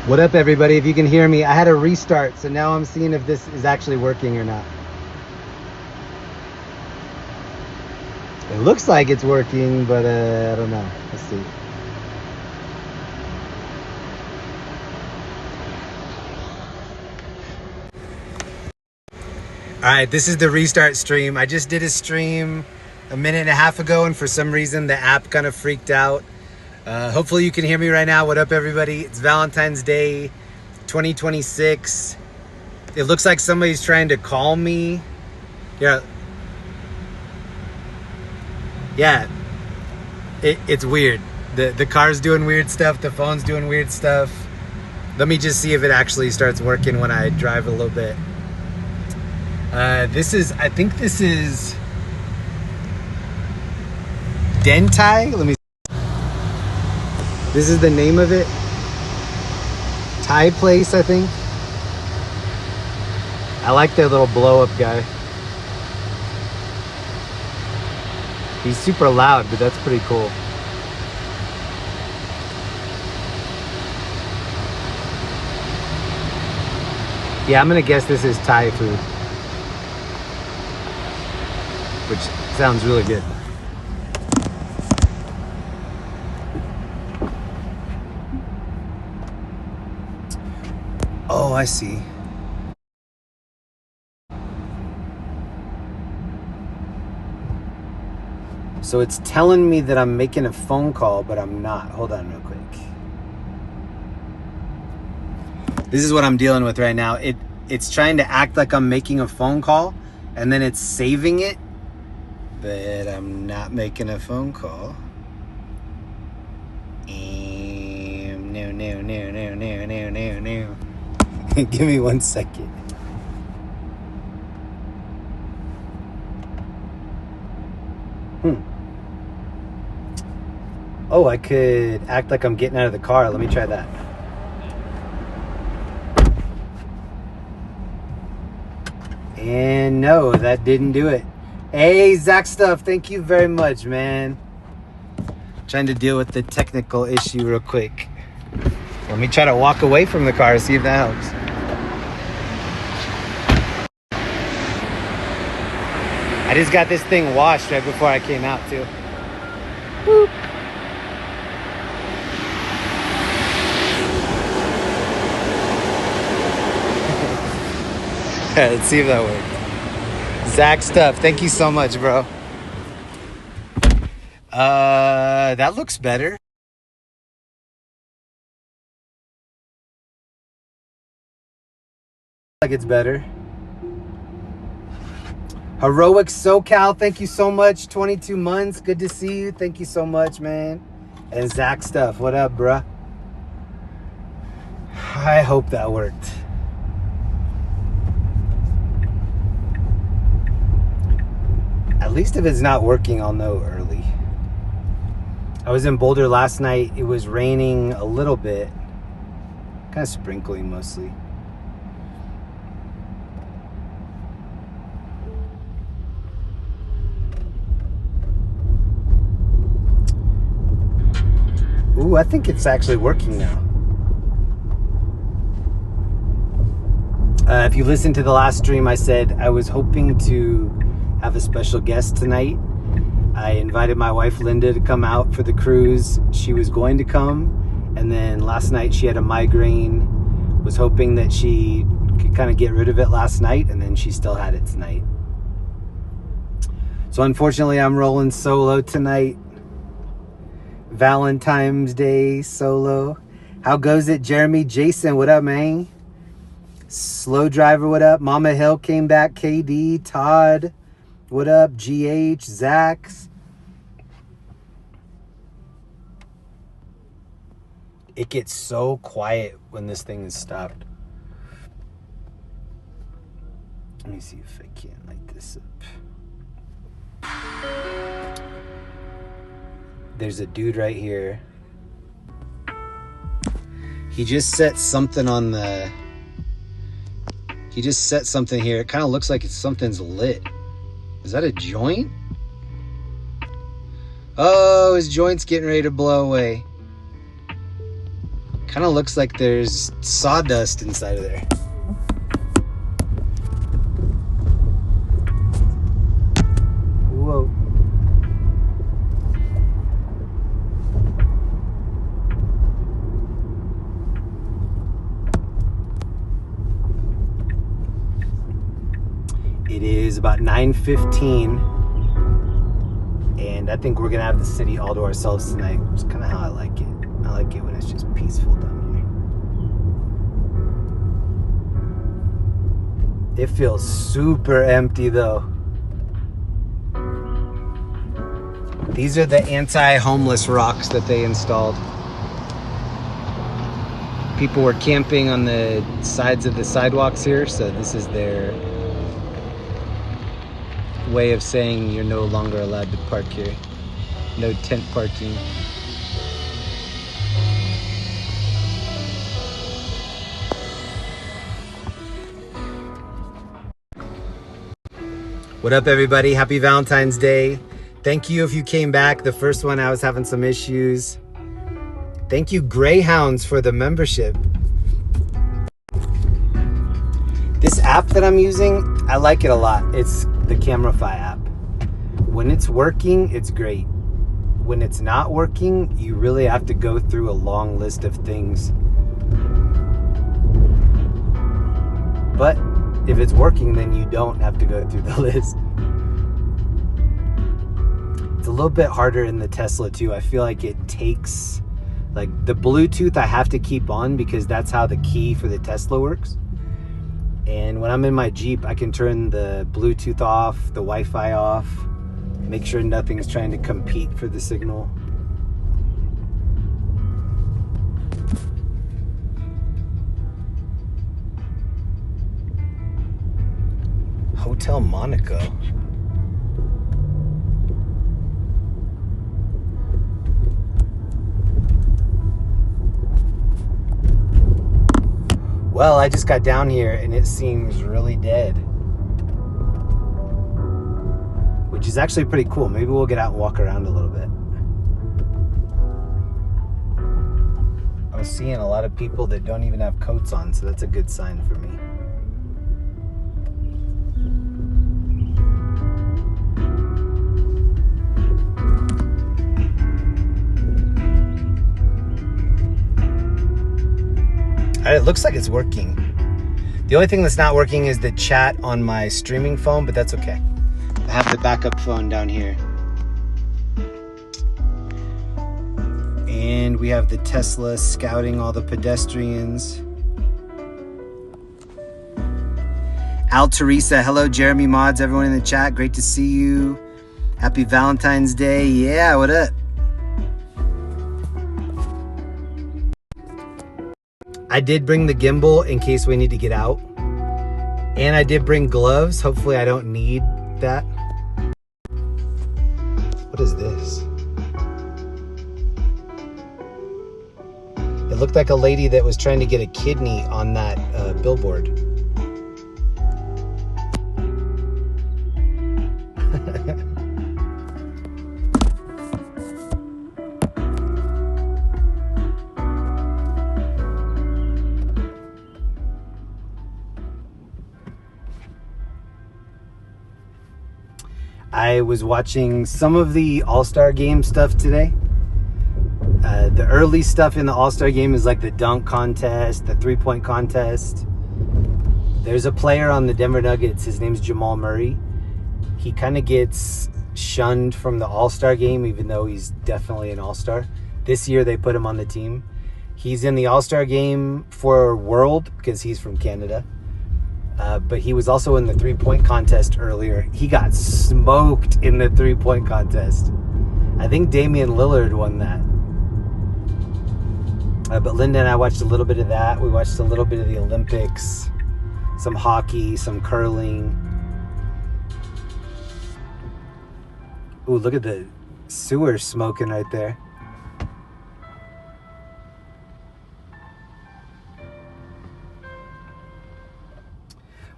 What up, everybody? If you can hear me, I had a restart, so now I'm seeing if this is actually working or not. It looks like it's working, but I don't know. Let's see. All right, this is the restart stream. I just did a stream a minute and a half ago, and for some reason the app kind of freaked out. Hopefully you can hear me right now. What up, everybody? It's Valentine's Day 2026. It looks like somebody's trying to call me. Yeah, it's weird. The car's doing weird stuff. The phone's doing weird stuff. Let me just see if it actually starts working when I drive a little bit. I think this is Dentai. Let me see. This is the name of it. Thai place, I think. I like that little blow up guy. He's super loud, but that's pretty cool. Yeah, I'm gonna guess this is Thai food, which sounds really good. Oh, I see. So it's telling me that I'm making a phone call, but I'm not. Hold on real quick. This is what I'm dealing with right now. It's trying to act like I'm making a phone call, and then it's saving it, but I'm not making a phone call. No. Give me 1 second. Oh, I could act like I'm getting out of the car. Let me try that. And no, that didn't do it. Hey, Zach Stuff, thank you very much, man. Trying to deal with the technical issue real quick. Let me try to walk away from the car, see if that helps. I just got this thing washed right before I came out, too. Boop. Let's see if that works. Zach Stuff, thank you so much, bro. That looks better. Like it's better. Heroic SoCal, thank you so much. 22 months, good to see you. Thank you so much, man. And Zach Stuff, what up, bruh? I hope that worked. At least if it's not working, I'll know early. I was in Boulder last night. It was raining a little bit. Kind of sprinkling mostly. Ooh, I think it's actually working now. If you listened to the last stream, I said I was hoping to have a special guest tonight. I invited my wife Linda to come out for the cruise. She was going to come, and then last night she had a migraine. Was hoping that she could kind of get rid of it last night, and then she still had it tonight. So unfortunately, I'm rolling solo tonight. Valentine's Day solo. How goes it, Jeremy? Jason, what up, man? Slow Driver, what up? Mama Hill came back. KD, Todd, what up? GH, Zax. It gets so quiet when this thing is stopped. Let me see if I can light this up. There's a dude right here. He just set something on the... He just set something here. It kind of looks like something's lit. Is that a joint? Oh, his joint's getting ready to blow away. Kind of looks like there's sawdust inside of there. Whoa. It is about 9:15, and I think we're gonna have the city all to ourselves tonight, which is kind of how I like it. I like it when it's just peaceful down here. It feels super empty though. These are the anti-homeless rocks that they installed. People were camping on the sides of the sidewalks here, so this is their way of saying you're no longer allowed to park here. No tent parking. What up, everybody? Happy Valentine's Day. Thank you if you came back. The first one, I was having some issues. Thank you, Greyhounds, for the membership. This app that I'm using, I like it a lot. It's the Camerify app. When it's working, it's great. When it's not working, you really have to go through a long list of things. But if it's working, then you don't have to go through the list. It's a little bit harder in the Tesla too. I feel like it takes, like the Bluetooth I have to keep on because that's how the key for the Tesla works. And when I'm in my Jeep, I can turn the Bluetooth off, the Wi-Fi off, make sure nothing's trying to compete for the signal. Hotel Monaco. Well, I just got down here and it seems really dead, which is actually pretty cool. Maybe we'll get out and walk around a little bit. I was seeing a lot of people that don't even have coats on, so that's a good sign for me. It looks like it's working. The only thing that's not working is the chat on my streaming phone, but that's okay. I have the backup phone down here. And we have the Tesla scouting all the pedestrians. Al Teresa, hello Jeremy Mods, everyone in the chat, great to see you. Happy Valentine's Day. Yeah, what up? I did bring the gimbal in case we need to get out. And I did bring gloves. Hopefully I don't need that. What is this? It looked like a lady that was trying to get a kidney on that billboard. I was watching some of the All-Star Game stuff today. The early stuff in the All-Star Game is like the dunk contest, the three-point contest. There's a player on the Denver Nuggets, his name's Jamal Murray. He kind of gets shunned from the All-Star Game, even though he's definitely an All-Star. This year they put him on the team. He's in the All-Star Game for World because he's from Canada. But he was also in the three-point contest earlier. He got smoked in the three-point contest. I think Damian Lillard won that. But Linda and I watched a little bit of that. We watched a little bit of the Olympics, some hockey, some curling. Ooh, look at the sewer smoking right there.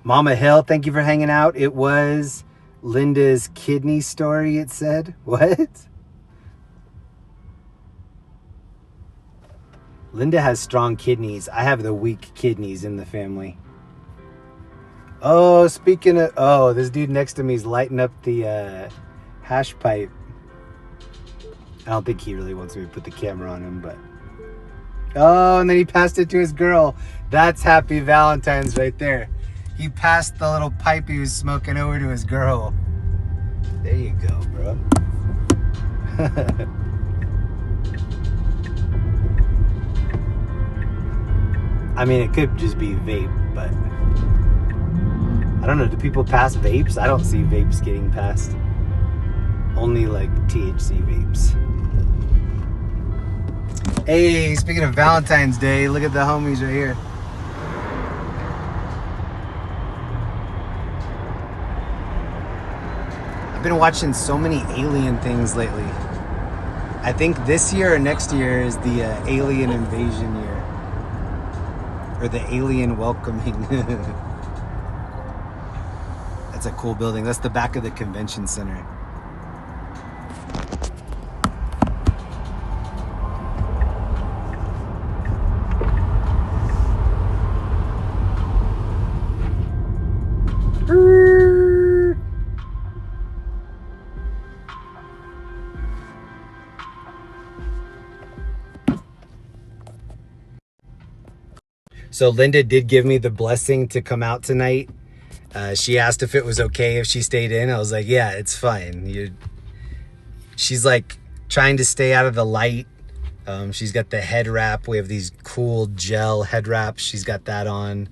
Mama Hill, thank you for hanging out. It was Linda's kidney story, it said. What? Linda has strong kidneys. I have the weak kidneys in the family. Oh, speaking of... Oh, this dude next to me is lighting up the hash pipe. I don't think he really wants me to put the camera on him, but... Oh, and then he passed it to his girl. That's happy Valentine's right there. He passed the little pipe he was smoking over to his girl. There you go, bro. I mean, it could just be vape, but I don't know. Do people pass vapes? I don't see vapes getting passed. Only like THC vapes. Hey, speaking of Valentine's Day, look at the homies right here. I've been watching so many alien things lately. I think this year or next year is the alien invasion year. Or the alien welcoming. That's a cool building. That's the back of the convention center. So Linda did give me the blessing to come out tonight. She asked if it was okay if she stayed in. I was like, yeah, it's fine. She's like trying to stay out of the light. She's got the head wrap. We have these cool gel head wraps. She's got that on.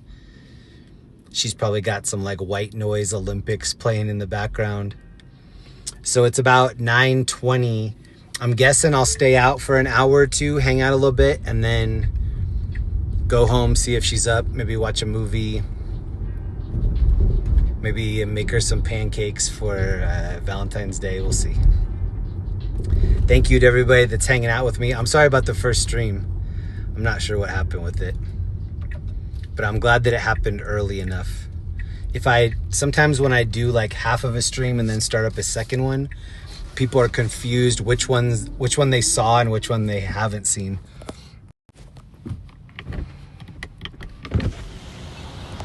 She's probably got some like white noise Olympics playing in the background. So it's about 9:20. I'm guessing I'll stay out for an hour or two, hang out a little bit, and then go home, see if she's up, maybe watch a movie, maybe make her some pancakes for Valentine's Day. We'll see. Thank you to everybody that's hanging out with me. I'm sorry about the first stream. I'm not sure what happened with it, but I'm glad that it happened early enough. Sometimes when I do like half of a stream and then start up a second one, people are confused which one they saw and which one they haven't seen.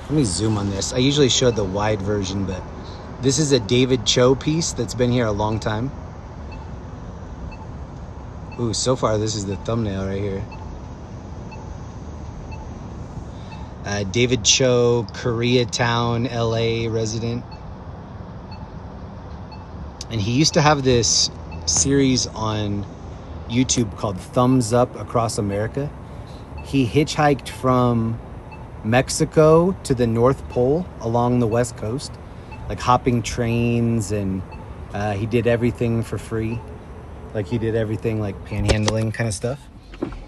Let me zoom on this. I usually show the wide version, but this is a David Cho piece that's been here a long time. Ooh, so far this is the thumbnail right here. David Cho, Koreatown, LA resident. And he used to have this series on YouTube called Thumbs Up Across America. He hitchhiked from Mexico to the North Pole along the West Coast, like hopping trains, and he did everything for free. Like he did everything like panhandling kind of stuff.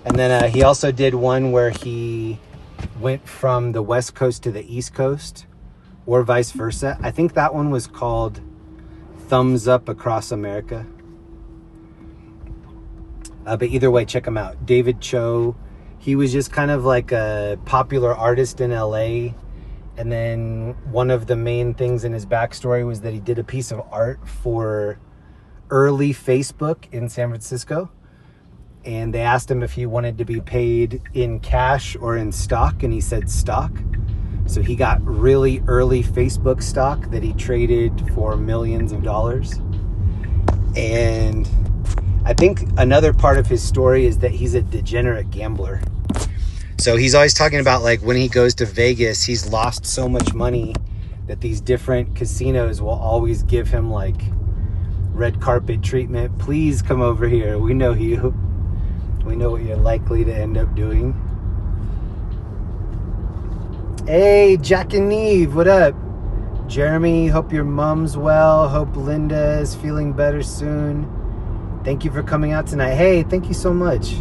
And then he also did one where he went from the West Coast to the East Coast, or vice versa. I think that one was called Thumbs Up Across America. But either way, check him out. David Cho. He was just kind of like a popular artist in LA. And then one of the main things in his backstory was that he did a piece of art for early Facebook in San Francisco. And they asked him if he wanted to be paid in cash or in stock. And he said stock. So he got really early Facebook stock that he traded for millions of dollars. And I think another part of his story is that he's a degenerate gambler. So he's always talking about like when he goes to Vegas, he's lost so much money that these different casinos will always give him like red carpet treatment. Please come over here. We know you. We know what you're likely to end up doing. Hey, Jack and Neve, what up? Jeremy, hope your mom's well. Hope Linda is feeling better soon. Thank you for coming out tonight. Hey, thank you so much.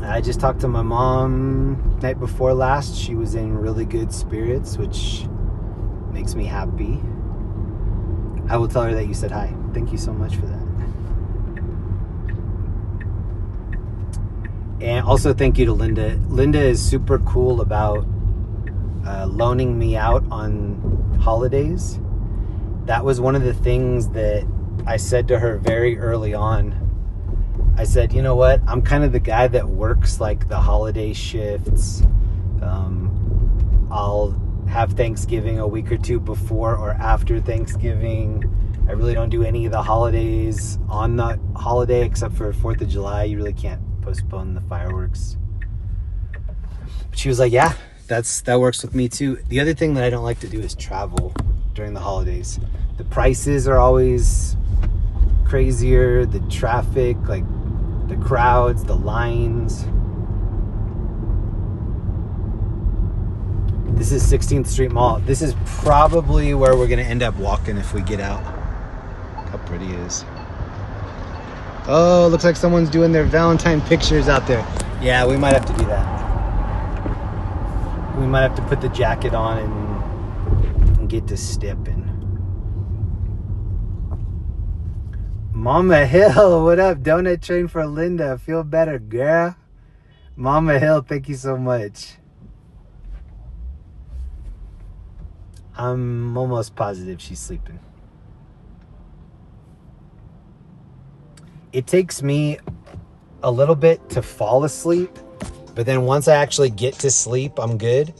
I just talked to my mom night before last. She was in really good spirits, which makes me happy. I will tell her that you said hi. Thank you so much for that. And also thank you to Linda. Linda is super cool about loaning me out on holidays. That was one of the things that I said to her very early on. I said, you know what? I'm kind of the guy that works like the holiday shifts. I'll have Thanksgiving a week or two before or after Thanksgiving. I really don't do any of the holidays on the holiday except for 4th of July. You really can't postpone the fireworks. But she was like, yeah, that works with me too. The other thing that I don't like to do is travel during the holidays. The prices are always crazier, the traffic, like the crowds, the lines. This is 16th Street Mall. This is probably where we're gonna end up walking if we get out. Look how pretty it is. Oh, looks like someone's doing their Valentine pictures out there. Yeah, we might have to do that. We might have to put the jacket on and get to stepping. Mama Hill, what up? Donut train for Linda. Feel better, girl. Mama Hill, thank you so much. I'm almost positive she's sleeping. It takes me a little bit to fall asleep, but then once I actually get to sleep, I'm good.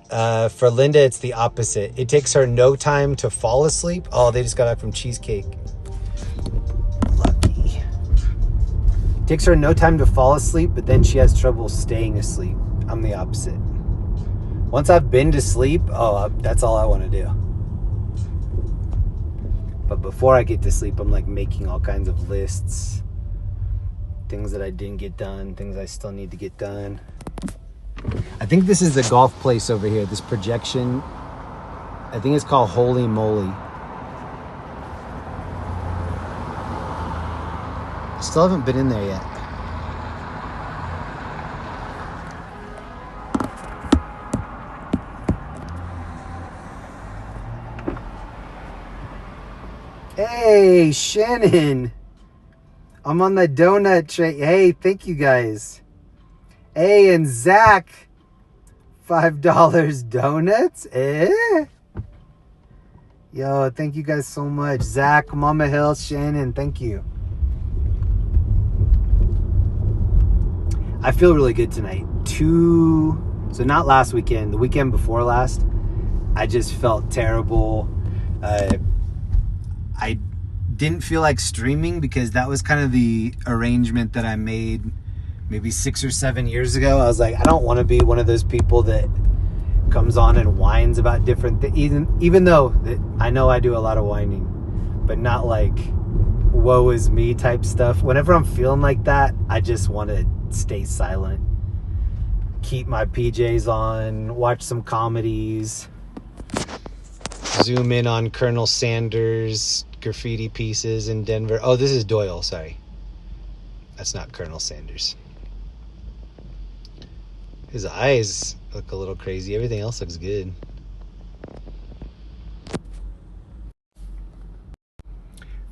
For Linda, it's the opposite. It takes her no time to fall asleep. Oh, they just got back from cheesecake. Lucky. It takes her no time to fall asleep, but then she has trouble staying asleep. I'm the opposite. Once I've been to sleep, that's all I want to do. But before I get to sleep, I'm like making all kinds of lists. Things that I didn't get done, things I still need to get done. I think this is the golf place over here, this projection. I think it's called Holy Moly. I still haven't been in there yet. Hey, Shannon. I'm on the donut train. Hey, thank you guys. Hey, and Zach. $5 donuts? Eh? Yo, thank you guys so much. Zach, Mama Hill, Shannon, thank you. I feel really good tonight. So not last weekend, the weekend before last, I just felt terrible. I didn't feel like streaming because that was kind of the arrangement that I made maybe 6 or 7 years ago. I was like, I don't want to be one of those people that comes on and whines about different things, even though I know I do a lot of whining, but not like woe is me type stuff. Whenever I'm feeling like that, I just want to stay silent, keep my PJs on, watch some comedies, zoom in on Colonel Sanders graffiti pieces in Denver. Oh, this is Doyle, sorry. That's not Colonel Sanders. His eyes look a little crazy. Everything else looks good.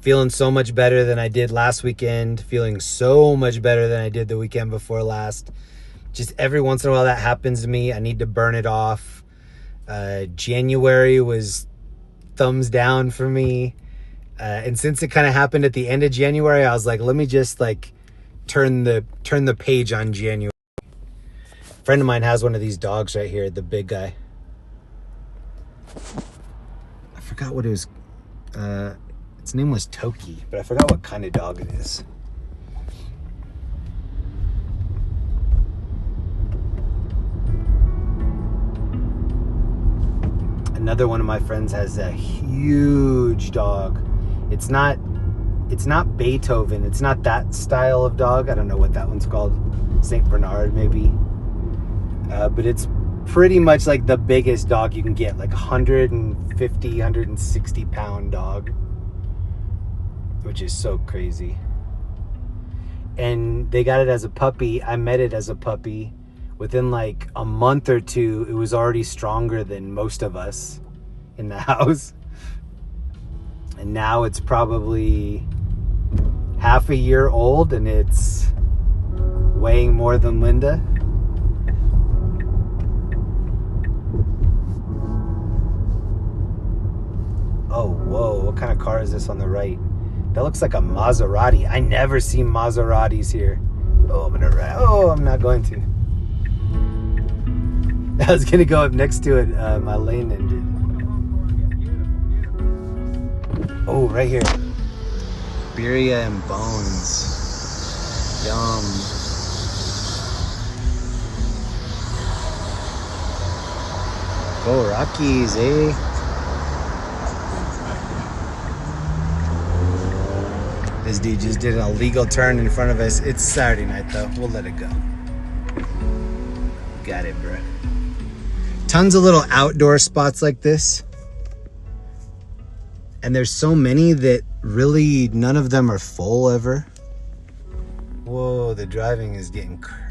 Feeling so much better than I did last weekend. Feeling so much better than I did the weekend before last. Just every once in a while that happens to me. I need to burn it off. January was thumbs down for me. And since it kind of happened at the end of January, I was like, let me just like turn the page on January. A friend of mine has one of these dogs right here, the big guy. I forgot what it was. Its name was Toki, but I forgot what kind of dog it is. Another one of my friends has a huge dog. It's not Beethoven. It's not that style of dog. I don't know what that one's called. St. Bernard, maybe. But it's pretty much like the biggest dog you can get, like 150, 160 pound dog, which is so crazy. And they got it as a puppy. I met it as a puppy. Within like a month or two, it was already stronger than most of us in the house. And now it's probably half a year old and it's weighing more than Linda. Oh, whoa, what kind of car is this on the right? That looks like a Maserati. I never see Maseratis here. Oh, I'm gonna ride. Oh, I'm not going to. I was gonna go up next to it. My lane ended. Oh, right here. Birria and bones. Yum. Go Rockies, eh? This dude just did an illegal turn in front of us. It's Saturday night though. We'll let it go. Got it, bro. Tons of little outdoor spots like this. And there's so many that really none of them are full ever. Whoa, the driving is getting crazy.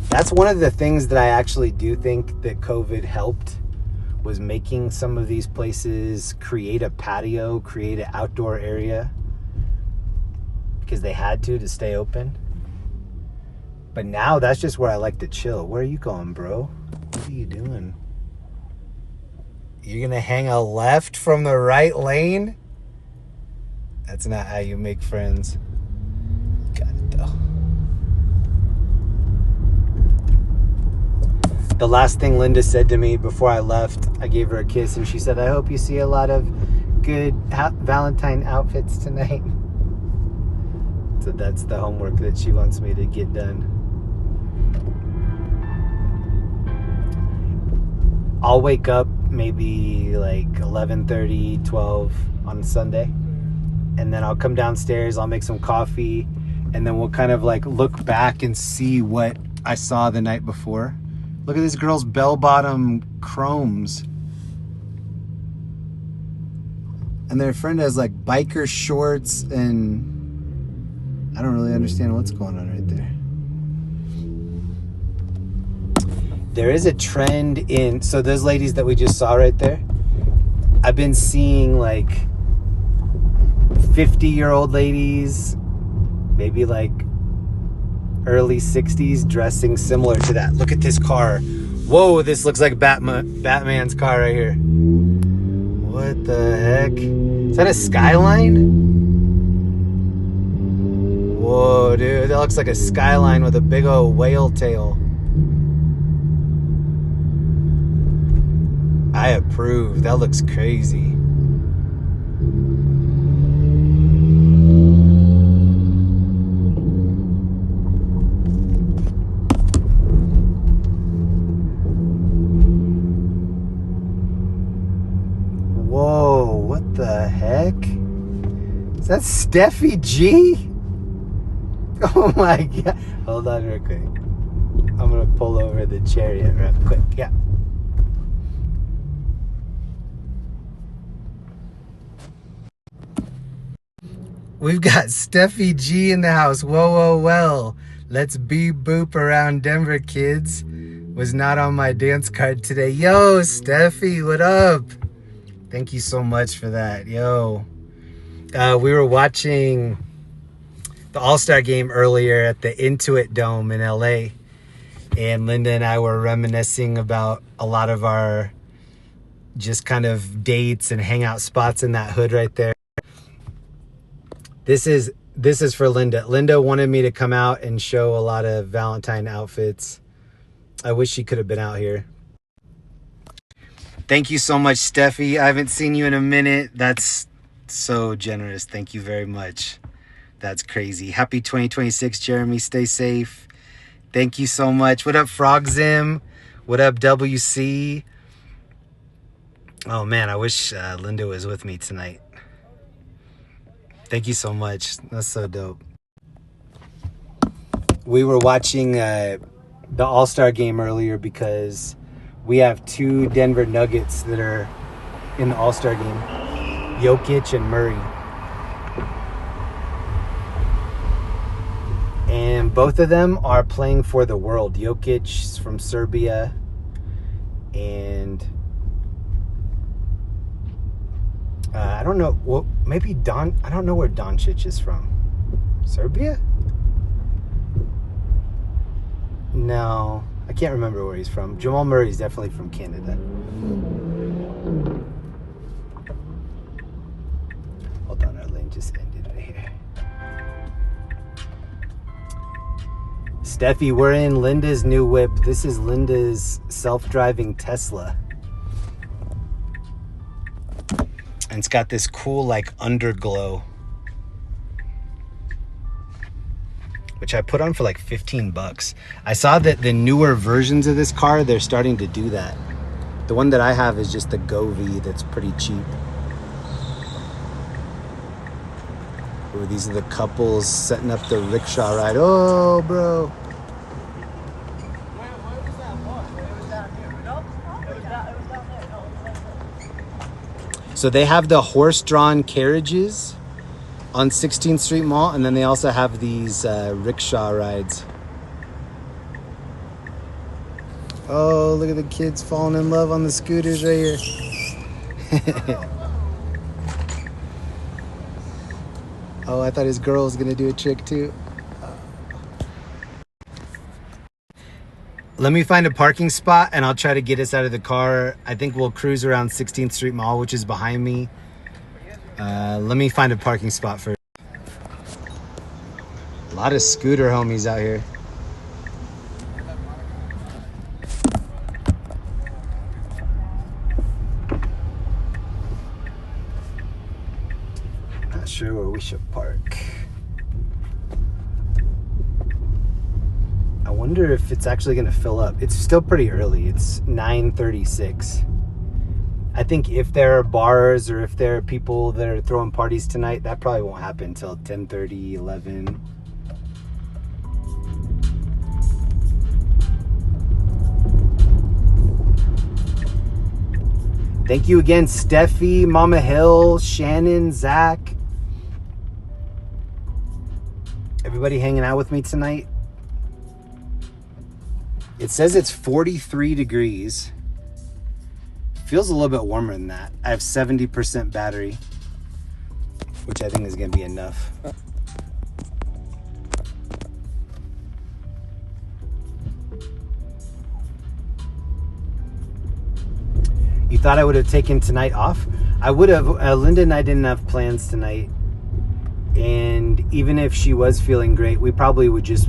That's one of the things that I actually do think that COVID helped, was making some of these places create a patio, create an outdoor area, because they had to stay open. But now that's just where I like to chill. Where are you going, bro? What are you doing? You're gonna hang a left from the right lane? That's not how you make friends. Got it though. The last thing Linda said to me before I left, I gave her a kiss and she said, I hope you see a lot of good Valentine outfits tonight. So that's the homework that she wants me to get done. I'll wake up maybe like 11:30, 12 on Sunday. And then I'll come downstairs, I'll make some coffee, and then we'll kind of like look back and see what I saw the night before. Look at this girl's bell-bottom chromes. And their friend has like biker shorts, and I don't really understand what's going on right there. There is a trend in, so those ladies that we just saw right there, I've been seeing like 50-year-old ladies, maybe like early 60s, dressing similar to that. Look at this car. Whoa, this looks like Batman's car right here. What the heck? Is that a Skyline? Whoa, dude, that looks like a Skyline with a big old whale tail. I approve. That looks crazy. Whoa, what the heck? Is that Steffi G? Oh my God. Hold on real quick. I'm gonna pull over the chariot real quick. Yeah. We've got Steffi G in the house. Whoa, whoa, well. Let's boop around Denver, kids. Was not on my dance card today. Yo, Steffi, what up? Thank you so much for that. Yo. We were watching the All-Star game earlier at the Intuit Dome in LA. And Linda and I were reminiscing about a lot of our just kind of dates and hangout spots in that hood right there. This is for Linda. Linda wanted me to come out and show a lot of Valentine outfits. I wish she could have been out here. Thank you so much, Steffi. I haven't seen you in a minute. That's so generous. Thank you very much. That's crazy. Happy 2026, Jeremy. Stay safe. Thank you so much. What up, Frogzim? What up, WC? Oh, man, I wish Linda was with me tonight. Thank you so much. That's so dope. We were watching the All-Star game earlier because we have two Denver Nuggets that are in the All-Star game. Jokic and Murray. And both of them are playing for the world. Jokic's from Serbia. And I don't know. Well, maybe I don't know where Doncic is from. Serbia? No, I can't remember where he's from. Jamal Murray's definitely from Canada. Steffi, we're in Linda's new whip. This is Linda's self-driving Tesla. And it's got this cool like underglow, which I put on for like 15 bucks. I saw that the newer versions of this car, they're starting to do that. The one that I have is just the Go V that's pretty cheap. Ooh, these are the couples setting up the rickshaw ride. Oh, bro. Where was that bar? It was down here. No, it was down there. No, it was like... So they have the horse-drawn carriages on 16th Street Mall, and then they also have these rickshaw rides. Oh, look at the kids falling in love on the scooters right here. Oh, I thought his girl was gonna do a trick too. Let me find a parking spot and I'll try to get us out of the car. I think we'll cruise around 16th Street Mall, which is behind me. Let me find a parking spot first. A lot of scooter homies out here. Not sure where we should park. I wonder if it's actually going to fill up. It's still pretty early. It's 9:36. I think if there are bars or if there are people that are throwing parties tonight, that probably won't happen until 10:30, 11. Thank you again, Steffi, Mama Hill, Shannon, Zach. Everybody hanging out with me tonight. It says it's 43 degrees. Feels a little bit warmer than that. I have 70% battery, which I think is going to be enough. You thought I would have taken tonight off? I would have. Linda and I didn't have plans tonight. And even if she was feeling great, we probably would just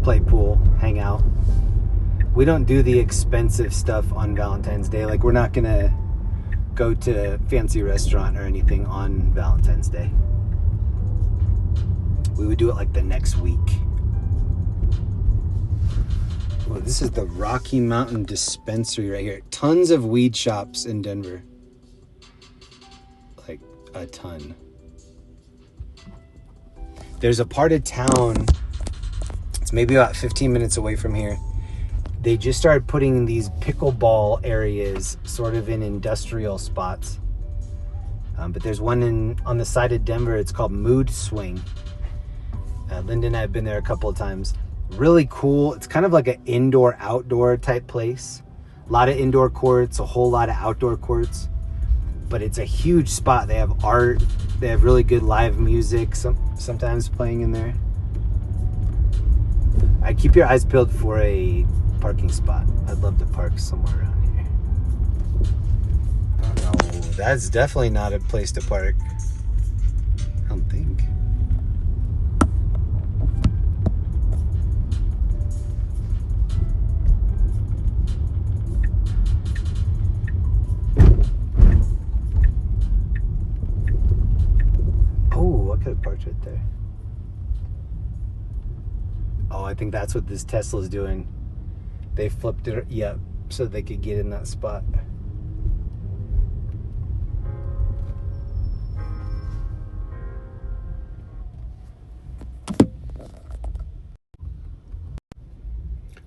play pool, hang out. We don't do the expensive stuff on Valentine's Day. Like, we're not gonna go to a fancy restaurant or anything on Valentine's Day. We would do it like the next week. Oh, this is the Rocky Mountain Dispensary right here. Tons of weed shops in Denver. Like, a ton. There's a part of town, it's maybe about 15 minutes away from here. They just started putting these pickleball areas sort of in industrial spots. But there's one on the side of Denver. It's called Mood Swing. Linda and I have been there a couple of times. Really cool. It's kind of like an indoor-outdoor type place. A lot of indoor courts, a whole lot of outdoor courts. But it's a huge spot. They have art. They have really good live music sometimes playing in there. I keep your eyes peeled for a parking spot. I'd love to park somewhere around here. Oh no, that's definitely not a place to park. I don't think. Oh, I could have parked right there. Oh, I think that's what this Tesla's doing. They flipped it, yep, so they could get in that spot.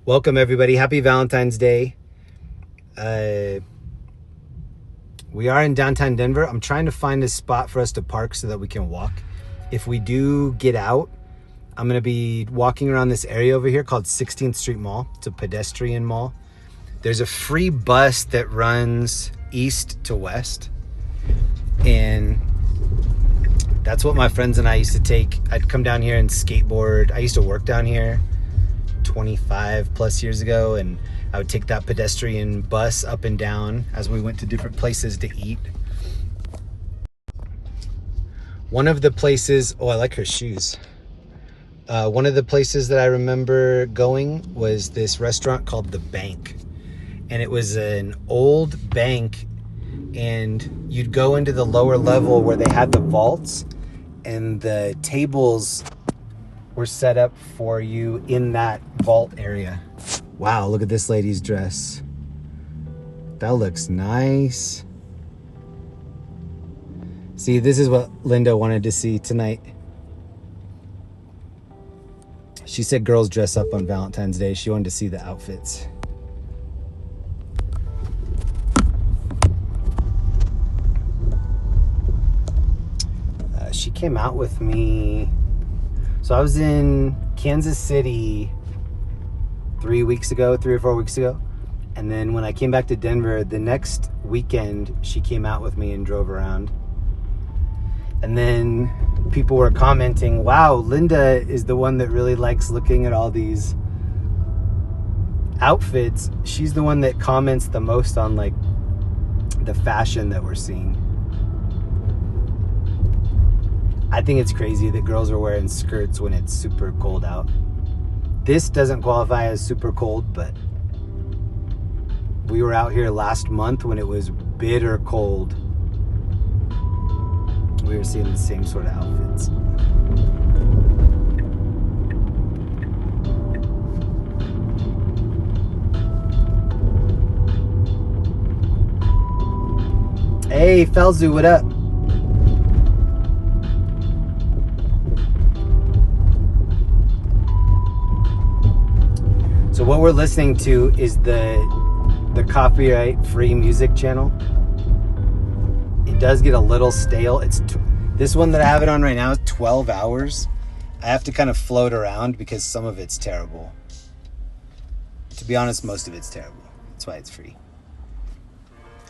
Welcome, everybody. Happy Valentine's Day. We are in downtown Denver. I'm trying to find a spot for us to park so that we can walk. If we do get out, I'm going to be walking around this area over here called 16th Street Mall. It's a pedestrian mall. There's a free bus that runs east to west. And that's what my friends and I used to take. I'd come down here and skateboard. I used to work down here 25 plus years ago. And I would take that pedestrian bus up and down as we went to different places to eat. One of the places, oh, I like her shoes. One of the places that I remember going was this restaurant called The Bank. And it was an old bank, and you'd go into the lower level where they had the vaults, and the tables were set up for you in that vault area. Wow, look at this lady's dress. That looks nice. See, this is what Linda wanted to see tonight. She said girls dress up on Valentine's Day. She wanted to see the outfits. She came out with me. So I was in Kansas City 3 or 4 weeks ago. And then when I came back to Denver, the next weekend, she came out with me and drove around. And then people were commenting, wow, Linda is the one that really likes looking at all these outfits. She's the one that comments the most on like the fashion that we're seeing. I think it's crazy that girls are wearing skirts when it's super cold out. This doesn't qualify as super cold, but we were out here last month when it was bitter cold. We were seeing the same sort of outfits. Hey, Felzu, what up? So what we're listening to is the copyright-free music channel. It does get a little stale. This one that I have it on right now is 12 hours. I have to kind of float around because some of it's terrible. To be honest, most of it's terrible. That's why it's free.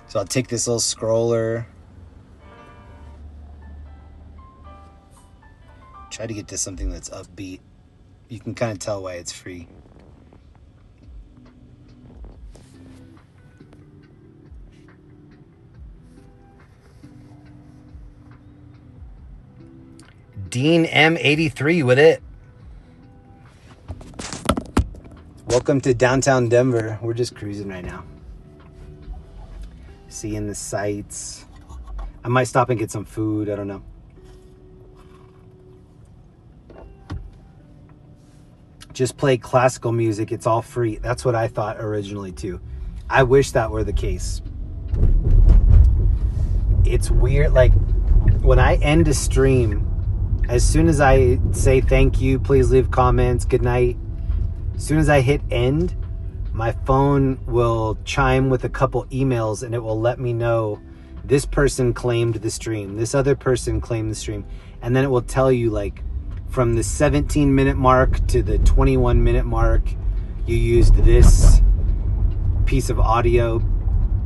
So I'll take this little scroller. Try to get to something that's upbeat. You can kind of tell why it's free. Dean M83 with it. Welcome to downtown Denver. We're just cruising right now. Seeing the sights. I might stop and get some food. I don't know. Just play classical music. It's all free. That's what I thought originally too. I wish that were the case. It's weird. Like when I end a stream, as soon as I say thank you, please leave comments, good night, as soon as I hit end, my phone will chime with a couple emails and it will let me know this person claimed the stream, this other person claimed the stream. And then it will tell you like from the 17-minute mark to the 21-minute mark, you used this piece of audio.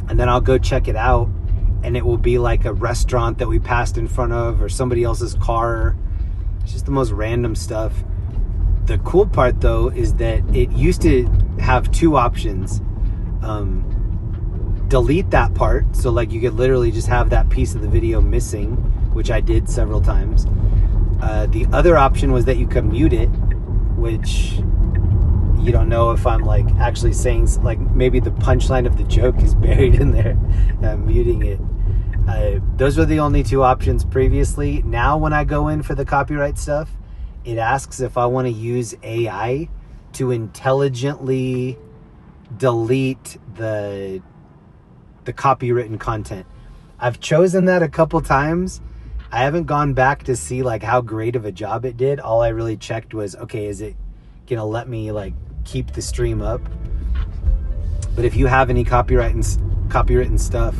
And then I'll go check it out and it will be like a restaurant that we passed in front of or somebody else's car. It's just the most random stuff. The cool part though is that it used to have two options. Delete that part, so like you could literally just have that piece of the video missing, which I did several times. The other option was that you could mute it, which you don't know if I'm like actually saying, like maybe the punchline of the joke is buried in there. I'm muting it. Those were the only two options previously. Now when I go in for the copyright stuff, it asks if I want to use AI to intelligently delete the copywritten content. I've chosen that a couple times. I haven't gone back to see like how great of a job it did. All I really checked was, okay, is it gonna let me like keep the stream up? But if you have any copywritten stuff,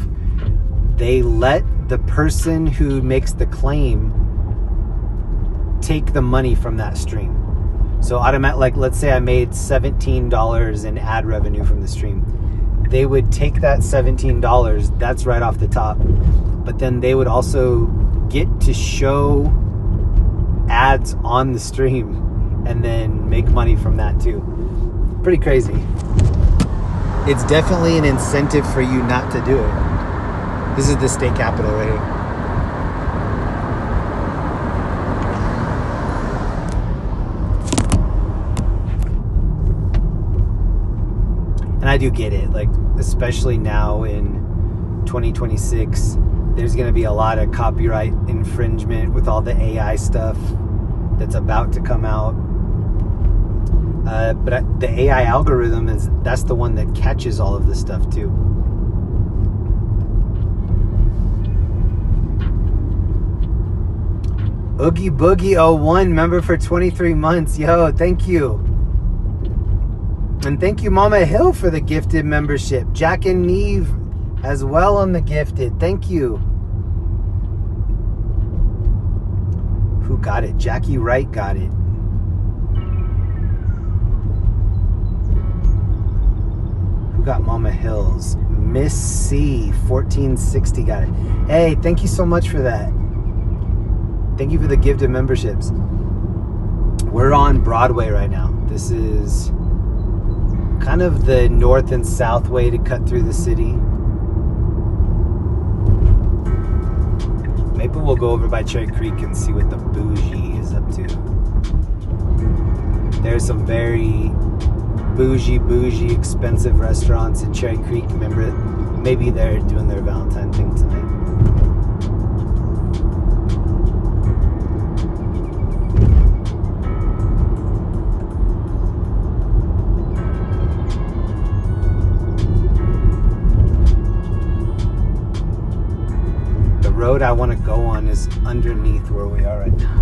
they let the person who makes the claim take the money from that stream. So like let's say I made $17 in ad revenue from the stream. They would take that $17, that's right off the top, but then they would also get to show ads on the stream and then make money from that too. Pretty crazy. It's definitely an incentive for you not to do it. This is the state capitol right here. I do get it. Like, especially now in 2026, there's going to be a lot of copyright infringement with all the AI stuff that's about to come out. But the AI algorithm that's the one that catches all of this stuff too. Oogie Boogie 01, member for 23 months. Yo, thank you. And thank you, Mama Hill, for the gifted membership. Jack and Neve as well on the gifted. Thank you. Who got it? Jackie Wright got it. Who got Mama Hills? Miss C 1460 got it. Hey, thank you so much for that. Thank you for the gifted memberships. We're on Broadway right now. This is kind of the north and south way to cut through the city. Maybe we'll go over by Cherry Creek and see what the bougie is up to. There's some very bougie, expensive restaurants in Cherry Creek. Remember, maybe they're doing their Valentine thing tonight. The road I want to go on is underneath where we are right now.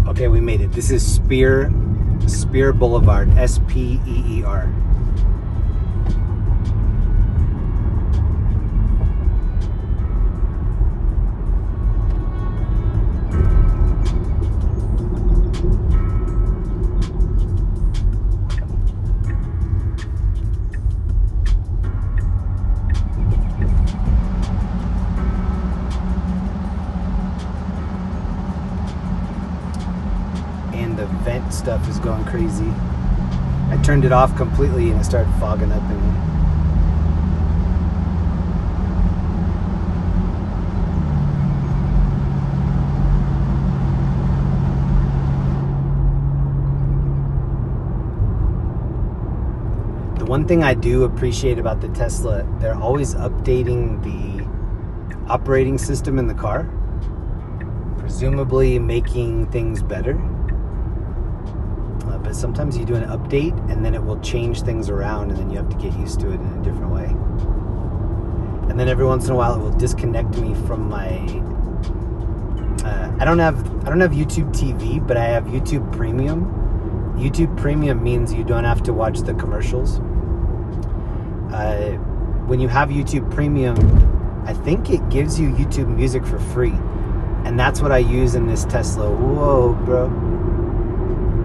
Okay, we made it. This is Spear Boulevard, Speer. The vent stuff is going crazy. I turned it off completely and it started fogging up in me. The one thing I do appreciate about the Tesla, they're always updating the operating system in the car, presumably making things better. But sometimes you do an update and then it will change things around and then you have to get used to it in a different way. And then every once in a while it will disconnect me from my I don't have YouTube TV, but I have YouTube Premium. YouTube Premium means you don't have to watch the commercials. When you have YouTube Premium, I think it gives you YouTube Music for free. And that's what I use in this Tesla. Whoa, bro.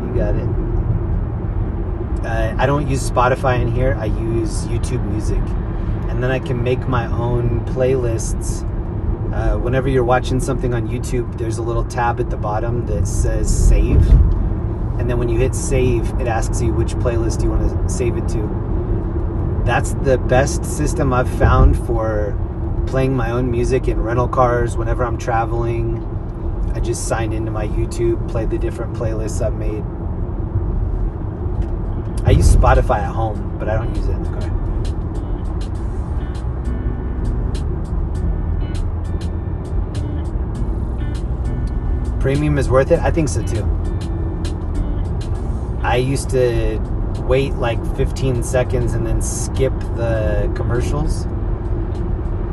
You got it. I don't use Spotify in here. I use YouTube Music. And then I can make my own playlists. Whenever you're watching something on YouTube, there's a little tab at the bottom that says save. And then when you hit save, it asks you which playlist you want to save it to. That's the best system I've found for playing my own music in rental cars. Whenever I'm traveling, I just sign into my YouTube, play the different playlists I've made. I use Spotify at home, but I don't use it in the car. Premium is worth it? I think so too. I used to wait like 15 seconds and then skip the commercials.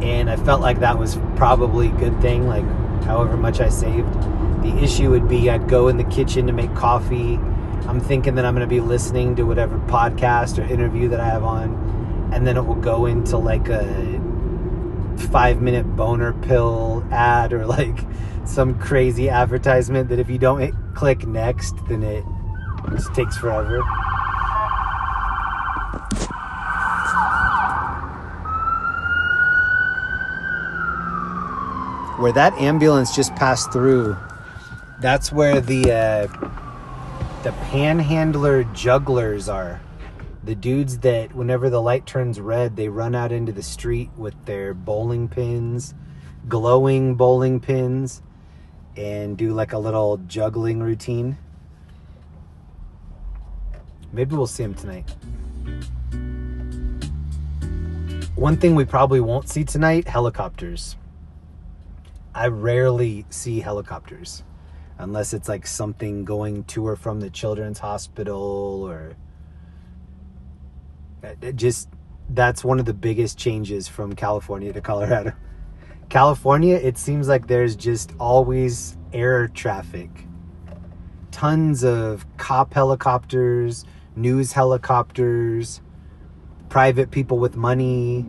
And I felt like that was probably a good thing, like however much I saved. The issue would be I'd go in the kitchen to make coffee. I'm thinking that I'm going to be listening to whatever podcast or interview that I have on, and then it will go into like a 5-minute boner pill ad or like some crazy advertisement that if you don't click next, then it just takes forever. Where that ambulance just passed through, that's where the panhandler jugglers are. The dudes that whenever the light turns red, they run out into the street with their bowling pins, glowing bowling pins, and do like a little juggling routine. Maybe we'll see them tonight. One thing we probably won't see tonight, helicopters. I rarely see helicopters unless it's like something going to or from the children's hospital, or just, that's one of the biggest changes from California to Colorado. California, it seems like there's just always air traffic. Tons of cop helicopters, news helicopters, private people with money.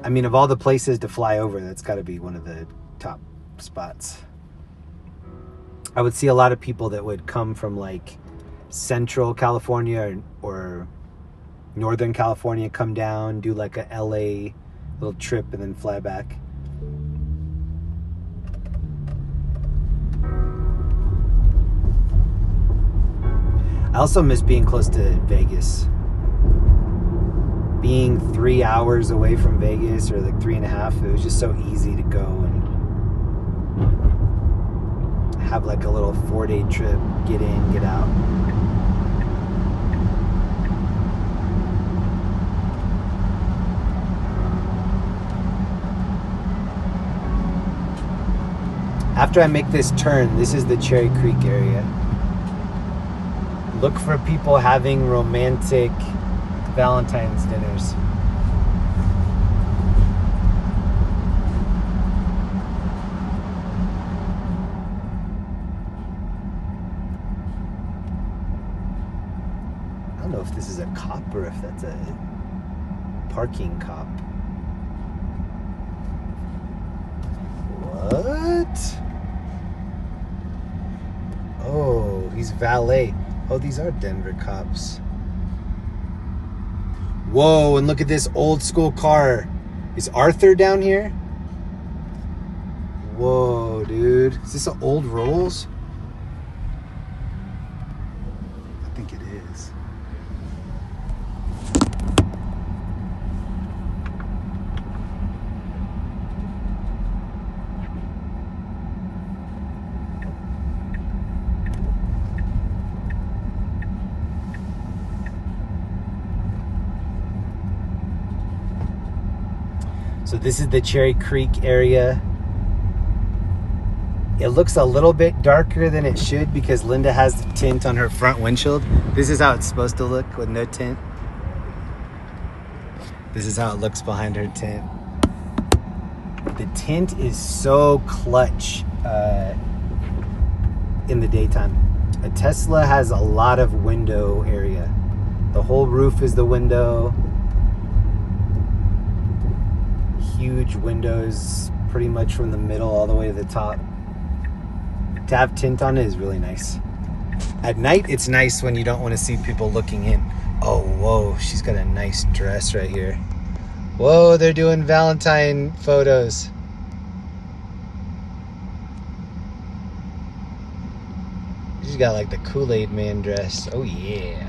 I mean, of all the places to fly over, that's got to be one of the top spots. I would see a lot of people that would come from like Central California or Northern California, come down, do like a LA little trip, and then fly back. I also miss being close to Vegas. Being 3 hours away from Vegas, or like 3.5, it was just so easy to go and have like a little 4-day trip, get in, get out. After I make this turn, this is the Cherry Creek area. Look for people having romantic Valentine's dinners. I don't know if this is a cop or if that's a parking cop. What? Oh, he's valet. Oh, these are Denver cops. Whoa, and look at this old school car. Is Arthur down here? Whoa, dude. Is this an old Rolls? I think it is. So this is the Cherry Creek area. It looks a little bit darker than it should because Linda has the tint on her front windshield. This is how it's supposed to look with no tint. This is how it looks behind her tint. The tint is so clutch in the daytime. A Tesla has a lot of window area. The whole roof is the window. Huge windows pretty much from the middle all the way to the top. To have tint on it is really nice. At night, it's nice when you don't want to see people looking in. Oh, whoa, she's got a nice dress right here. Whoa, they're doing Valentine photos. She's got like the Kool-Aid Man dress. Oh, yeah.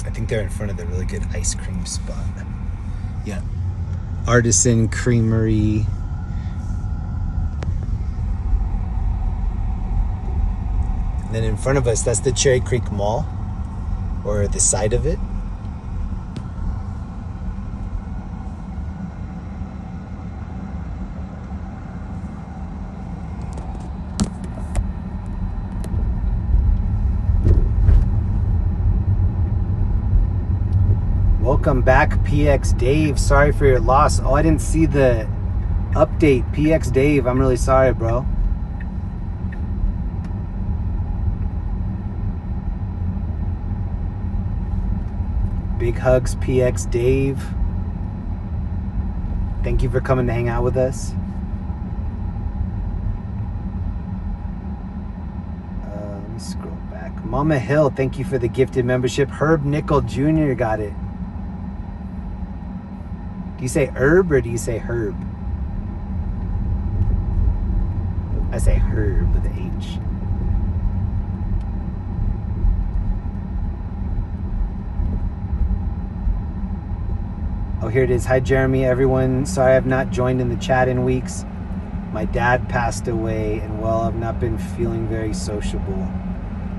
I think they're in front of the really good ice cream spot. Yeah. Artisan Creamery. And then in front of us, that's the Cherry Creek Mall, or the side of it. Welcome back, PX Dave. Sorry for your loss. Oh, I didn't see the update. PX Dave, I'm really sorry, bro. Big hugs, PX Dave. Thank you for coming to hang out with us. Let me scroll back. Mama Hill, thank you for the gifted membership. Herb Nickel Jr. got it. Do you say herb or do you say herb? I say herb with an H. Oh, here it is. Hi, Jeremy, everyone. Sorry I've not joined in the chat in weeks. My dad passed away, and well, I've not been feeling very sociable.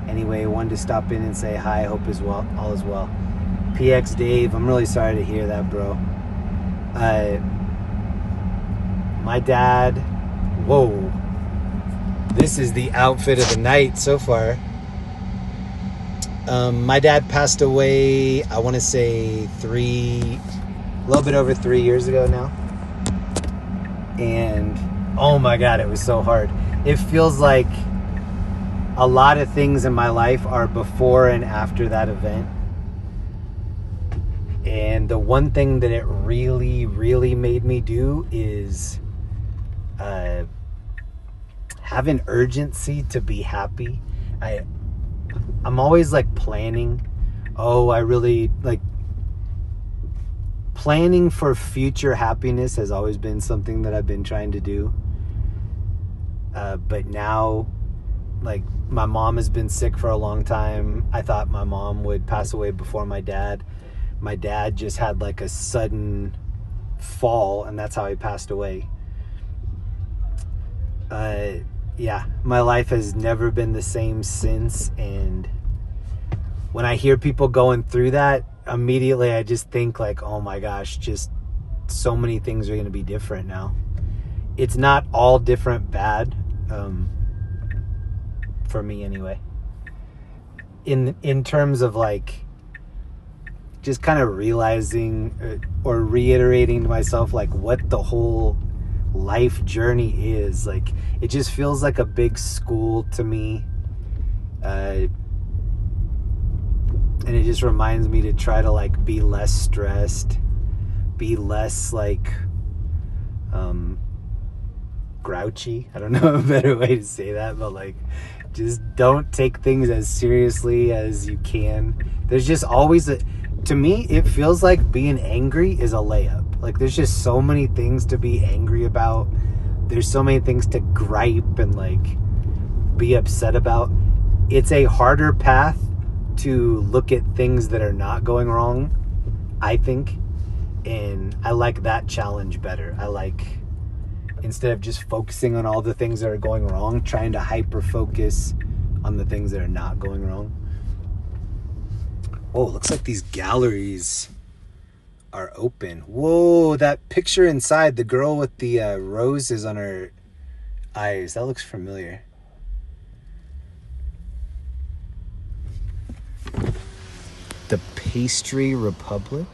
Anyway, wanted to stop in and say hi. Hope all is well. PX Dave, I'm really sorry to hear that, bro. My dad, whoa. This is the outfit of the night so far. My dad passed away, I want to say a little bit over 3 years ago now. And oh my God, it was so hard. It feels like a lot of things in my life are before and after that event. And the one thing that it really, really made me do is have an urgency to be happy. I'm always like planning. I really like planning for future happiness has always been something that I've been trying to do. But now, like, my mom has been sick for a long time. I thought my mom would pass away before my dad. My dad just had like a sudden fall, and that's how he passed away. Yeah, my life has never been the same since. And when I hear people going through that, immediately I just think like, oh my gosh, just so many things are going to be different now. It's not all different bad, for me anyway. In terms of like just kind of realizing or reiterating to myself like what the whole life journey is. Like, it just feels like a big school to me. And it just reminds me to try to like be less stressed, be less like grouchy. I don't know a better way to say that, but like just don't take things as seriously as you can. There's just always to me it feels like being angry is a layup. Like, there's just so many things to be angry about. There's so many things to gripe and like be upset about. It's a harder path to look at things that are not going wrong, I think. And I like that challenge better. I like, instead of just focusing on all the things that are going wrong, trying to hyper focus on the things that are not going wrong. Oh, looks like these galleries are open. Whoa, that picture inside, the girl with the roses on her eyes, that looks familiar. The Pastry Republic.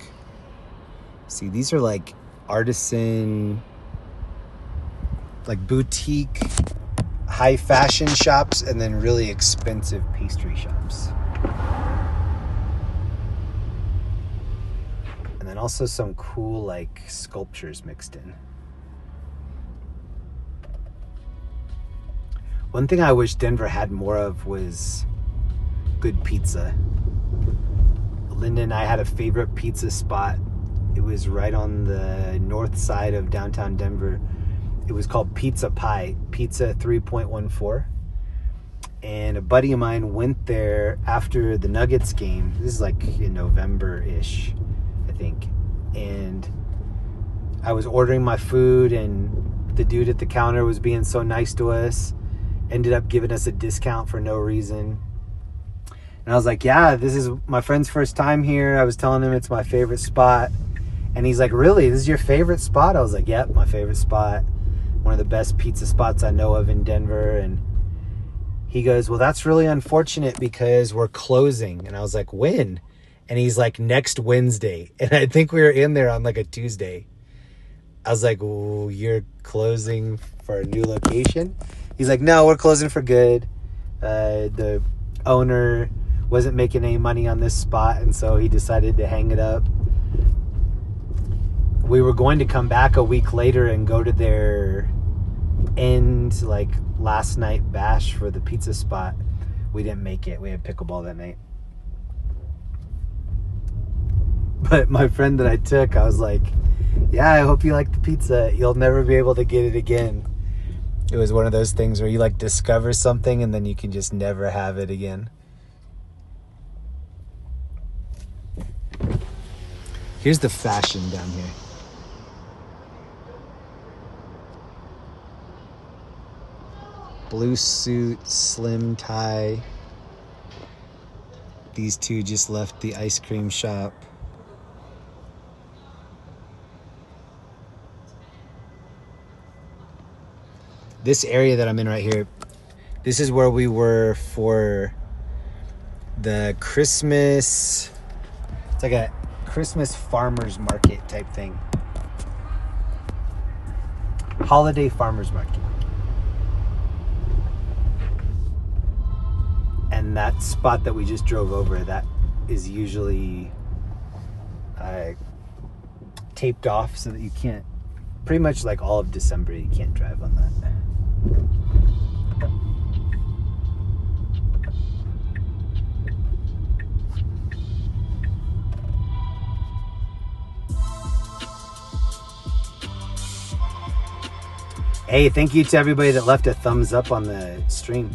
See, these are like artisan, like boutique, high fashion shops, and then really expensive pastry shops. And then also some cool like sculptures mixed in. One thing I wish Denver had more of was good pizza. Linda and I had a favorite pizza spot. It was right on the north side of downtown Denver. It was called Pizza Pie, Pizza 3.14. And a buddy of mine went there after the Nuggets game. This is like in November-ish, I think. And I was ordering my food, and the dude at the counter was being so nice to us. Ended up giving us a discount for no reason. And I was like, yeah, this is my friend's first time here. I was telling him it's my favorite spot. And he's like, really? This is your favorite spot? I was like, yep, my favorite spot. One of the best pizza spots I know of in Denver. And he goes, well, that's really unfortunate because we're closing. And I was like, when? And he's like, next Wednesday. And I think we were in there on like a Tuesday. I was like, oh, you're closing for a new location? He's like, no, we're closing for good. The owner wasn't making any money on this spot, and so he decided to hang it up. We were going to come back a week later and go to their end, like, last night bash for the pizza spot. We didn't make it. We had pickleball that night. But my friend that I took, I was like, Yeah, I hope you like the pizza. You'll never be able to get it again. It was one of those things where you like discover something and then you can just never have it again. Here's the fashion down here. Blue suit, slim tie. These two just left the ice cream shop. This area that I'm in right here, this is where we were for the Christmas, it's like a Christmas farmer's market type thing. Holiday farmer's market. And that spot that we just drove over, that is usually taped off so that you can't, pretty much like all of December, you can't drive on that. Hey, thank you to everybody that left a thumbs up on the stream.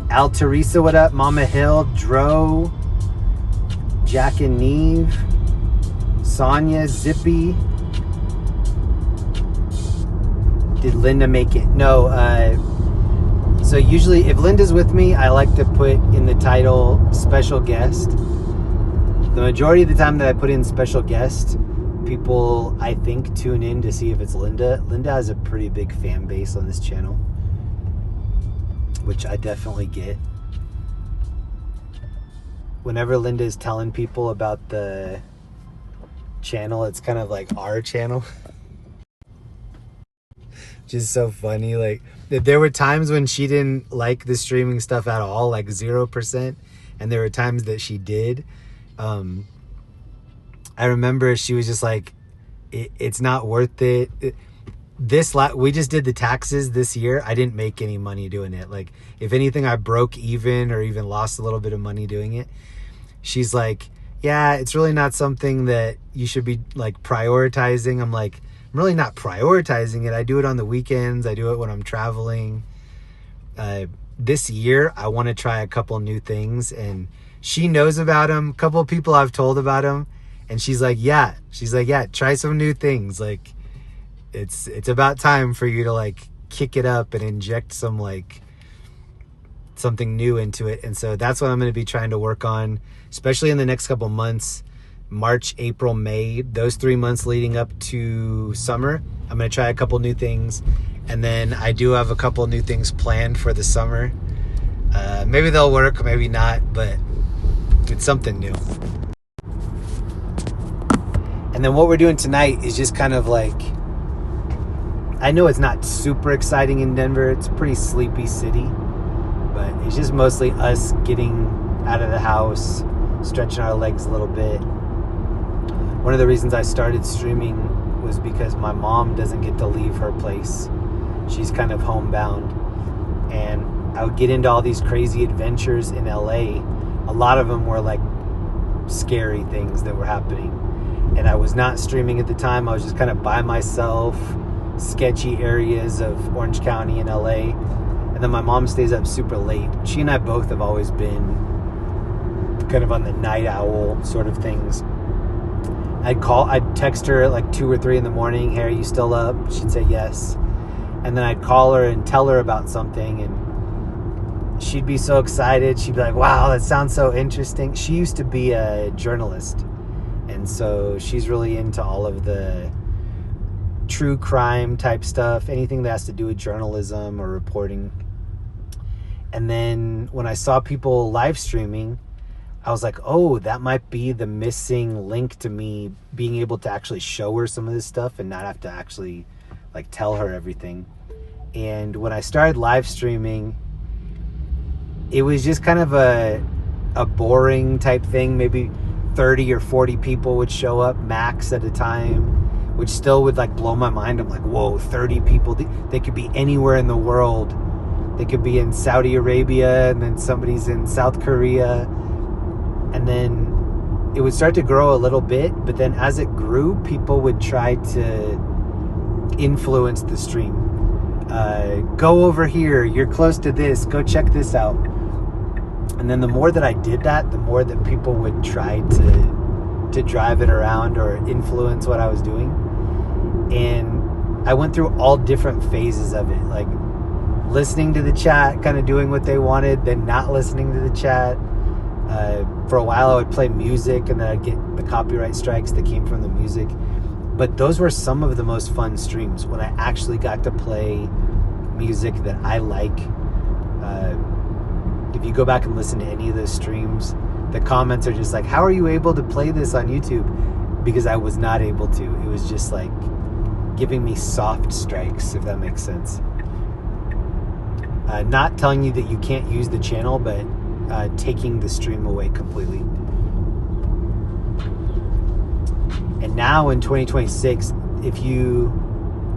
Al Teresa, what up? Mama Hill, Dro, Jack and Neve, Sonia, Zippy. Did Linda make it? No. So usually if Linda's with me, I like to put in the title special guest. The majority of the time that I put in special guest, people, I think, tune in to see if it's Linda. Linda has a pretty big fan base on this channel, which I definitely get. Whenever Linda is telling people about the channel, it's kind of like our channel. Which is so funny. Like, there were times when she didn't like the streaming stuff at all, like 0%. And there were times that she did. I remember she was just like, it's not worth it. We just did the taxes this year. I didn't make any money doing it. Like, if anything, I broke even or even lost a little bit of money doing it. She's like, yeah, it's really not something that you should be like prioritizing. I'm like, I'm really not prioritizing it. I do it on the weekends. I do it when I'm traveling. This year, I want to try a couple new things, and she knows about them. A couple of people I've told about them, and she's like, yeah, try some new things. Like, it's about time for you to like kick it up and inject some like something new into it. And so that's what I'm going to be trying to work on, especially in the next couple months. March, April, May, those 3 months leading up to summer, I'm going to try a couple new things. And then I do have a couple new things planned for the summer. Maybe they'll work, maybe not, but it's something new. And then what we're doing tonight is just kind of like, I know it's not super exciting in Denver. It's a pretty sleepy city, but it's just mostly us getting out of the house, stretching our legs a little bit. One of the reasons I started streaming was because my mom doesn't get to leave her place. She's kind of homebound. And I would get into all these crazy adventures in LA. A lot of them were like scary things that were happening. And I was not streaming at the time. I was just kind of by myself, sketchy areas of Orange County in LA. And then my mom stays up super late. She and I both have always been kind of on the night owl sort of things. I'd text her at like 2 or 3 in the morning. Hey, are you still up? She'd say yes. And then I'd call her and tell her about something, and she'd be so excited. She'd be like, wow, that sounds so interesting. She used to be a journalist, and so she's really into all of the true crime type stuff, anything that has to do with journalism or reporting. And then when I saw people live streaming, I was like, oh, that might be the missing link to me being able to actually show her some of this stuff and not have to actually like tell her everything. And when I started live streaming, it was just kind of a boring type thing. Maybe 30 or 40 people would show up max at a time, which still would like blow my mind. I'm like, whoa, 30 people. They could be anywhere in the world. They could be in Saudi Arabia, and then somebody's in South Korea. And then it would start to grow a little bit, but then as it grew, people would try to influence the stream. Go over here, you're close to this, go check this out. And then the more that I did that, the more that people would try to drive it around or influence what I was doing. And I went through all different phases of it, like listening to the chat, kind of doing what they wanted, then not listening to the chat. For a while I would play music, and then I'd get the copyright strikes that came from the music. But those were some of the most fun streams, when I actually got to play music that I like. If you go back and listen to any of those streams, the comments are just like, how are you able to play this on YouTube? Because I was not able to. It was just like giving me soft strikes, if that makes sense. Not telling you that you can't use the channel, but taking the stream away completely. And now in 2026, if you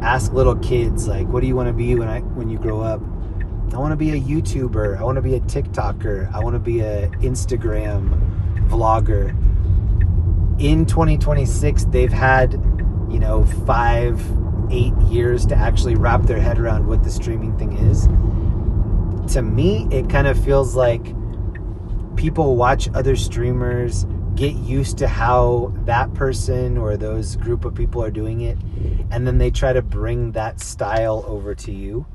ask little kids, like, what do you want to be when you grow up? I want to be a YouTuber. I want to be a TikToker. I want to be a Instagram vlogger. In 2026, they've had, 5-8 years to actually wrap their head around what the streaming thing is. To me, it kind of feels like people watch other streamers, get used to how that person or those group of people are doing it, and then they try to bring that style over to you.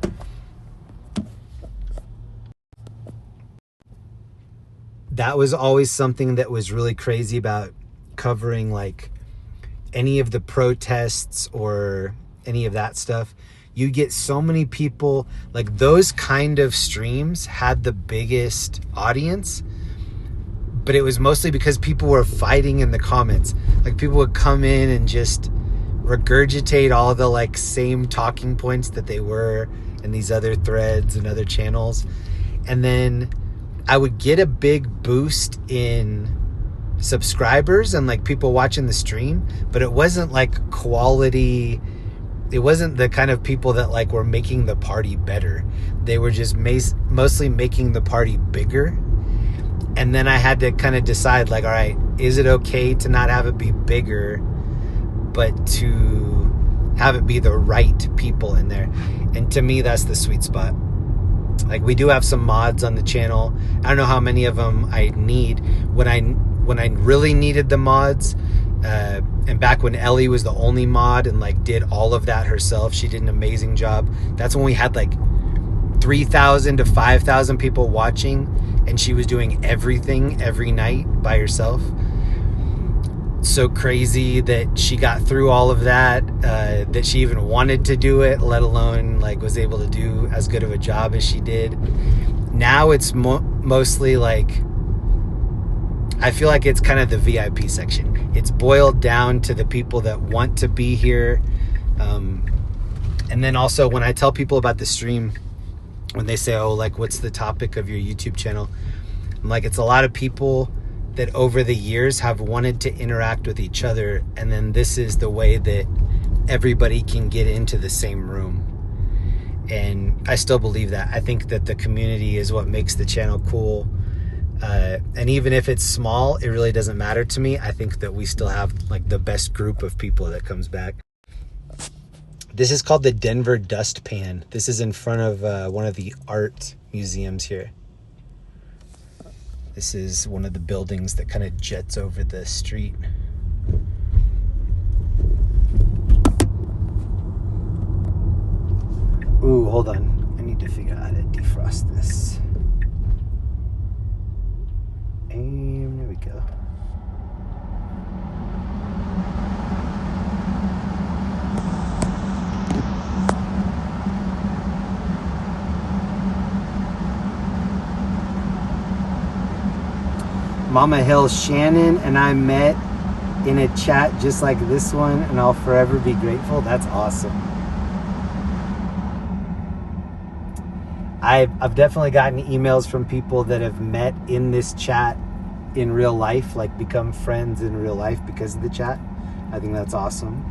That was always something that was really crazy about covering like any of the protests or any of that stuff. You get so many people, like those kind of streams had the biggest audience, but it was mostly because people were fighting in the comments. Like people would come in and just regurgitate all the like same talking points that they were in these other threads and other channels. And then I would get a big boost in subscribers and like people watching the stream, but it wasn't like quality. It wasn't the kind of people that like were making the party better. They were just mostly making the party bigger. And then I had to kind of decide, like, all right, is it okay to not have it be bigger, but to have it be the right people in there? And to me, that's the sweet spot. Like, we do have some mods on the channel. I don't know how many of them I need. When I really needed the mods, and back when Ellie was the only mod and like did all of that herself, she did an amazing job. That's when we had like 3,000 to 5,000 people watching, and she was doing everything every night by herself. So crazy that she got through all of that, that she even wanted to do it, let alone like was able to do as good of a job as she did. Now it's mostly like, I feel like it's kind of the VIP section. It's boiled down to the people that want to be here. And then also when I tell people about the stream, when they say, oh, like, what's the topic of your YouTube channel? I'm like, it's a lot of people that over the years have wanted to interact with each other. And then this is the way that everybody can get into the same room. And I still believe that. I think that the community is what makes the channel cool. And even if it's small, it really doesn't matter to me. I think that we still have like the best group of people that comes back. This is called the Denver Dustpan. This is in front of one of the art museums here. This is one of the buildings that kind of jets over the street. Ooh, hold on. I need to figure out how to defrost this. And there we go. Mama Hill, Shannon and I met in a chat just like this one, and I'll forever be grateful. That's awesome. I've definitely gotten emails from people that have met in this chat in real life, like become friends in real life because of the chat. I think that's awesome.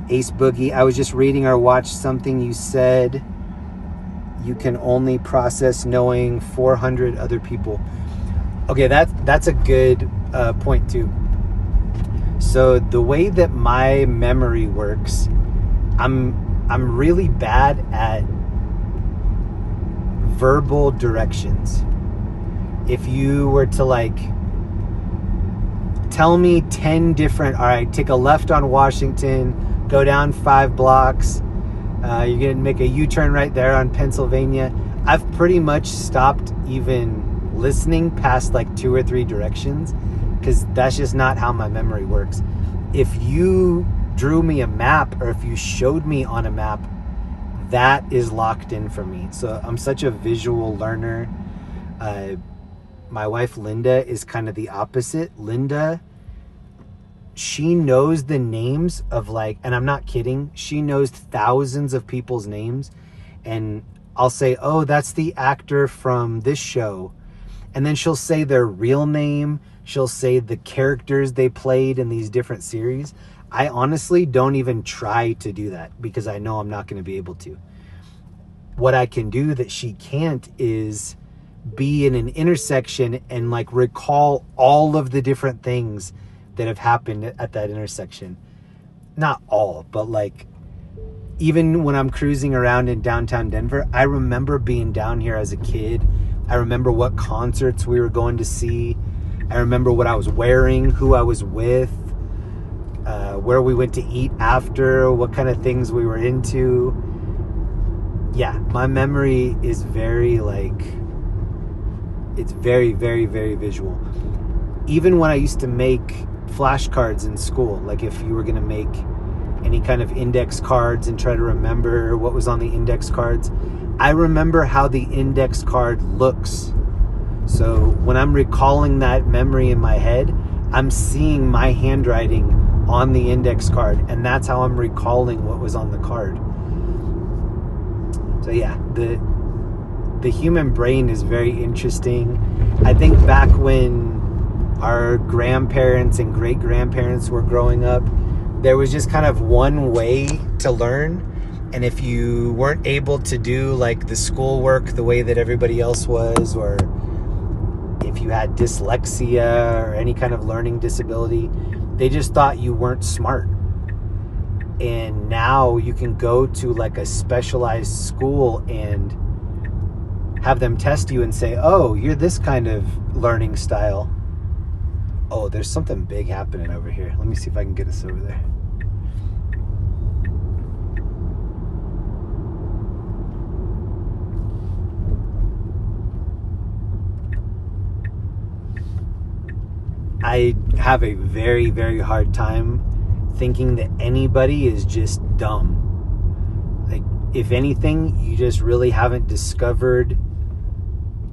Ace Boogie, I was just reading or watched something you said you can only process knowing 400 other people. Okay, that's a good point too. So the way that my memory works, I'm really bad at verbal directions. If you were to like tell me 10 different, all right, take a left on Washington, go down 5 blocks, you're gonna make a U-turn right there on Pennsylvania. I've pretty much stopped even listening past like 2 or 3 directions, because that's just not how my memory works. If you drew me a map, or if you showed me on a map, that is locked in for me. So I'm such a visual learner. My wife Linda is kind of the opposite. Linda, she knows the names of like, and I'm not kidding, she knows thousands of people's names. And I'll say, oh, that's the actor from this show. And then she'll say their real name. She'll say the characters they played in these different series. I honestly don't even try to do that, because I know I'm not going to be able to. What I can do that she can't is be in an intersection and like recall all of the different things that have happened at that intersection. Not all, but like even when I'm cruising around in downtown Denver, I remember being down here as a kid. I remember what concerts we were going to see. I remember what I was wearing, who I was with, where we went to eat after, what kind of things we were into. Yeah, my memory is very like, it's very, very, very visual. Even when I used to make flashcards in school, like if you were going to make any kind of index cards and try to remember what was on the index cards, I remember how the index card looks. So when I'm recalling that memory in my head, I'm seeing my handwriting on the index card, and that's how I'm recalling what was on the card. So yeah, the human brain is very interesting. I think back when our grandparents and great-grandparents were growing up, there was just kind of one way to learn. And if you weren't able to do like the schoolwork the way that everybody else was, or if you had dyslexia or any kind of learning disability, they just thought you weren't smart. And now you can go to like a specialized school and have them test you and say, oh, you're this kind of learning style. Oh, there's something big happening over here. Let me see if I can get us over there. I have a very, very hard time thinking that anybody is just dumb. Like, if anything, you just really haven't discovered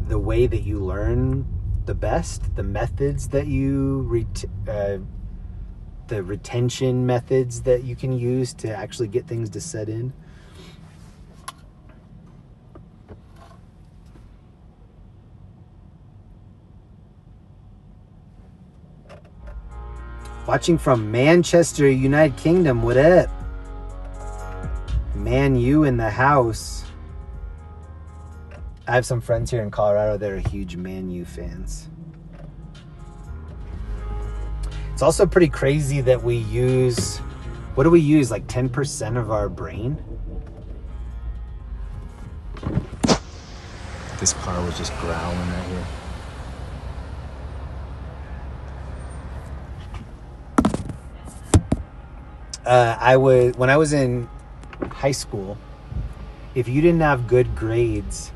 the way that you learn the best, the methods that you the retention methods that you can use to actually get things to set in. Watching from Manchester, United Kingdom. What up? Man U in the house. I have some friends here in Colorado that are huge Man U fans. It's also pretty crazy that we use, what do we use, like 10% of our brain? This car was just growling right here. When I was in high school, if you didn't have good grades,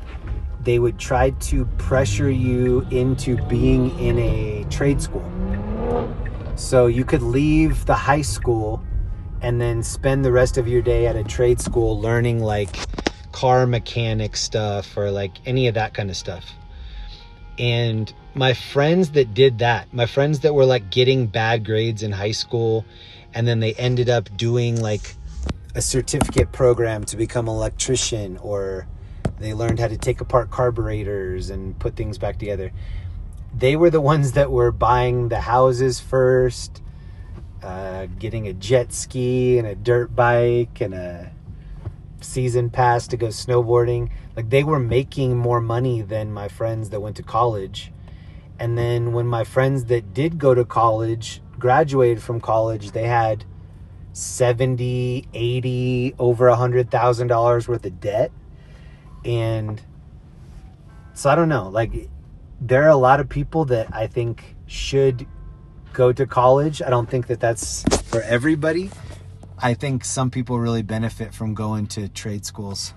they would try to pressure you into being in a trade school. So you could leave the high school and then spend the rest of your day at a trade school learning like car mechanic stuff or like any of that kind of stuff. And my friends that did that, my friends that were like getting bad grades in high school, and then they ended up doing like a certificate program to become an electrician, or they learned how to take apart carburetors and put things back together. They were the ones that were buying the houses first, getting a jet ski and a dirt bike and a season pass to go snowboarding. Like, they were making more money than my friends that went to college. And then when my friends that did go to college, graduated from college, they had 70, 80, over $100,000 worth of debt. And so I don't know, like, there are a lot of people that I think should go to college. I don't think that that's for everybody. I think some people really benefit from going to trade schools.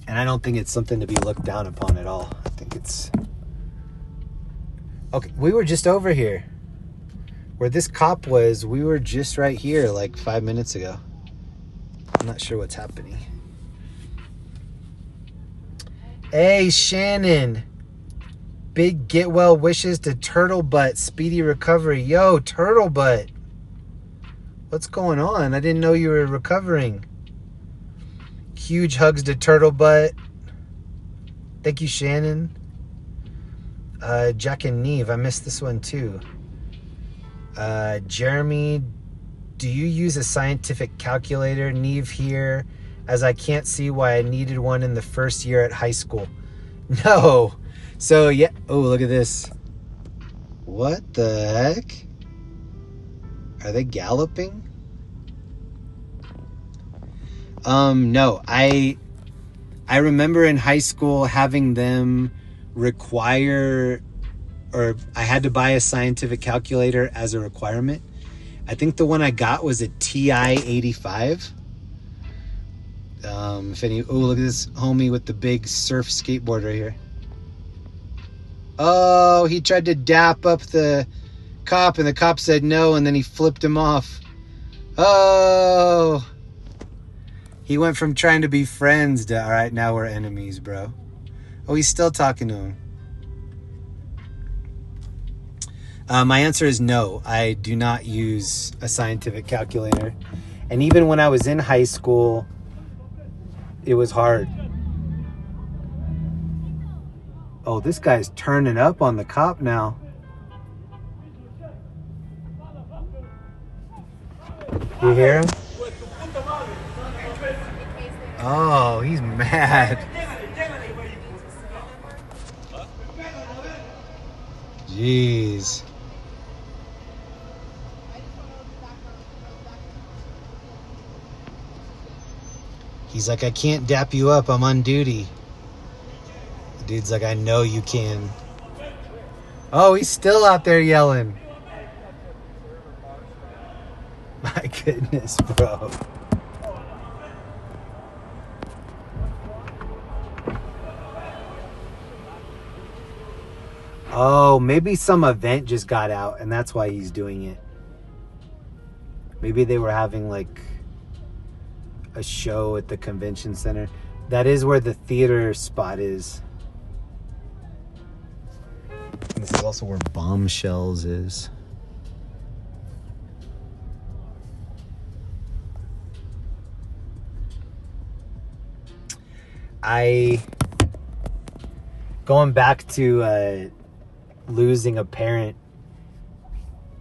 And I don't think it's something to be looked down upon at all. I think it's... Okay, we were just over here. Where this cop was, we were just right here like 5 minutes ago. I'm not sure what's happening. Hey, Shannon. Big get well wishes to Turtle Butt. Speedy recovery. Yo, Turtle Butt. What's going on? I didn't know you were recovering. Huge hugs to Turtle Butt. Thank you, Shannon. Jack and Neve. I missed this one too. Jeremy, do you use a scientific calculator? Neve here, as I can't see why I needed one in the first year at high school. No. So, yeah. Oh, look at this. What the heck? Are they galloping? No. I remember in high school having them require, or I had to buy a scientific calculator as a requirement. I think the one I got was a TI 85. If any, oh, look at this homie with the big surf skateboard right here. Oh, he tried to dap up the cop and the cop said no, and then he flipped him off. Oh, he went from trying to be friends to, all right, now we're enemies, bro. Oh, he's still talking to him. My answer is no. I do not use a scientific calculator. And even when I was in high school, it was hard. Oh, this guy's turning up on the cop now. You hear him? Oh, he's mad. Jeez. He's like, I can't dap you up. I'm on duty. The dude's like, I know you can. Oh, he's still out there yelling. My goodness, bro. Oh, maybe some event just got out and that's why he's doing it. Maybe they were having like a show at the convention center. That is where the theater spot is. This is also where Bombshells is. Going back to losing a parent,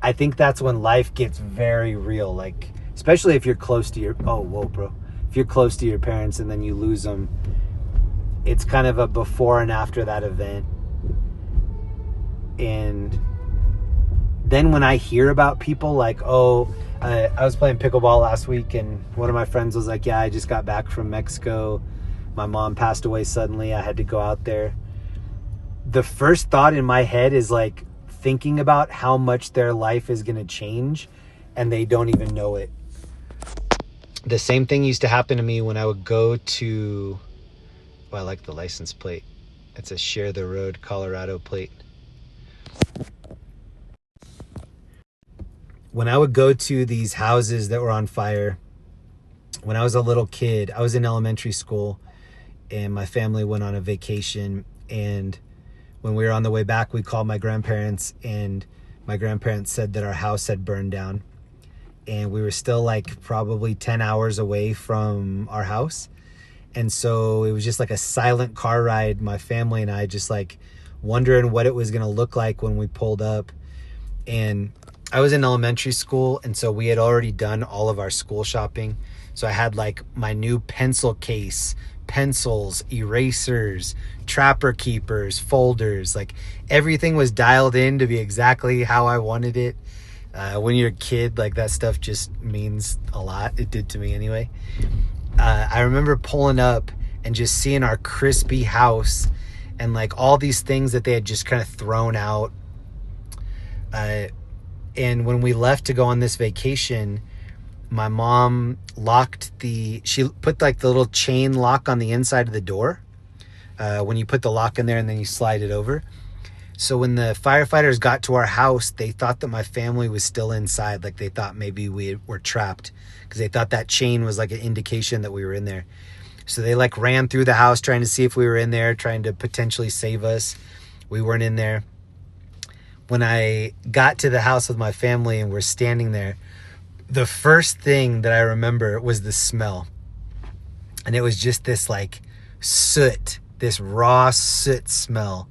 I think that's when life gets very real. Like, especially if you're close to your, oh, whoa, bro. If you're close to your parents and then you lose them, it's kind of a before and after that event. And then when I hear about people like, oh, I was playing pickleball last week and one of my friends was like, yeah, I just got back from Mexico. My mom passed away suddenly. I had to go out there. The first thought in my head is like thinking about how much their life is going to change and they don't even know it. The same thing used to happen to me when I would go to, oh, I like the license plate. It's a Share the Road Colorado plate. When I would go to these houses that were on fire, when I was a little kid, I was in elementary school and my family went on a vacation, and when we were on the way back, we called my grandparents and my grandparents said that our house had burned down and we were still like probably 10 hours away from our house. And so it was just like a silent car ride, my family and I just like wondering what it was going to look like when we pulled up. And I was in elementary school, and so we had already done all of our school shopping. So I had like my new pencil case pencils, erasers, trapper keepers, folders. Like everything was dialed in to be exactly how I wanted it. When you're a kid, like that stuff just means a lot. It did to me anyway. I remember pulling up and just seeing our crispy house and like all these things that they had just kind of thrown out. And when we left to go on this vacation, my mom she put like the little chain lock on the inside of the door. When you put the lock in there and then you slide it over. So when the firefighters got to our house, they thought that my family was still inside. Like they thought maybe we were trapped because they thought that chain was like an indication that we were in there. So they like ran through the house trying to see if we were in there, trying to potentially save us. We weren't in there. When I got to the house with my family and we're standing there, the first thing that I remember was the smell. And it was just this like soot, this raw soot smell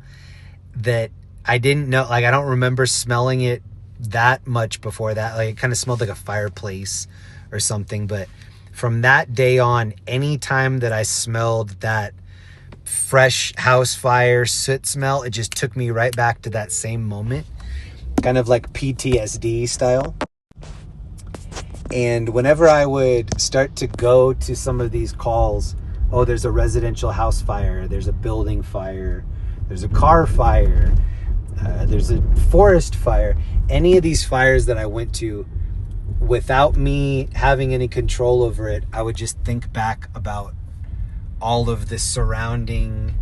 that I didn't know. Like I don't remember smelling it that much before that. Like it kind of smelled like a fireplace or something. But from that day on, any time that I smelled that fresh house fire soot smell, it just took me right back to that same moment, kind of like PTSD style. And whenever I would start to go to some of these calls, oh, there's a residential house fire, there's a building fire, there's a car fire, there's a forest fire, any of these fires that I went to, without me having any control over it, I would just think back about all of the surrounding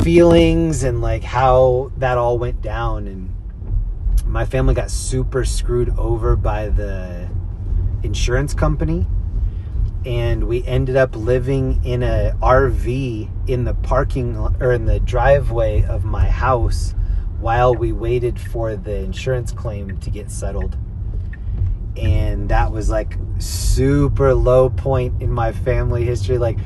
feelings and like how that all went down. And my family got super screwed over by the insurance company, and we ended up living in a RV in the parking or in the driveway of my house while we waited for the insurance claim to get settled. And that was like super low point in my family history. Like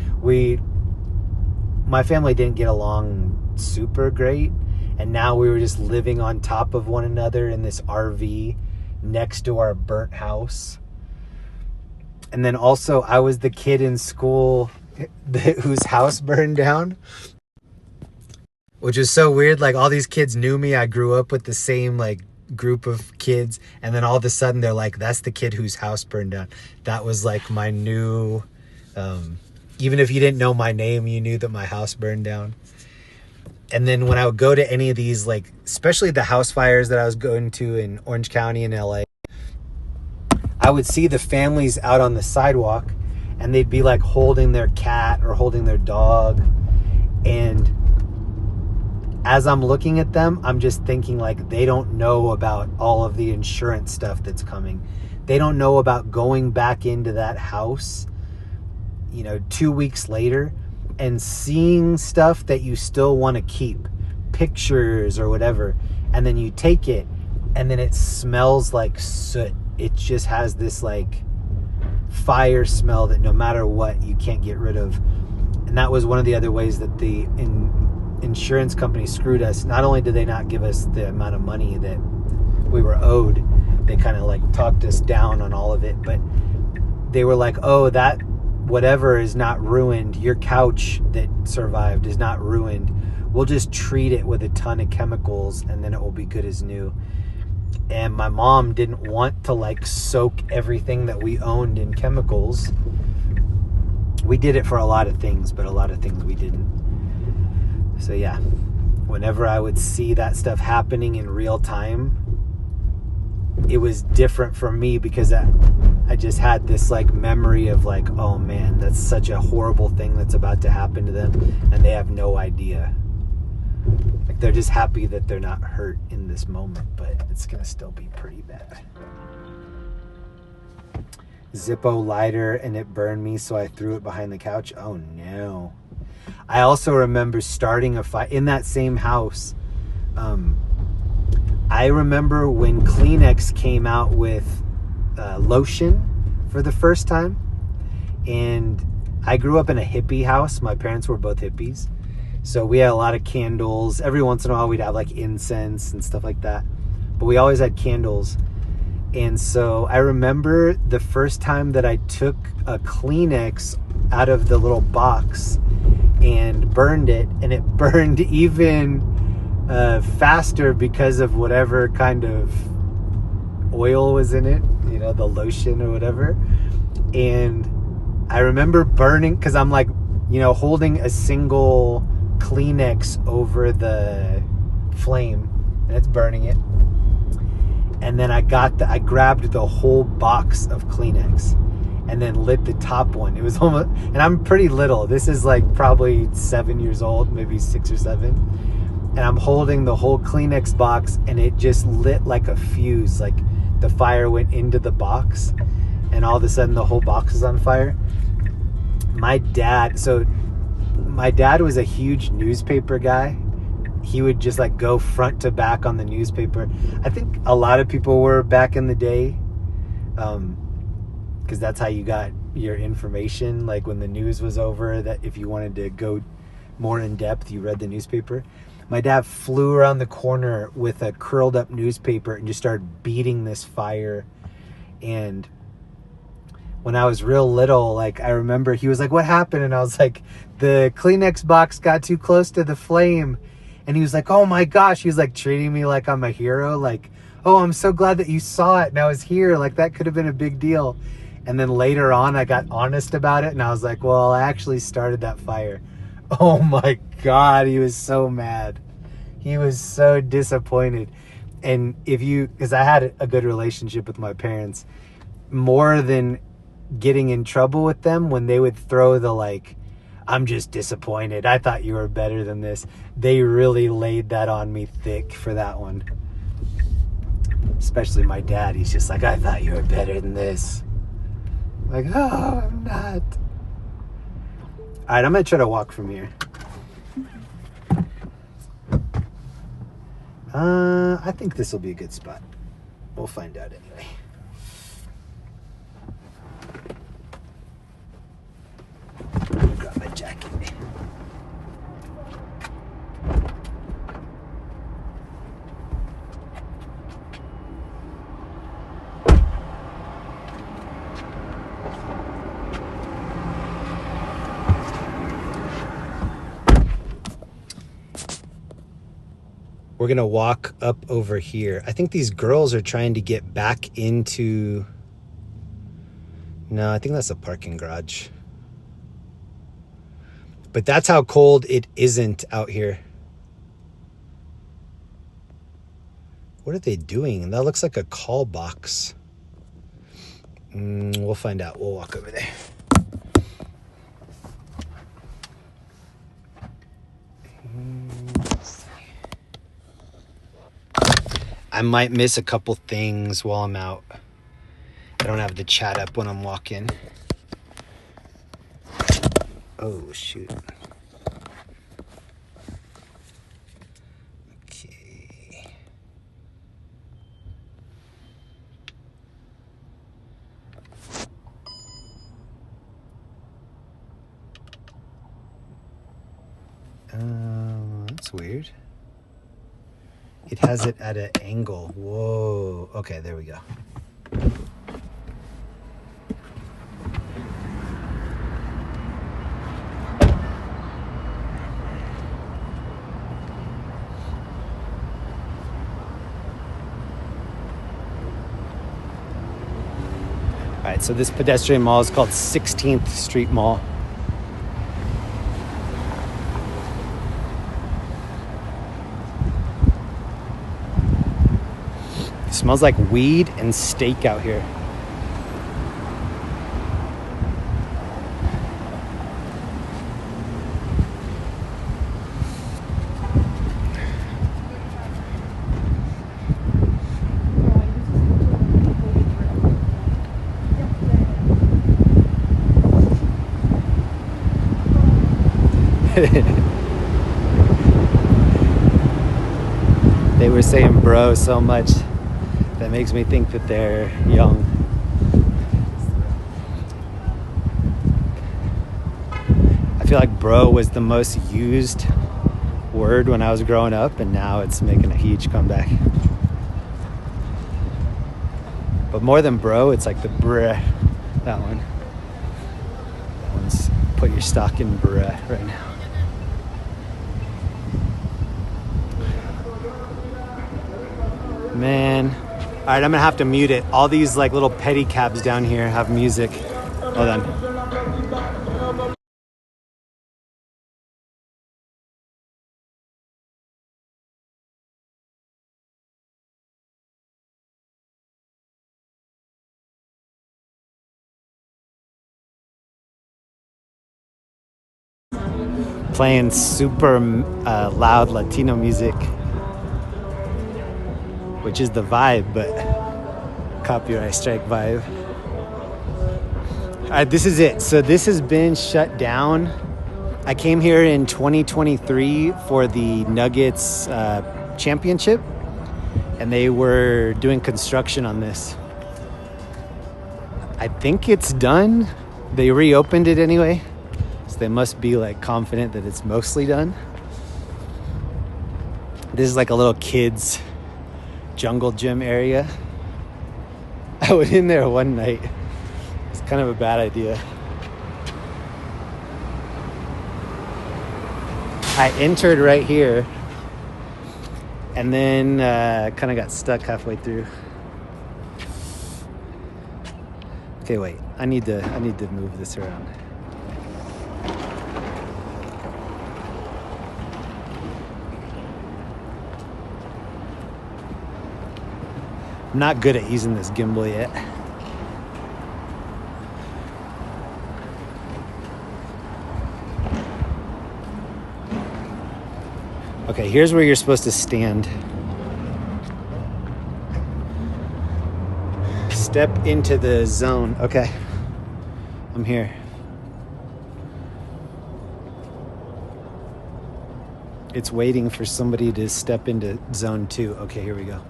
my family didn't get along super great, and now we were just living on top of one another in this RV next to our burnt house. And then also I was the kid in school whose house burned down, which is so weird. Like all these kids knew me. I grew up with the same like group of kids, and then all of a sudden they're like, that's the kid whose house burned down. That was like my new, even if you didn't know my name, you knew that my house burned down. And then when I would go to any of these, like especially the house fires that I was going to in Orange County and LA, I would see the families out on the sidewalk and they'd be like holding their cat or holding their dog. And as I'm looking at them, I'm just thinking like they don't know about all of the insurance stuff that's coming. They don't know about going back into that house, 2 weeks later and seeing stuff that you still want to keep, pictures or whatever. And then you take it and then it smells like soot. It just has this like fire smell that no matter what, you can't get rid of. And that was one of the other ways that the insurance company screwed us. Not only did they not give us the amount of money that we were owed, they kind of like talked us down on all of it, but they were like, oh, that whatever is not ruined, your couch that survived is not ruined, we'll just treat it with a ton of chemicals and then it will be good as new. And my mom didn't want to like soak everything that we owned in chemicals. We did it for a lot of things, but a lot of things we didn't. So yeah, whenever I would see that stuff happening in real time, it was different for me because I just had this like memory of like, oh man, that's such a horrible thing that's about to happen to them and they have no idea. Like they're just happy that they're not hurt in this moment, but it's gonna still be pretty bad. Zippo lighter and it burned me, so I threw it behind the couch. Oh no. I also remember starting a fight in that same house. I remember when Kleenex came out with lotion for the first time. And I grew up in a hippie house. My parents were both hippies. So we had a lot of candles. Every once in a while we'd have like incense and stuff like that. But we always had candles. And so I remember the first time that I took a Kleenex out of the little box and burned it, and it burned even faster because of whatever kind of oil was in it, you know, the lotion or whatever. And I remember burning, because I'm like, you know, holding a single Kleenex over the flame, and it's burning it. And then I grabbed the whole box of Kleenex and then lit the top one. It was almost, and I'm pretty little. This is like probably 7 years old, maybe 6 or 7. And I'm holding the whole Kleenex box, and it just lit like a fuse. Like the fire went into the box, and all of a sudden the whole box is on fire. My dad was a huge newspaper guy. He would just like go front to back on the newspaper. I think a lot of people were back in the day, because that's how you got your information. Like when the news was over, that if you wanted to go more in depth, you read the newspaper. My dad flew around the corner with a curled up newspaper and just started beating this fire. And when I was real little, like I remember he was like, "What happened?" And I was like, "The Kleenex box got too close to the flame." And he was like, "Oh my gosh." He was like treating me like I'm a hero. Like, "Oh, I'm so glad that you saw it and I was here. Like that could have been a big deal." And then later on, I got honest about it. And I was like, "Well, I actually started that fire." Oh my God. He was so mad. He was so disappointed. And because I had a good relationship with my parents, more than getting in trouble with them, when they would throw the like, "I'm just disappointed. I thought you were better than this," they really laid that on me thick for that one. Especially my dad. He's just like, "I thought you were better than this." Like, "Oh, I'm not." All right, I'm going to try to walk from here. I think this will be a good spot. We'll find out anyway. Grab my jacket. We're going to walk up over here. I think these girls are trying to get back into... No, I think that's a parking garage. But that's how cold it isn't out here. What are they doing? That looks like a call box. We'll find out. We'll walk over there. I might miss a couple things while I'm out. I don't have the chat up when I'm walking. Oh, shoot. Okay. That's weird. It has it at an angle. Whoa. Okay, there we go. All right, so this pedestrian mall is called 16th Street Mall. It smells like weed and steak out here. They were saying bro so much that makes me think that they're young. I feel like bro was the most used word when I was growing up, and now it's making a huge comeback. But more than bro, it's like the bruh. That one. That one's put your stock in Beret right now. Man. All right, I'm gonna have to mute it. All these like little pedicabs down here have music. Hold on. Playing super loud Latino music, which is the vibe, but copyright strike vibe. All right, this is it. So this has been shut down. I came here in 2023 for the Nuggets championship, and they were doing construction on this. I think it's done. They reopened it anyway. So they must be like confident that it's mostly done. This is like a little kids jungle gym area. I went in there one night. It's kind of a bad idea. I entered right here and then kind of got stuck halfway through. Okay, wait. I need to move this around. I'm not good at using this gimbal yet. Okay, here's where you're supposed to stand. Step into the zone. Okay, I'm here. It's waiting for somebody to step into zone 2. Okay, here we go.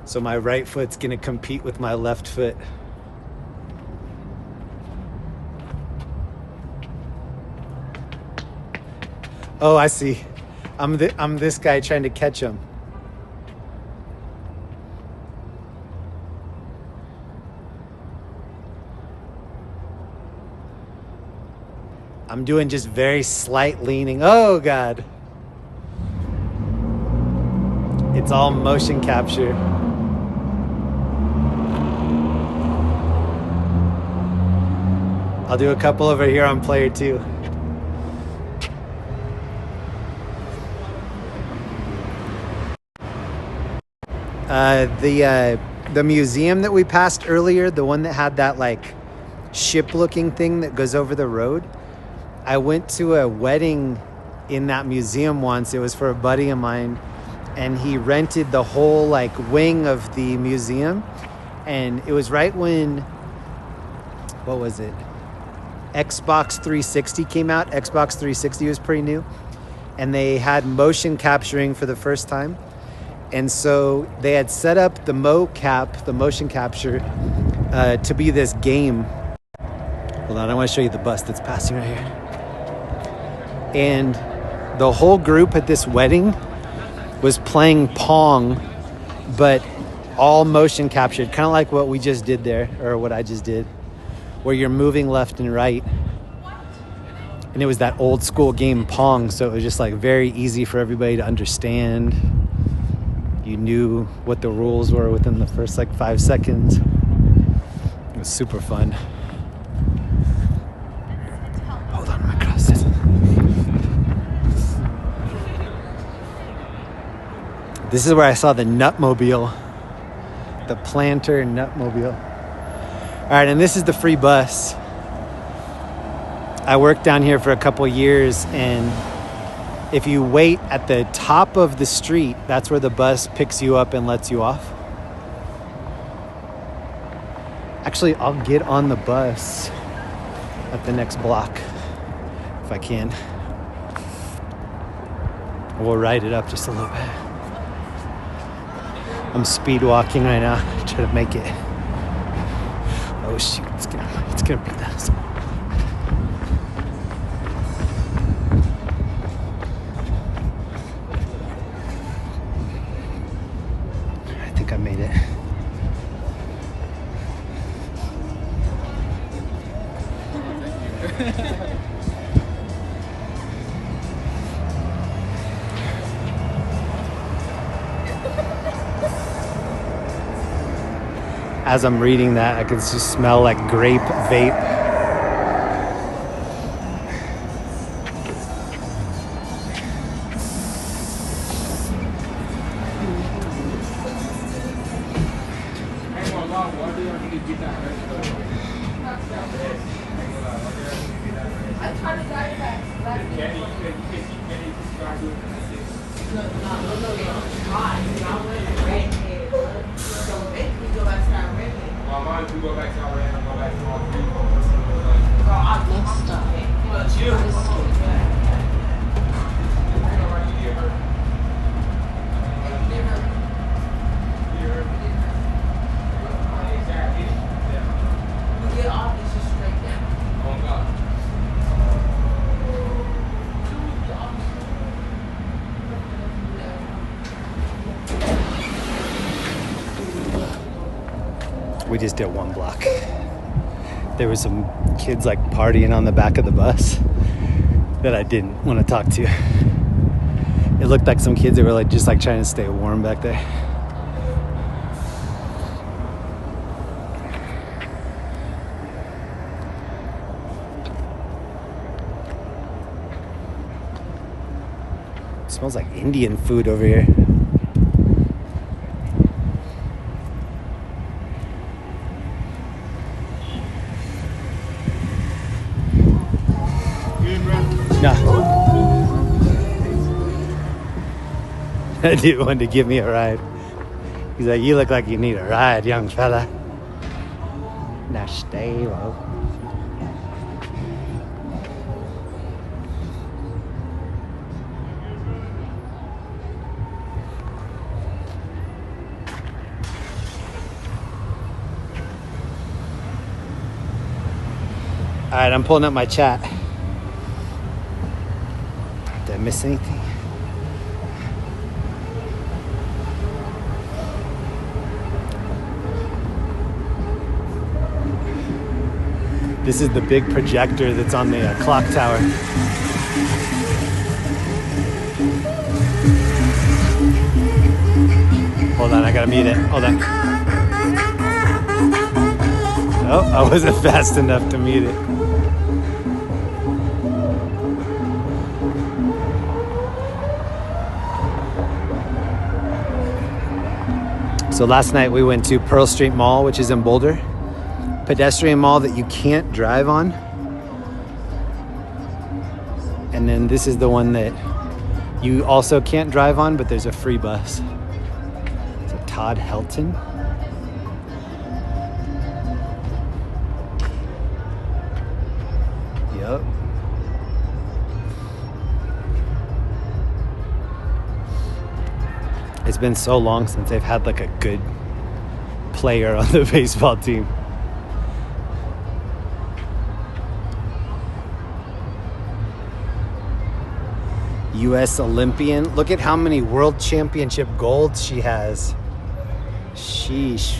So my right foot's gonna compete with my left foot. Oh, I see. I'm this guy trying to catch him. I'm doing just very slight leaning. Oh God. It's all motion capture. I'll do a couple over here on player 2. The museum that we passed earlier, the one that had that like ship-looking thing that goes over the road, I went to a wedding in that museum once. It was for a buddy of mine, and he rented the whole like wing of the museum, and it was right when, what was it? Xbox 360 came out. Xbox 360 was pretty new, and they had motion capturing for the first time. And so they had set up the mocap, the motion capture, to be this game. Hold on, I want to show you the bus that's passing right here. And the whole group at this wedding was playing Pong, but all motion captured, kind of like what we just did there, or what I just did, where you're moving left and right. And it was that old school game Pong, so it was just like very easy for everybody to understand. You knew what the rules were within the first like 5 seconds. It was super fun. Hold on, my glasses. This is where I saw the Nutmobile, the Planter Nutmobile. All right, and this is the free bus. I worked down here for a couple years, and if you wait at the top of the street, that's where the bus picks you up and lets you off. Actually, I'll get on the bus at the next block if I can. We'll ride it up just a little bit. I'm speed walking right now, try to make it. Oh shoot, it's gonna be that. I made it. As I'm reading that, I can just smell like grape vape. We just did one block. There were some kids like partying on the back of the bus that I didn't want to talk to. It looked like some kids that were like just like trying to stay warm back there. It smells like Indian food over here. No. That dude wanted to give me a ride. He's like, you look like you need a ride, young fella. Now stay low. All right, I'm pulling up my chat. Did I miss anything? This is the big projector that's on the clock tower. Hold on, I gotta mute it. Hold on. Oh, I wasn't fast enough to mute it. So last night we went to Pearl Street Mall, which is in Boulder. Pedestrian mall that you can't drive on. And then this is the one that you also can't drive on, but there's a free bus. It's a Todd Helton. Yep. It's been so long since they've had like a good player on the baseball team. U.S. Olympian. Look at how many world championship golds she has. Sheesh.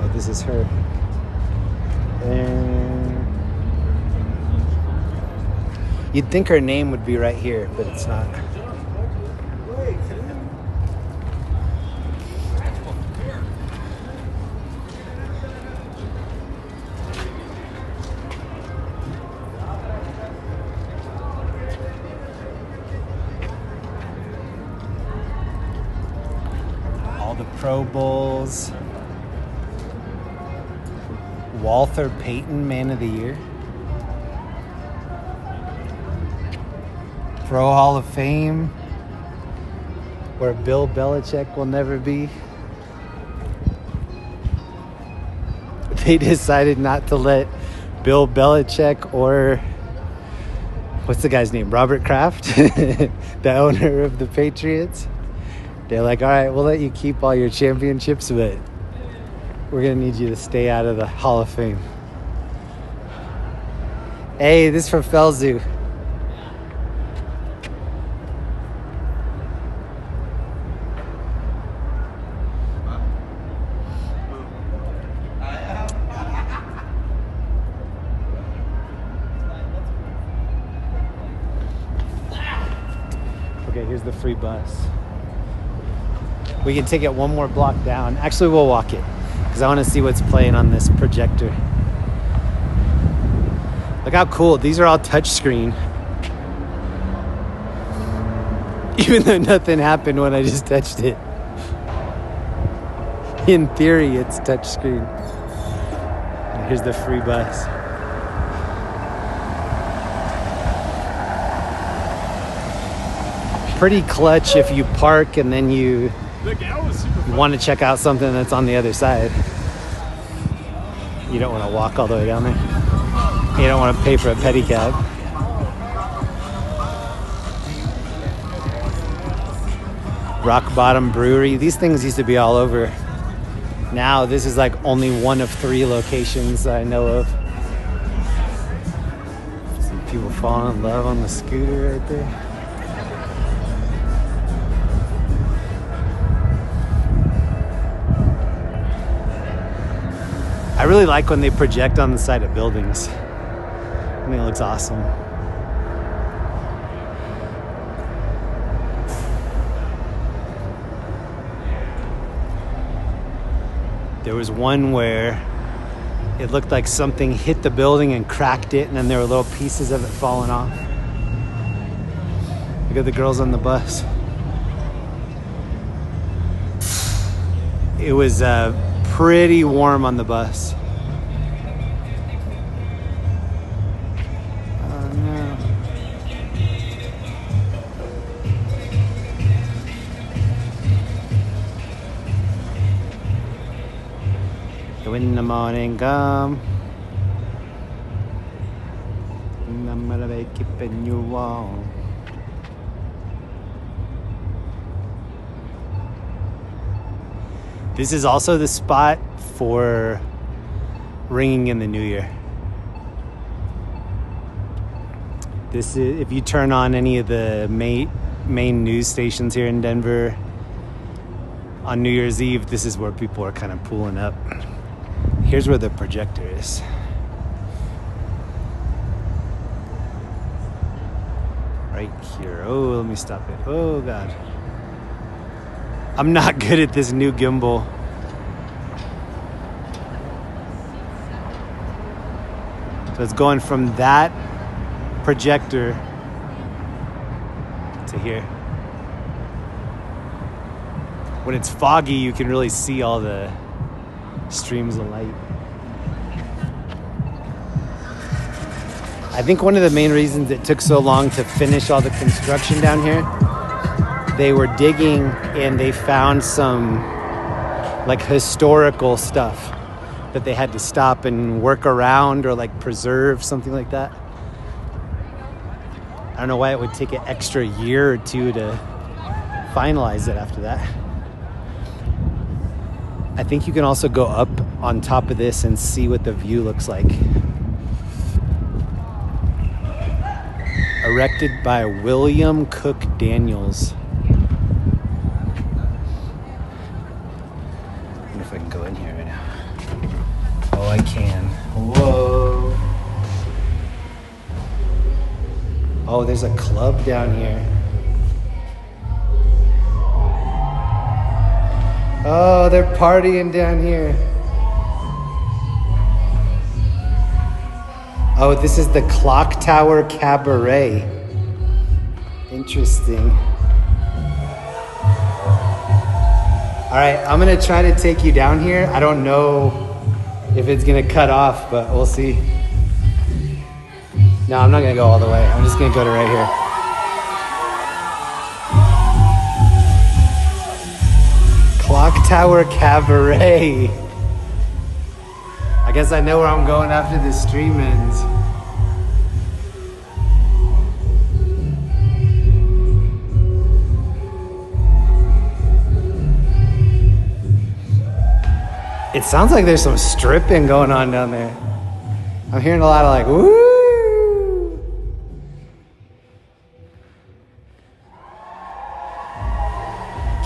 Oh, this is her. And you'd think her name would be right here, but it's not. Pro Bowls. Walter Payton, Man of the Year. Pro Hall of Fame, where Bill Belichick will never be. They decided not to let Bill Belichick or what's the guy's name? Robert Kraft, the owner of the Patriots. They're like, all right, we'll let you keep all your championships, but we're going to need you to stay out of the Hall of Fame. Hey, this is for Felzu. Here's the free bus. We can take it one more block down. Actually, we'll walk it because I want to see what's playing on this projector. Look how cool. These are all touchscreen. Even though nothing happened when I just touched it. In theory, it's touchscreen. Here's the free bus. Pretty clutch if you park and then you want to check out something that's on the other side. You don't want to walk all the way down there. You don't want to pay for a pedicab. Rock Bottom Brewery. These things used to be all over. Now this is like only one of 3 locations I know of. Some people falling in love on the scooter right there. I really like when they project on the side of buildings. I think it looks awesome. There was one where it looked like something hit the building and cracked it, and then there were little pieces of it falling off. Look at the girls on the bus. It was pretty warm on the bus. Oh no. When the morning come, I'm gonna be keeping you warm. This is also the spot for ringing in the new year. This is, if you turn on any of the main news stations here in Denver on New Year's Eve, this is where people are kind of pulling up. Here's where the projector is. Right here. Oh, let me stop it. Oh, God. I'm not good at this new gimbal. So it's going from that projector to here. When it's foggy, you can really see all the streams of light. I think one of the main reasons it took so long to finish all the construction down here, they were digging and they found some like historical stuff that they had to stop and work around or like preserve, something like that. I don't know why it would take an extra year or 2 to finalize it after that. I think you can also go up on top of this and see what the view looks like. Erected by William Cook Daniels. I wonder if I can go in here right now. Oh, I can. Whoa. Oh, there's a club down here. Oh, they're partying down here. Oh, this is the Clock Tower Cabaret. Interesting. All right, I'm gonna try to take you down here. I don't know if it's gonna cut off, but we'll see. No, I'm not gonna go all the way. I'm just gonna go to right here. Clock Tower Cabaret. I guess I know where I'm going after this stream ends. It sounds like there's some stripping going on down there. I'm hearing a lot of like, woo!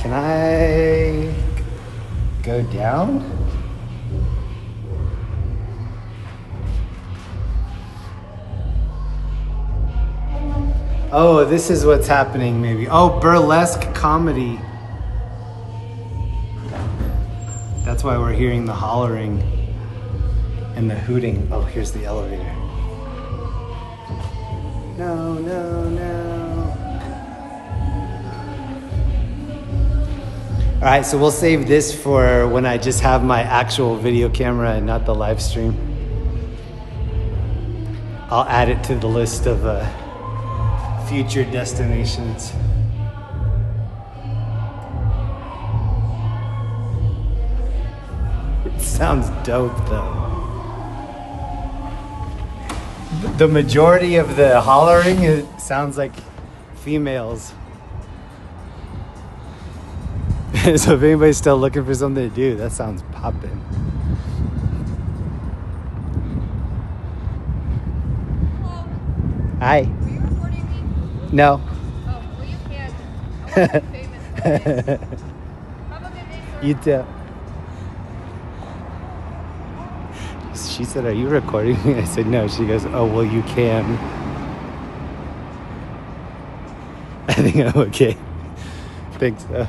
Can I go down? Oh, this is what's happening maybe. Oh, burlesque comedy. That's why we're hearing the hollering and the hooting. Oh, here's the elevator. No, no, no. All right, so we'll save this for when I just have my actual video camera and not the live stream. I'll add it to the list of future destinations. It sounds dope though. The majority of the hollering, it sounds like females. So if anybody's still looking for something to do, that sounds poppin'. Hello. Hi. Were you recording me? No. Oh, well you can. I want to be famous one day. Have a good day, sir. You too. She said, "Are you recording me?" I said, "No." She goes, "Oh, well, you can." I think I'm okay. I think so.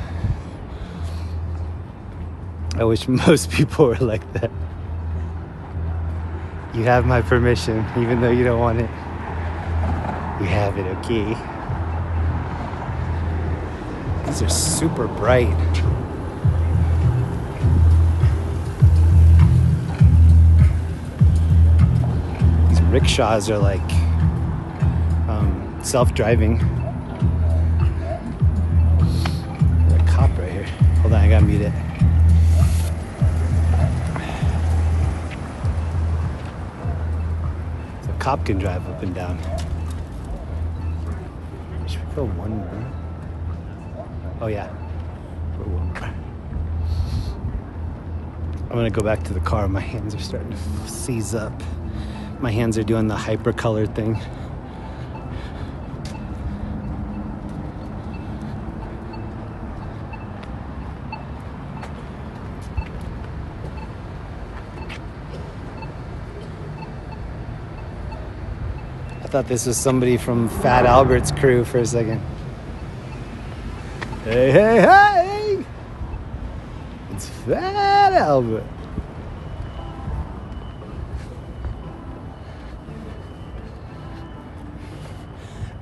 I wish most people were like that. You have my permission, even though you don't want it. You have it, okay? These are super bright. These rickshaws are like self-driving. There's a cop right here. Hold on, I gotta mute it. So a cop can drive up and down. Should we go one more? Oh yeah, for one more. I'm gonna go back to the car. My hands are starting to seize up. My hands are doing the hypercolor thing. I thought this was somebody from Fat Albert's crew for a second. Hey, hey, hey! It's Fat Albert.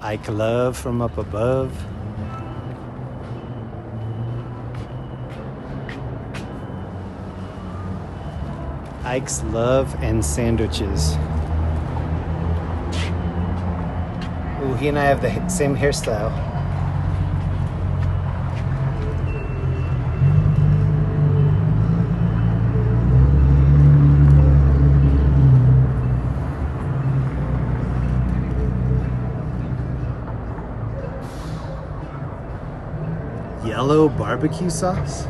Ike Love from up above. Ike's Love and Sandwiches. Ooh, he and I have the same hairstyle. Yellow barbecue sauce?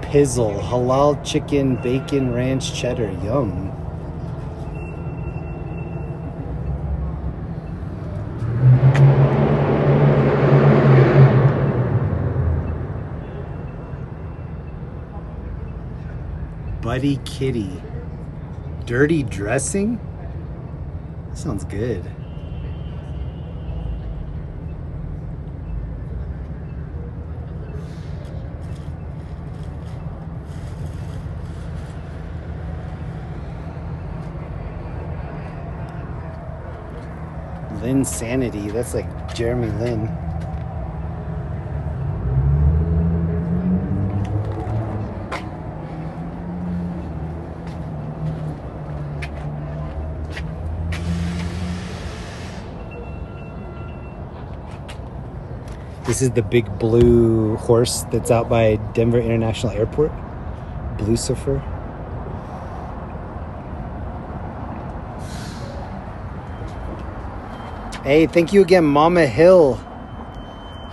Pizzle, halal chicken, bacon, ranch, cheddar. Yum. Buddy Kitty. Dirty dressing? That sounds good. Linsanity, that's like Jeremy Lin. This is the big blue horse that's out by Denver International Airport. Blucifer. Hey, thank you again, Mama Hill.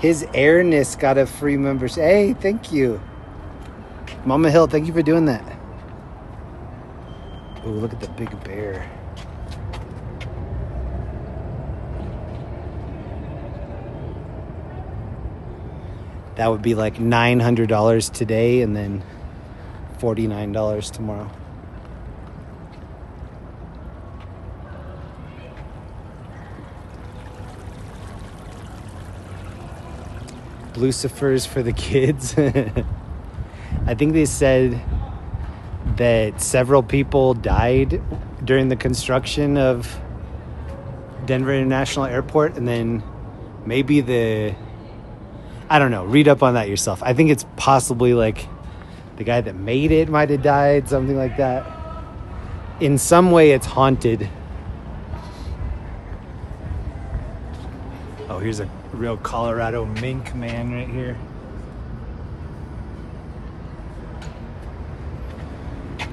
His Airness got a free membership. Hey, thank you. Mama Hill, thank you for doing that. Oh, look at the big bear. That would be like $900 today and then $49 tomorrow. Lucifers for the kids. I think they said that several people died during the construction of Denver International Airport, and then maybe I don't know, read up on that yourself. I think it's possibly like the guy that made it might have died, something like that. In some way it's haunted. Oh, here's a real Colorado mink man right here.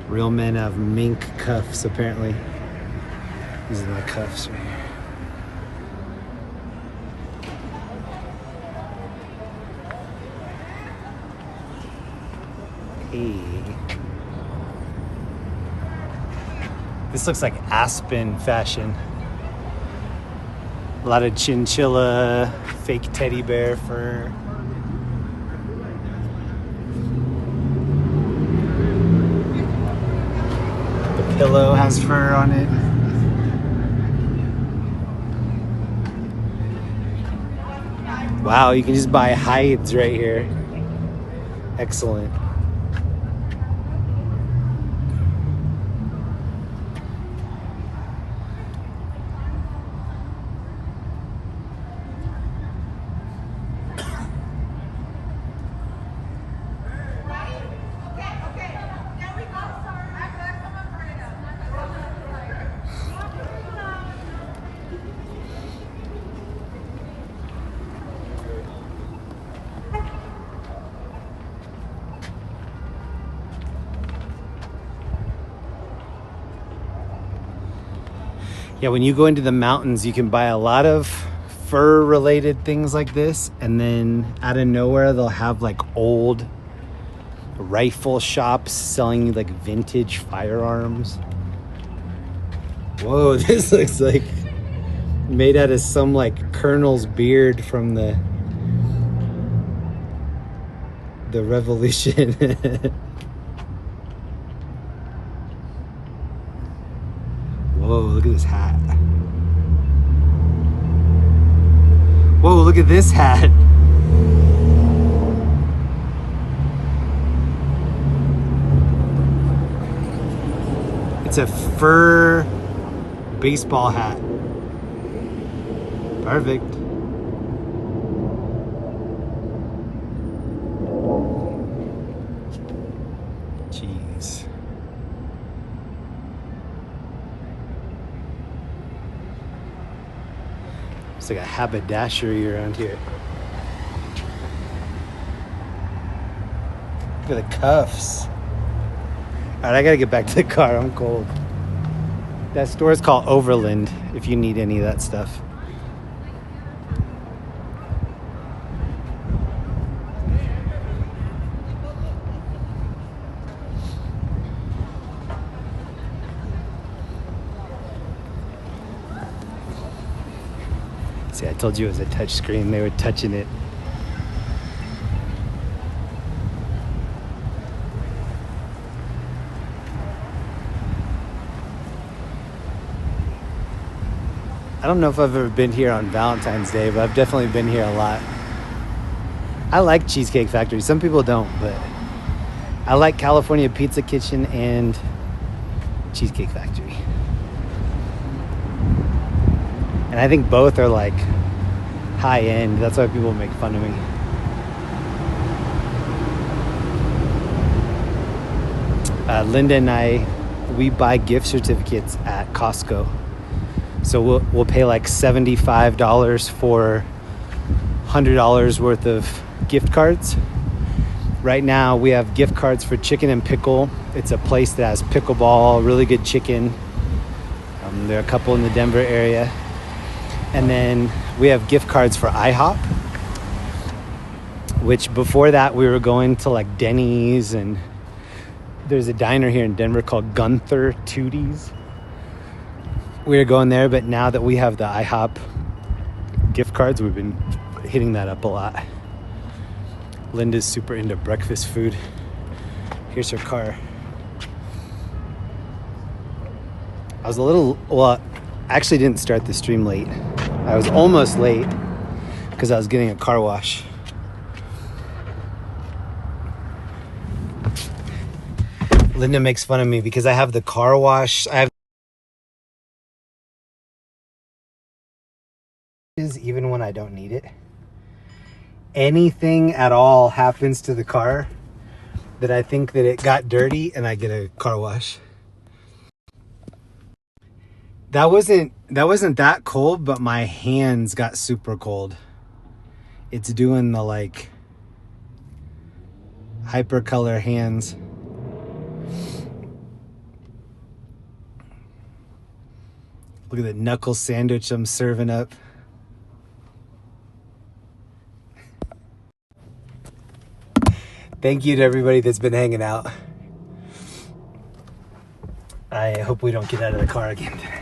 Real men have mink cuffs, apparently. These are my cuffs right here. Hey. This looks like Aspen fashion. A lot of chinchilla, fake teddy bear fur. The pillow has fur on it. Wow, you can just buy hides right here. Excellent. Yeah, when you go into the mountains, you can buy a lot of fur-related things like this, and then out of nowhere, they'll have like old rifle shops selling you like vintage firearms. Whoa, this looks like made out of some like colonel's beard from the revolution. Whoa, look at this hat. Whoa, look at this hat. It's a fur baseball hat. Perfect. Jeez. It's like a haberdashery around here. Look at the cuffs. Alright, I gotta get back to the car. I'm cold. That store is called Overland if you need any of that stuff. See, I told you it was a touch screen. They were touching it. I don't know if I've ever been here on Valentine's Day, but I've definitely been here a lot. I like Cheesecake Factory. Some people don't, but I like California Pizza Kitchen and Cheesecake Factory. And I think both are like high end. That's why people make fun of me. Linda and I, we buy gift certificates at Costco. So we'll pay like $75 for $100 worth of gift cards. Right now we have gift cards for Chicken and Pickle. It's a place that has pickleball, really good chicken. There are a couple in the Denver area. And then we have gift cards for IHOP, which before that we were going to like Denny's, and there's a diner here in Denver called Gunther Tooties. We were going there, but now that we have the IHOP gift cards, we've been hitting that up a lot. Linda's super into breakfast food. Here's her car. I was I actually didn't start the stream late. I was almost late because I was getting a car wash. Linda makes fun of me because I have the car wash. I have even when I don't need it. Anything at all happens to the car that I think that it got dirty, and I get a car wash. That wasn't that cold, but my hands got super cold. It's doing the like hypercolor hands. Look at the knuckle sandwich I'm serving up. Thank you to everybody that's been hanging out. I hope we don't get out of the car again today.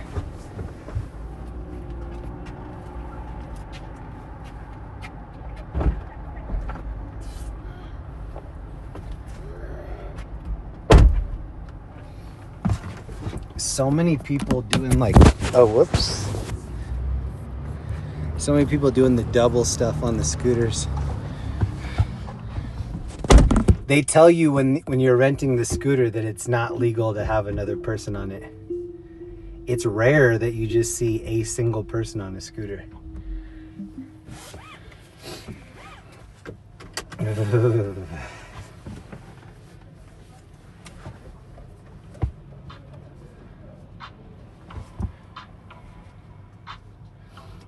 So many people doing like, oh, whoops. So many people doing the double stuff on the scooters. They tell you when you're renting the scooter that it's not legal to have another person on it. It's rare that you just see a single person on a scooter.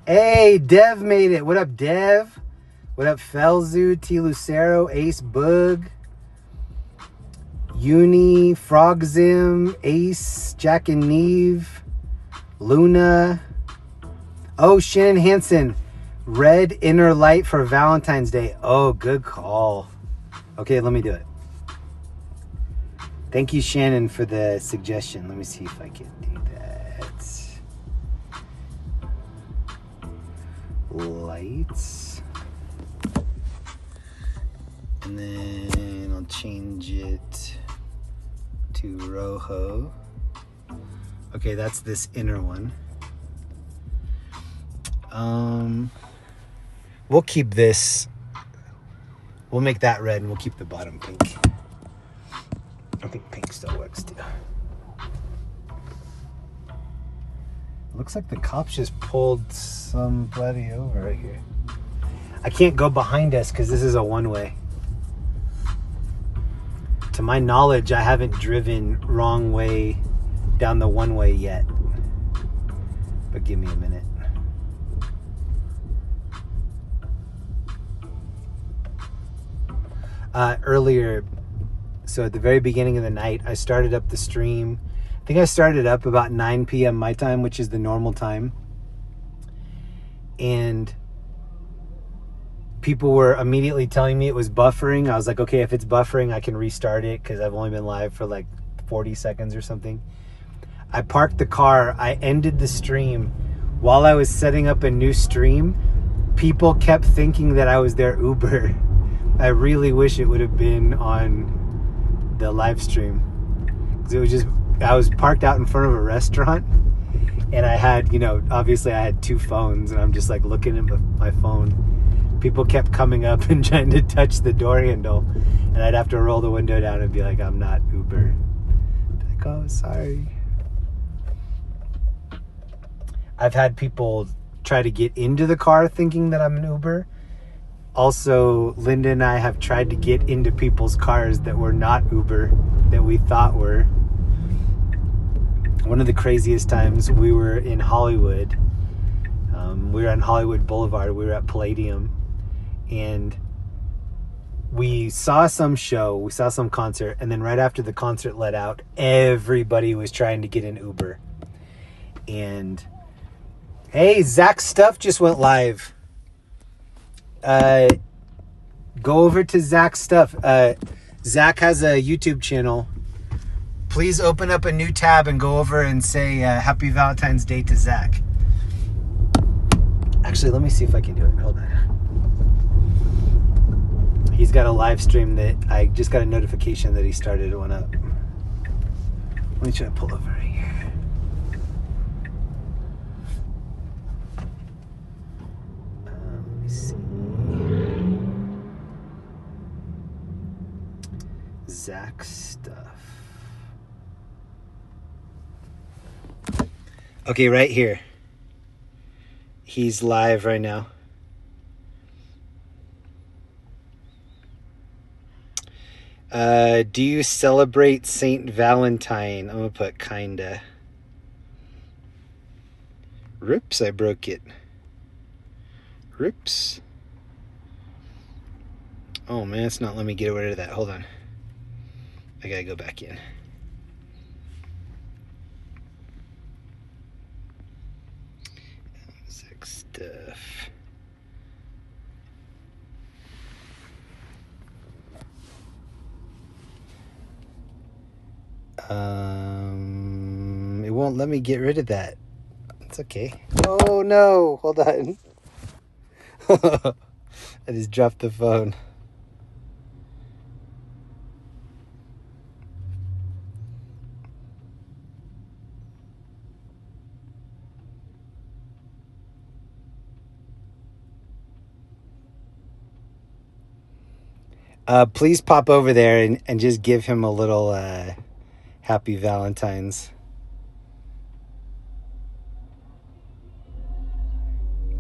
Hey, Dev made it. What up, Dev? What up, Felzu, T. Lucero, Ace Boog, Uni, Frogzim, Ace, Jack and Neve, Luna. Oh, Shannon Hansen. Red inner light for Valentine's Day. Oh, good call. Okay, let me do it. Thank you, Shannon, for the suggestion. Let me see if I can do that. Lights. And then I'll change it to Rojo. Okay, that's this inner one. We'll keep this. We'll make that red and we'll keep the bottom pink. I think pink still works too. Looks like the cops just pulled somebody over right here. I can't go behind us because this is a one-way. To my knowledge, I haven't driven wrong way down the one-way yet. But give me a minute. Earlier, so at the very beginning of the night, I started up the stream. I think I started up about 9 p.m. my time, which is the normal time. And people were immediately telling me it was buffering. I was like, okay, if it's buffering, I can restart it because I've only been live for like 40 seconds or something. I parked the car. I ended the stream. While I was setting up a new stream, people kept thinking that I was their Uber. I really wish it would have been on the live stream. 'Cause it was just, I was parked out in front of a restaurant and I had, obviously I had two phones and I'm just like looking at my phone. People kept coming up and trying to touch the door handle and I'd have to roll the window down and be like, I'm not Uber. Like, oh, sorry. I've had people try to get into the car thinking that I'm an Uber. Also, Linda and I have tried to get into people's cars that were not Uber, that we thought were. One of the craziest times, we were in Hollywood. We were on Hollywood Boulevard. We were at Palladium. And we saw some show. We saw some concert. And then right after the concert let out, everybody was trying to get an Uber. And, hey, Zach's stuff just went live. Go over to Zach's stuff. Zach has a YouTube channel. Please open up a new tab and go over and say Happy Valentine's Day to Zach. Actually, let me see if I can do it. Hold on. He's got a live stream that I just got a notification that he started one up. Let me try to pull over right here. Let me see. Zach stuff. Okay, right here. He's live right now. Do you celebrate Saint Valentine? I'm gonna put kinda. Oops, I broke it. Oops. Oh man, it's not letting me get rid of that. Hold on. I gotta go back in. Sex stuff. It won't let me get rid of that. It's okay. Oh no, hold on. I just dropped the phone. Please pop over there and just give him a little happy Valentine's.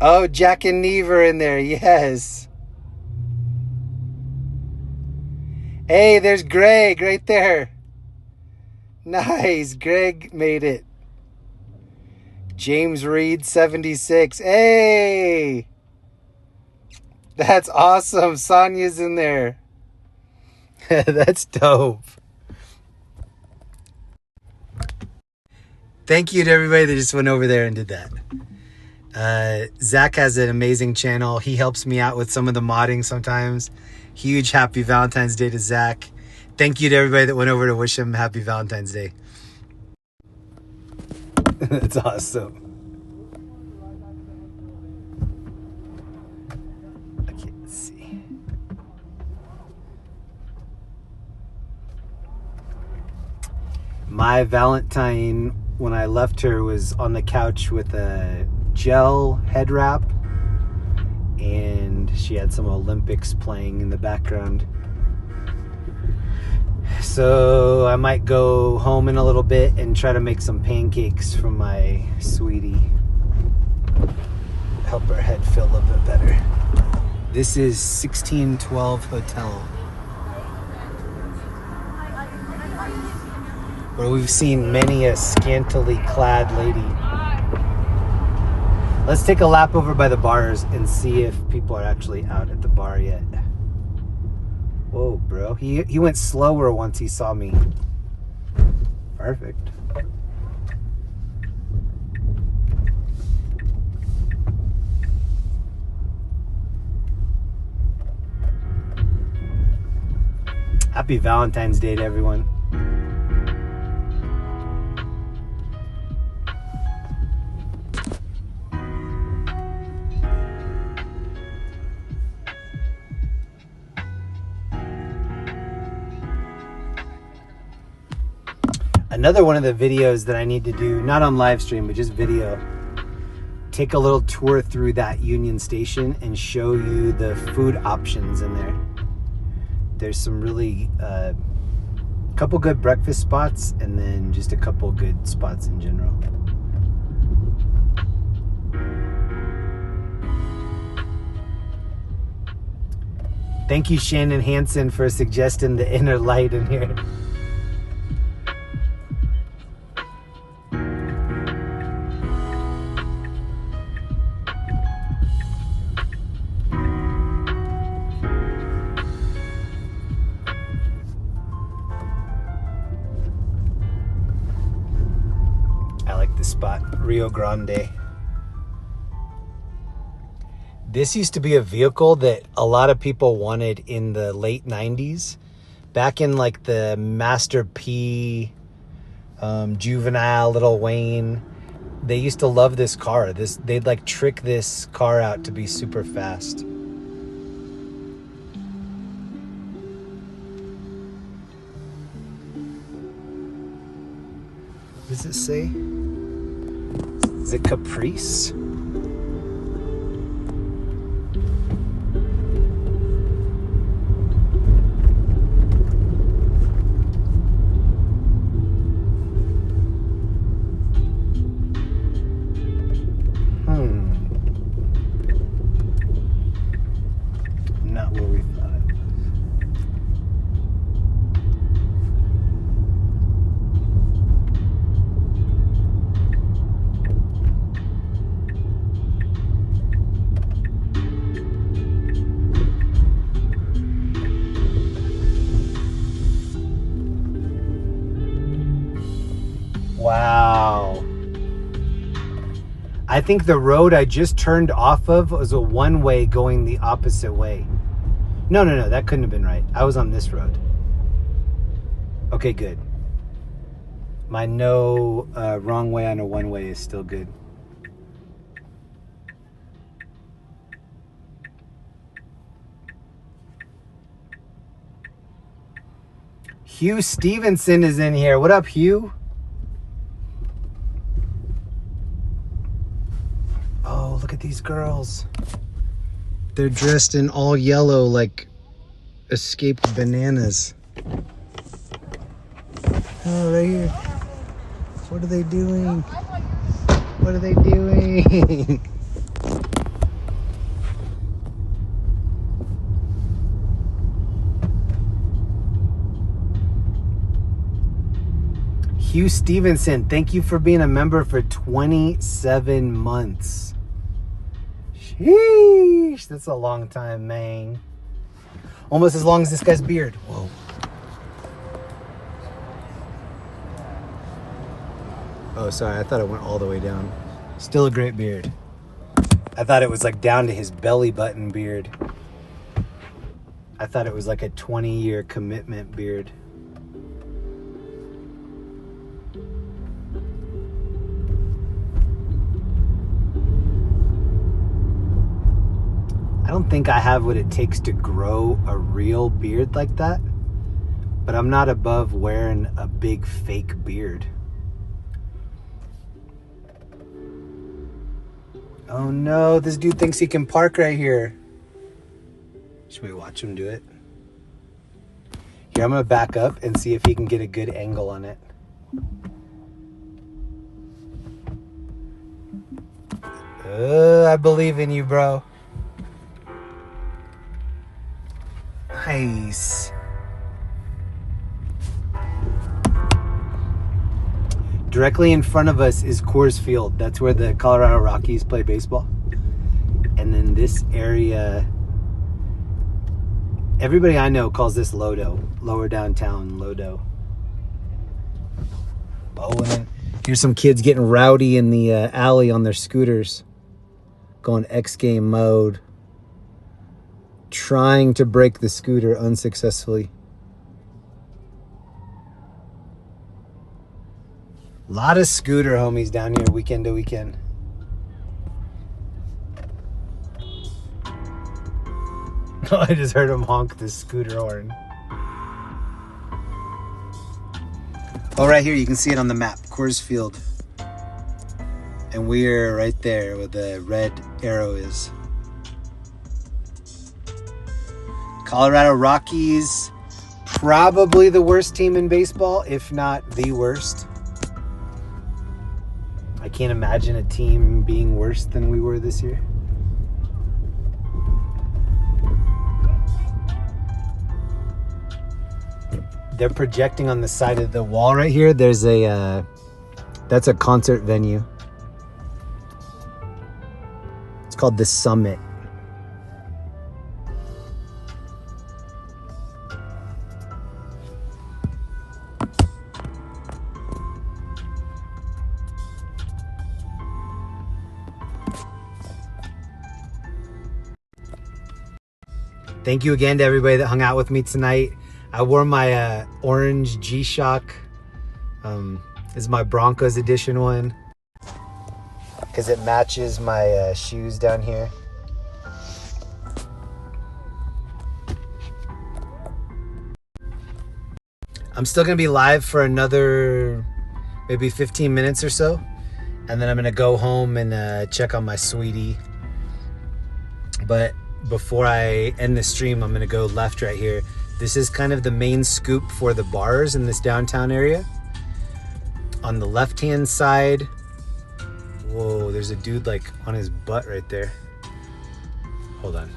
Oh, Jack and Neve are in there. Yes. Hey, there's Greg right there. Nice. Greg made it. James Reed 76. Hey. That's awesome. Sonia's in there. That's dope. Thank you to everybody that just went over there and did that. Zach has an amazing channel. He helps me out with some of the modding sometimes. Huge happy Valentine's Day to Zach. Thank you to everybody that went over to wish him happy Valentine's Day. That's awesome. Okay, let's see. My Valentine, when I left her, was on the couch with a gel head wrap, and she had some Olympics playing in the background. So I might go home in a little bit and try to make some pancakes for my sweetie. Help her head feel a little bit better. This is 1612 Hotel, where we've seen many a scantily clad lady. Let's take a lap over by the bars and see if people are actually out at the bar yet. Whoa, bro. He went slower once he saw me. Perfect. Happy Valentine's Day to everyone. Another one of the videos that I need to do, not on live stream, but just video, take a little tour through that Union Station and show you the food options in there. There's some really, couple good breakfast spots, and then just a couple good spots in general. Thank you, Shannon Hansen, for suggesting the inner light in here. Spot, Rio Grande. This used to be a vehicle that a lot of people wanted in the late 90s, back in like the Master P, Juvenile, Lil Wayne. They used to love this car. They'd like trick this car out to be super fast. What does it say? Is it Caprice? I think the road I just turned off of was a one-way going the opposite way. No, that couldn't have been right. I was on this road. Okay, good. My no wrong way on a one-way is still good. Hugh Stevenson is in here. What up, Hugh? Oh, look at these girls. They're dressed in all yellow like escaped bananas. Oh, right here. What are they doing? What are they doing? Hugh Stevenson, thank you for being a member for 27 months. Sheesh, that's a long time, man. Almost as long as this guy's beard. Whoa. Oh, sorry, I thought it went all the way down. Still a great beard. I thought it was like down to his belly button beard. I thought it was like a 20-year commitment beard. I don't think I have what it takes to grow a real beard like that, but I'm not above wearing a big fake beard. Oh no, this dude thinks he can park right here. Should we watch him do it? Here, I'm gonna back up and see if he can get a good angle on it. I believe in you, bro. Nice. Directly in front of us is Coors Field. That's where the Colorado Rockies play baseball. And then this area, everybody I know calls this Lodo. Lower downtown Lodo. Oh, and then here's some kids getting rowdy in the alley on their scooters. Going X game mode. Trying to break the scooter unsuccessfully. A lot of scooter homies down here weekend to weekend. I just heard him honk the scooter horn. Oh, right here, you can see it on the map, Coors Field. And we're right there where the red arrow is. Colorado Rockies, probably the worst team in baseball, if not the worst. I can't imagine a team being worse than we were this year. They're projecting on the side of the wall right here. There's a, that's a concert venue. It's called The Summit. Thank you again to everybody that hung out with me tonight. I wore my orange G-Shock. This is my Broncos edition one because it matches my shoes down here. I'm still gonna be live for another maybe 15 minutes or so, and then I'm gonna go home and check on my sweetie. But before I end the stream, I'm gonna go left right here. This is kind of the main scoop for the bars in this downtown area. On the left-hand side, whoa, there's a dude like on his butt right there. Hold on.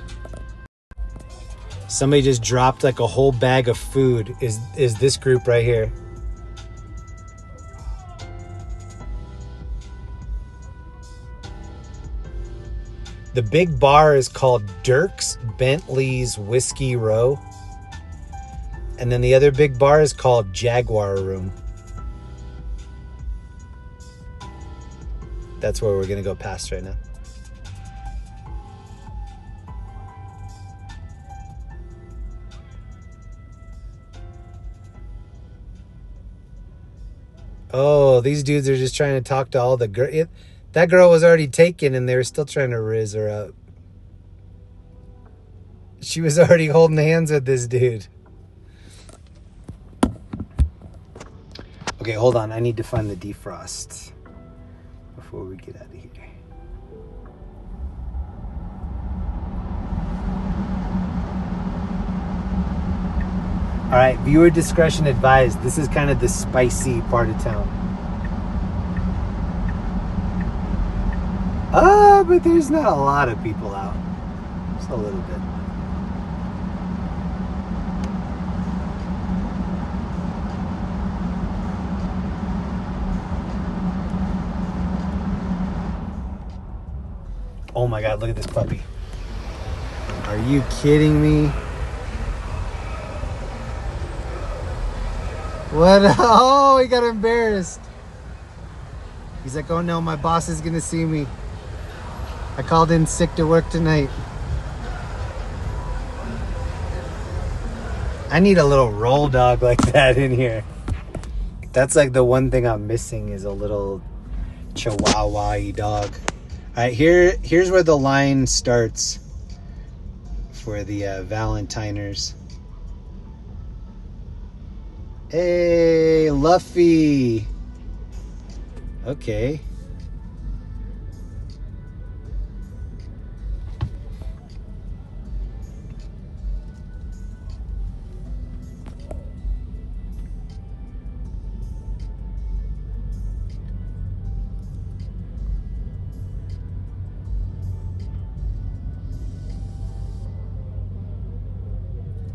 Somebody just dropped like a whole bag of food. Is this group right here. The big bar is called Dirk's Bentley's Whiskey Row. And then the other big bar is called Jaguar Room. That's where we're gonna go past right now. Oh, these dudes are just trying to talk to all the girls. That girl was already taken and they were still trying to riz her up. She was already holding hands with this dude. Okay, hold on. I need to find the defrost before we get out of here. All right, viewer discretion advised. This is kind of the spicy part of town. But there's not a lot of people out. Just a little bit. Oh my God, look at this puppy. Are you kidding me? What? Oh, he got embarrassed. He's like, oh no, my boss is gonna see me. I called in sick to work tonight. I need a little roll dog like that in here. That's like the one thing I'm missing is a little chihuahua-y dog. All right, here's where the line starts for the Valentiners. Hey, Luffy. Okay.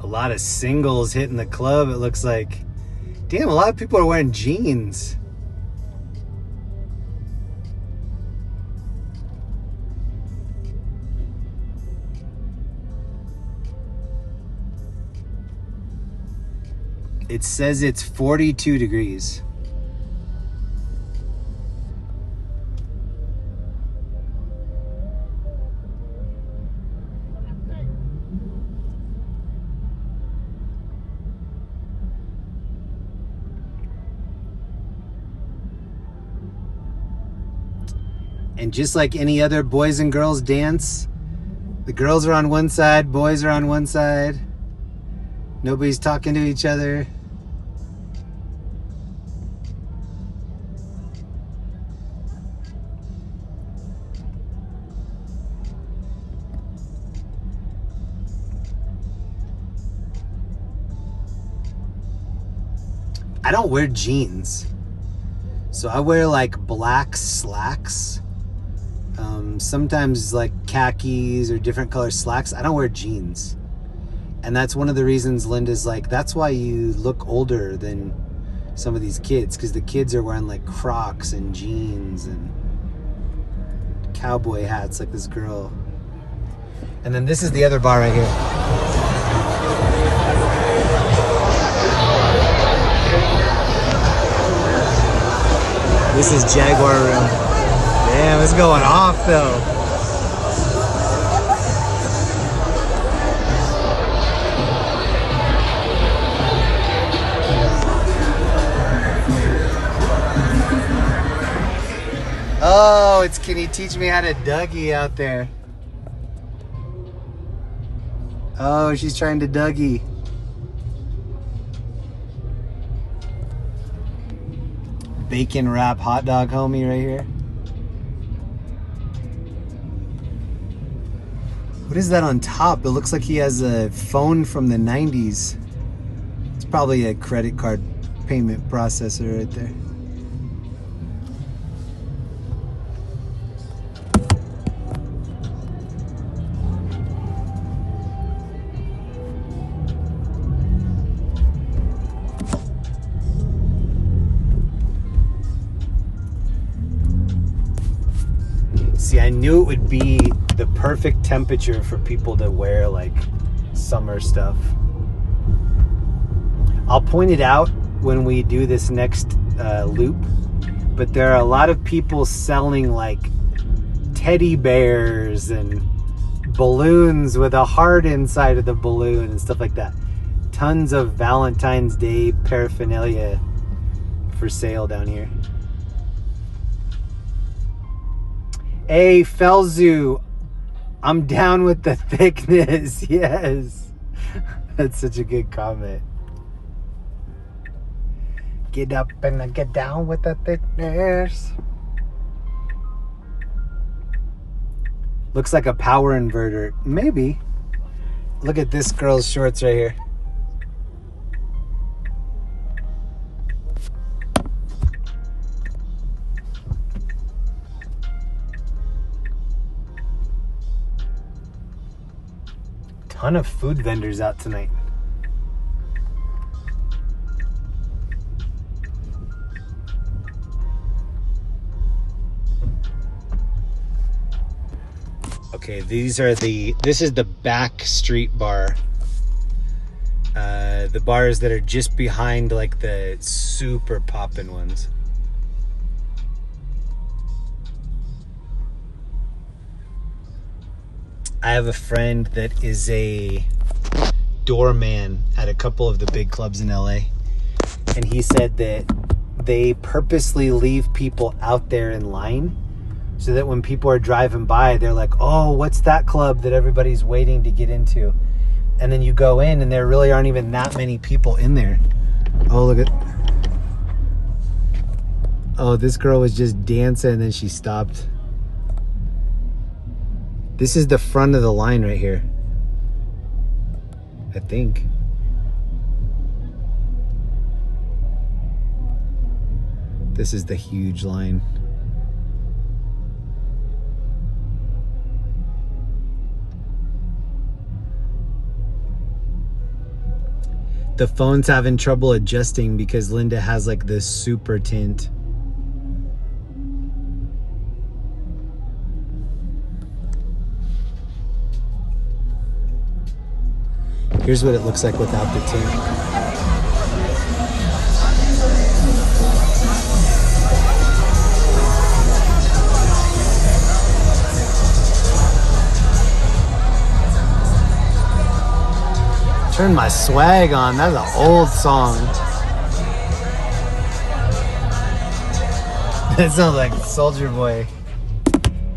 A lot of singles hitting the club, it looks like. Damn, a lot of people are wearing jeans. It says it's 42 degrees. And just like any other boys and girls dance, the girls are on one side, boys are on one side. Nobody's talking to each other. I don't wear jeans. So I wear like black slacks. Sometimes like khakis or different color slacks. I don't wear jeans. And that's one of the reasons Linda's like, that's why you look older than some of these kids, because the kids are wearing like Crocs and jeans and cowboy hats like this girl. And then this is the other bar right here. This is Jaguar Room. Damn, it's going off though. Oh, it's can you teach me how to Dougie out there? Oh, she's trying to Dougie. Bacon wrap hot dog homie right here. What is that on top? It looks like he has a phone from the 90s. It's probably a credit card payment processor right there. See, I knew it would be the perfect temperature for people to wear like summer stuff. I'll point it out when we do this next loop, but there are a lot of people selling like teddy bears and balloons with a heart inside of the balloon and stuff like that. Tons of Valentine's Day paraphernalia for sale down here. Hey, Felzu, I'm down with the thickness. Yes. That's such a good comment. Get up and get down with the thickness. Looks like a power inverter. Maybe. Look at this girl's shorts right here. Ton of food vendors out tonight. Okay, this is the back street bar. The bars that are just behind like the super poppin' ones. I have a friend that is a doorman at a couple of the big clubs in LA. And he said that they purposely leave people out there in line so that when people are driving by, they're like, oh, what's that club that everybody's waiting to get into? And then you go in and there really aren't even that many people in there. Oh, look at... Oh, this girl was just dancing and then she stopped. This is the front of the line right here, I think. This is the huge line. The phone's having trouble adjusting because Linda has like this super tint. Here's what it looks like without the tint. Turn my swag on. That's an old song. That sounds like Soulja Boy.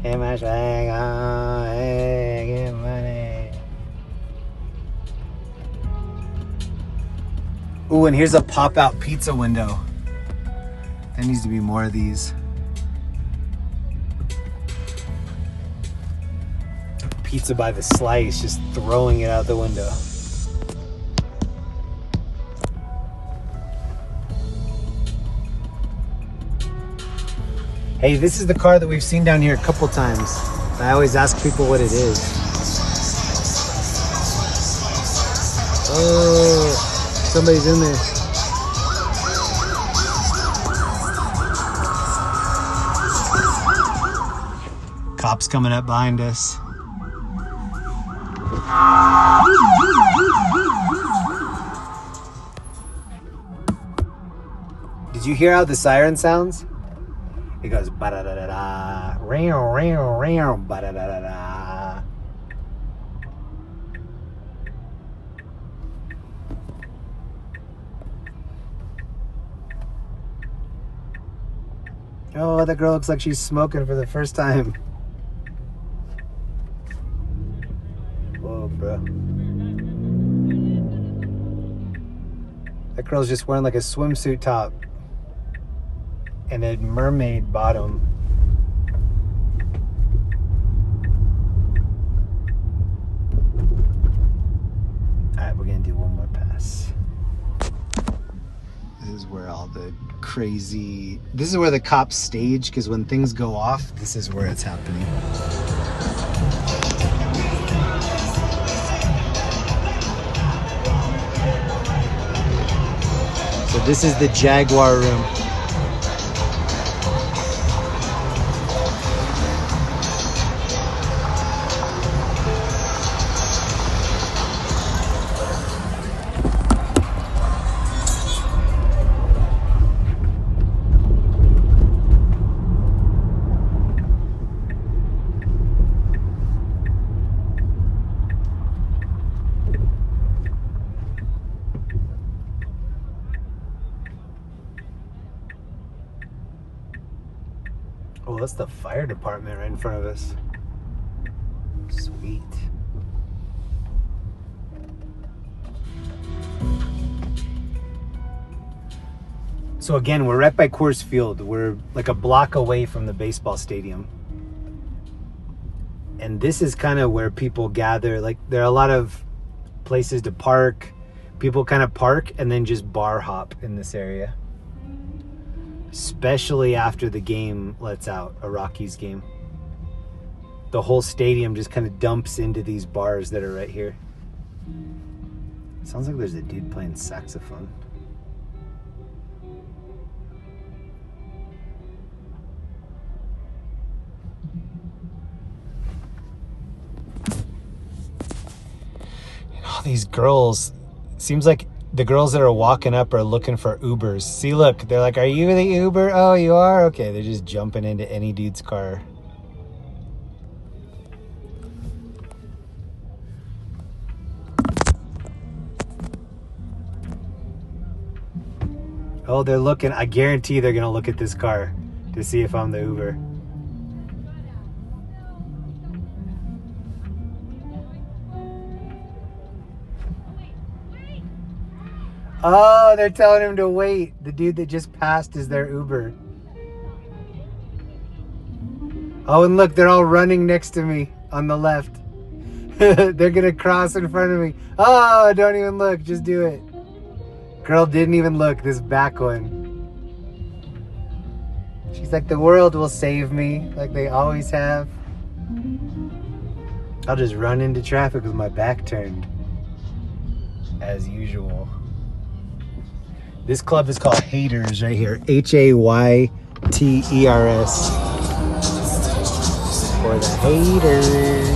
Hey, my swag on. Hey, get money. Ooh, and here's a pop-out pizza window. There needs to be more of these. Pizza by the slice, just throwing it out the window. Hey, this is the car that we've seen down here a couple times. I always ask people what it is. Oh. Somebody's in there. Cops coming up behind us. Did you hear how the siren sounds? It goes ba-da-da-da-da, ring, ring, ring, ba-da-da-da-da. Oh, that girl looks like she's smoking for the first time. Whoa, bro. That girl's just wearing like a swimsuit top and a mermaid bottom. All right, we're gonna do one more pass. This is where all the crazy... This is where the cops stage, because when things go off, this is where it's happening. So this is the Jaguar room. that's the fire department right in front of us. Sweet. So again, we're right by Coors Field. We're like a block away from the baseball stadium. And this is kind of where people gather. Like, there are a lot of places to park. People kind of park and then just bar hop in this area. Especially after the game lets out, a Rockies game. The whole stadium just kind of dumps into these bars that are right here. Sounds like there's a dude playing saxophone. These girls, seems like the girls that are walking up are looking for Ubers. See, look, they're like, are you the Uber? Oh, you are? Okay, they're just jumping into any dude's car. Oh, they're looking. I guarantee they're going to look at this car to see if I'm the Uber. Oh, they're telling him to wait. The dude that just passed is their Uber. Oh, and look, they're all running next to me on the left. They're going to cross in front of me. Oh, don't even look. Just do it. Girl didn't even look, this back one. She's like, the world will save me, like they always have. I'll just run into traffic with my back turned, as usual. This club is called Haters right here. Hayters. For the haters.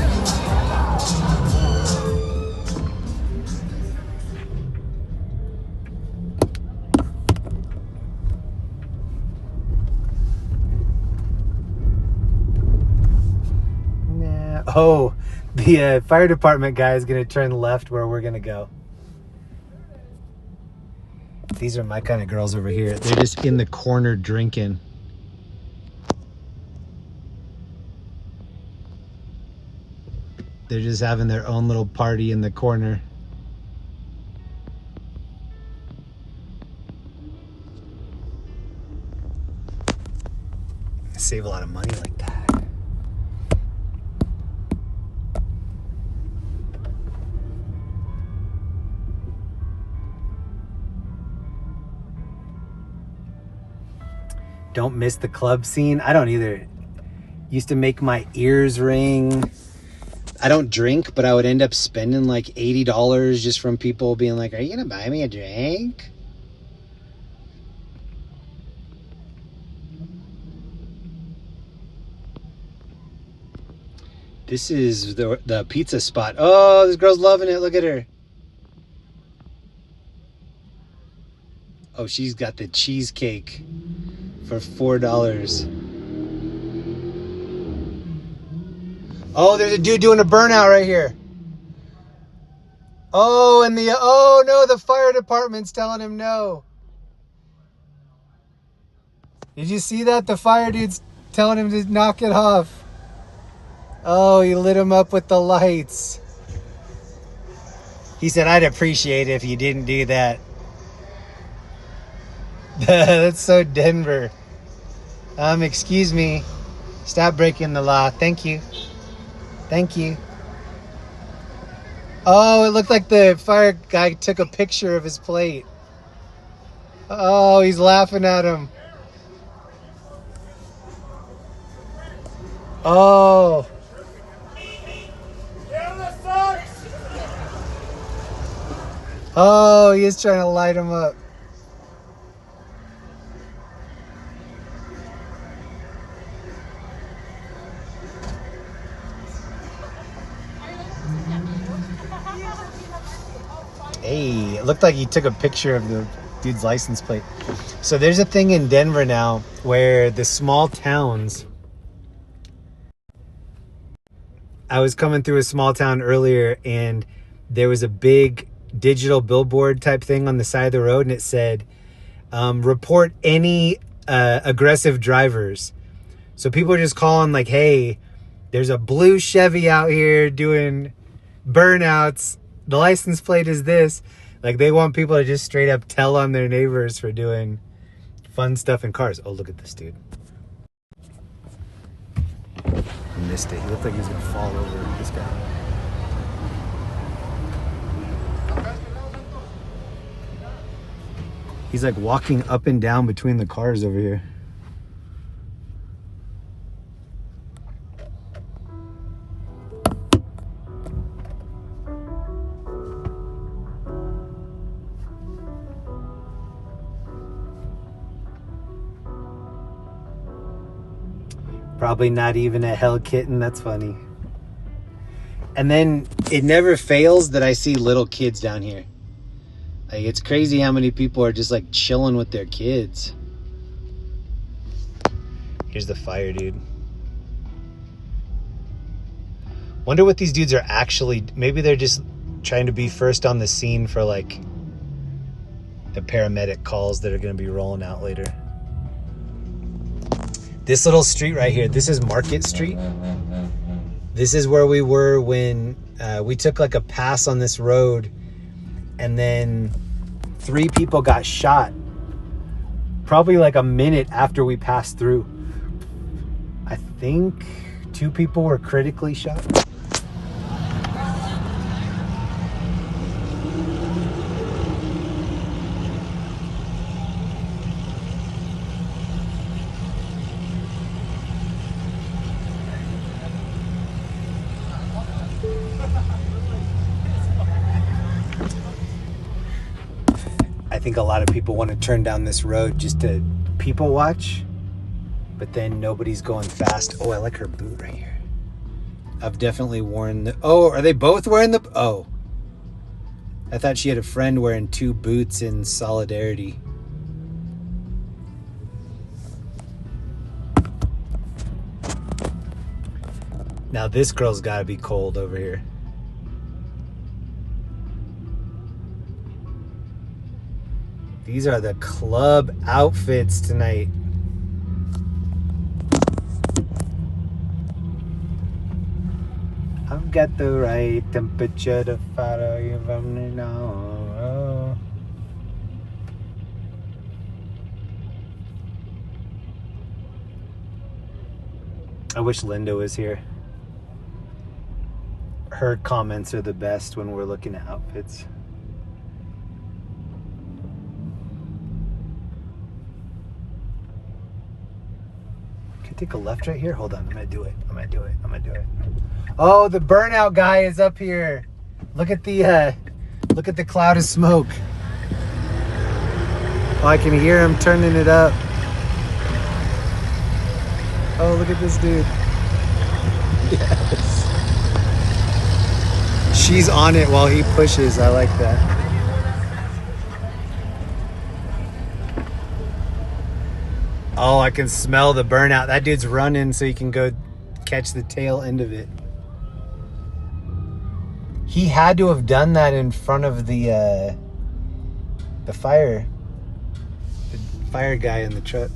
Nah. Oh, the fire department guy is going to turn left where we're going to go. These are my kind of girls over here. They're just in the corner drinking. They're just having their own little party in the corner. Save a lot of money like that. Don't miss the club scene. I don't either. Used to make my ears ring. I don't drink, but I would end up spending like $80 just from people being like, are you gonna buy me a drink? This is the pizza spot. Oh, this girl's loving it. Look at her. Oh, she's got the cheesecake for $4. Oh, there's a dude doing a burnout right here. Oh, and oh no, the fire department's telling him no. Did you see that? The fire dude's telling him to knock it off. Oh, he lit him up with the lights. He said, I'd appreciate it if you didn't do that. That's so Denver. Excuse me. Stop breaking the law. Thank you. Thank you. Oh, it looked like the fire guy took a picture of his plate. Oh, he's laughing at him. Oh. Oh, he is trying to light him up. Hey, it looked like he took a picture of the dude's license plate. So there's a thing in Denver now where the small towns... I was coming through a small town earlier and there was a big digital billboard type thing on the side of the road and it said, report any aggressive drivers. So people are just calling like, hey, there's a blue Chevy out here doing burnouts. The license plate is this. Like, they want people to just straight up tell on their neighbors for doing fun stuff in cars. Oh, look at this dude. I missed it. He looked like he was going to fall over, this guy. He's like walking up and down between the cars over here. Probably not even a hell kitten. That's funny. And then it never fails that I see little kids down here. Like, it's crazy how many people are just like chilling with their kids. Here's the fire, dude. Wonder what these dudes are actually... Maybe they're just trying to be first on the scene for like the paramedic calls that are going to be rolling out later. This little street right here, this is Market Street. This is where we were when we took like a pass on this road, and then 3 people got shot probably like a minute after we passed through. I think 2 people were critically shot. I think a lot of people want to turn down this road just to people watch, but then nobody's going fast. Oh, I like her boot right here. I've definitely worn the... Oh, are they both wearing the... Oh. I thought she had a friend wearing 2 boots in solidarity. Now this girl's got to be cold over here. These are the club outfits tonight. I've got the right temperature to follow you from the now. I wish Linda was here. Her comments are the best when we're looking at outfits. Take a left right here. Hold on, I'm gonna do it. Oh, the burnout guy is up here. Look at the cloud of smoke. Oh, I can hear him turning it up. Oh, look at this dude. Yes. She's on it while he pushes. I like that. Oh, I can smell the burnout. That dude's running so he can go catch the tail end of it. He had to have done that in front of the fire guy in the truck.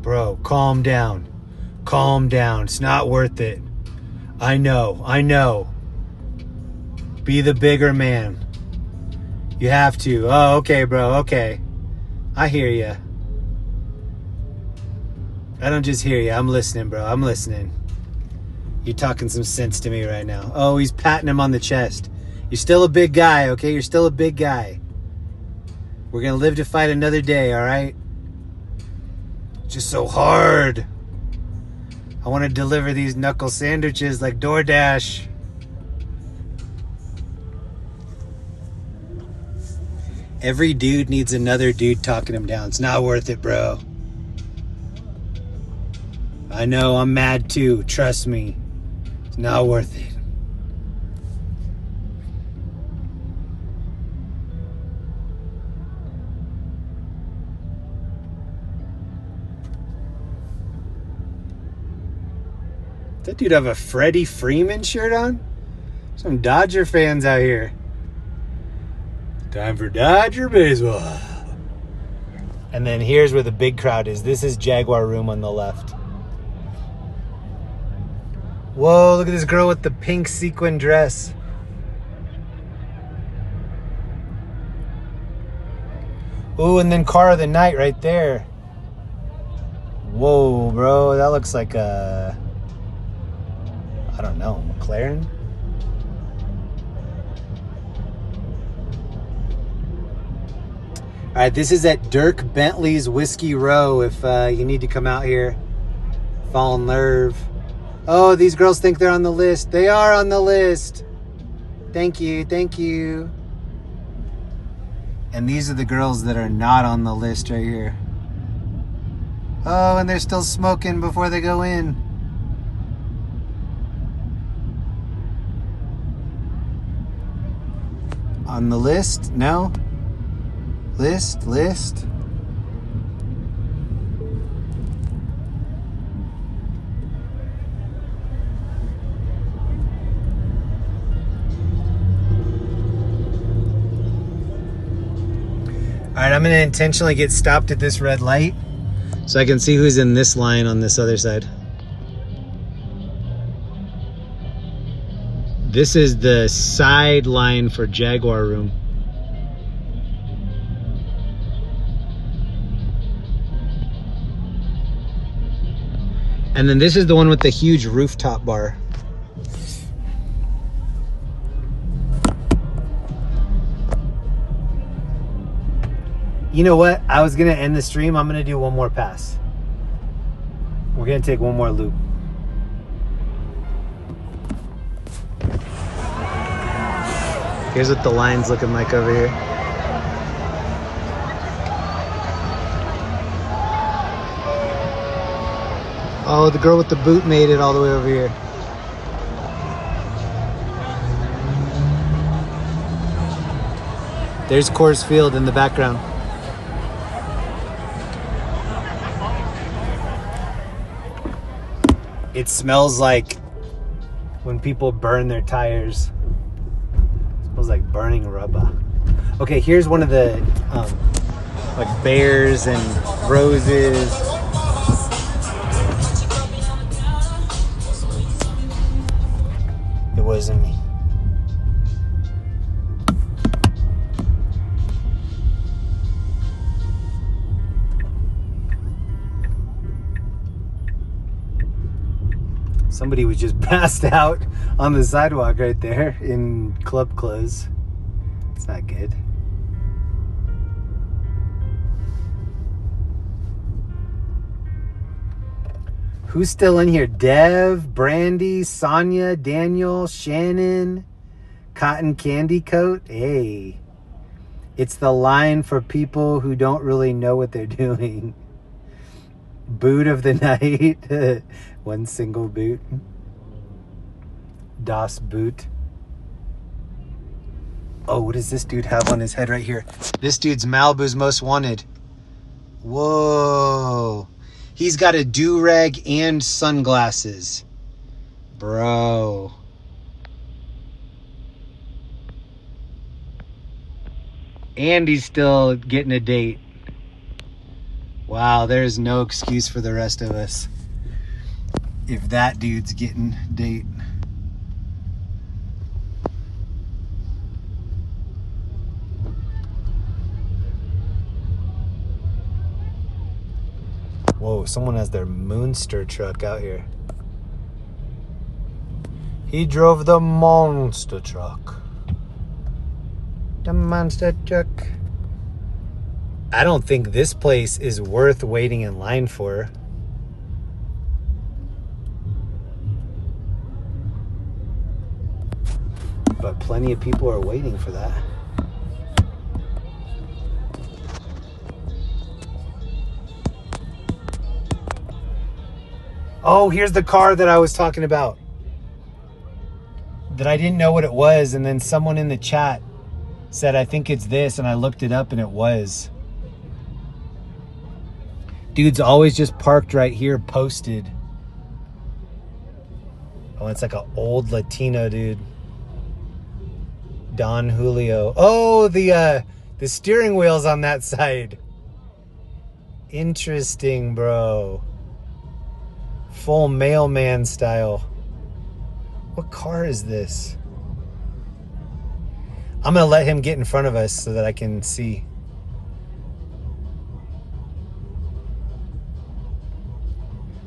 Bro, calm down. Calm down. It's not worth it. I know. Be the bigger man. You have to. Oh, okay, bro. Okay. I hear you. I don't just hear you. I'm listening, bro. I'm listening. You're talking some sense to me right now. Oh, he's patting him on the chest. You're still a big guy, okay? You're still a big guy. We're going to live to fight another day, all right? It's just so hard. I want to deliver these knuckle sandwiches like DoorDash. Every dude needs another dude talking him down. It's not worth it, bro. I know, I'm mad too. Trust me. It's not worth it. Does that dude have a Freddie Freeman shirt on? Some Dodger fans out here. Time for Dodger baseball. And then here's where the big crowd is. This is Jaguar room on the left. Whoa, look at this girl with the pink sequin dress. Ooh, and then car of the night right there. Whoa, bro, that looks like a, I don't know, McLaren? All right, this is at Dirk Bentley's Whiskey Row if you need to come out here. Fall in love. Oh, these girls think they're on the list. They are on the list. Thank you, thank you. And these are the girls that are not on the list right here. Oh, and they're still smoking before they go in. On the list? No? List. All right, I'm gonna intentionally get stopped at this red light so I can see who's in this line on this other side. This is the side line for Jaguar room. And then this is the one with the huge rooftop bar. You know what? I was gonna end the stream. I'm gonna do one more pass. We're gonna take one more loop. Here's what the line's looking like over here. Oh, the girl with the boot made it all the way over here. There's Coors Field in the background. It smells like when people burn their tires. It smells like burning rubber. Okay, here's one of the like bears and roses. It wasn't me. Somebody was just passed out on the sidewalk right there in club clothes. It's not good. Who's still in here? Dev, Brandy, Sonia, Daniel, Shannon, Cotton Candy Coat. Hey, it's the line for people who don't really know what they're doing. Boot of the night. One single boot. Das Boot. Oh, what does this dude have on his head right here? This dude's Malibu's Most Wanted. Whoa. He's got a do-rag and sunglasses. Bro. And he's still getting a date. Wow, there's no excuse for the rest of us if that dude's getting a date. Whoa, someone has their Moonster truck out here. He drove the monster truck. The monster truck. I don't think this place is worth waiting in line for. But plenty of people are waiting for that. Oh, here's the car that I was talking about. That I didn't know what it was, and then someone in the chat said, I think it's this, and I looked it up and it was. Dude's always just parked right here, posted. Oh, it's like an old Latino dude. Don Julio. Oh, the steering wheel's on that side. Interesting, bro. Full mailman style. What car is this? I'm gonna let him get in front of us so that I can see.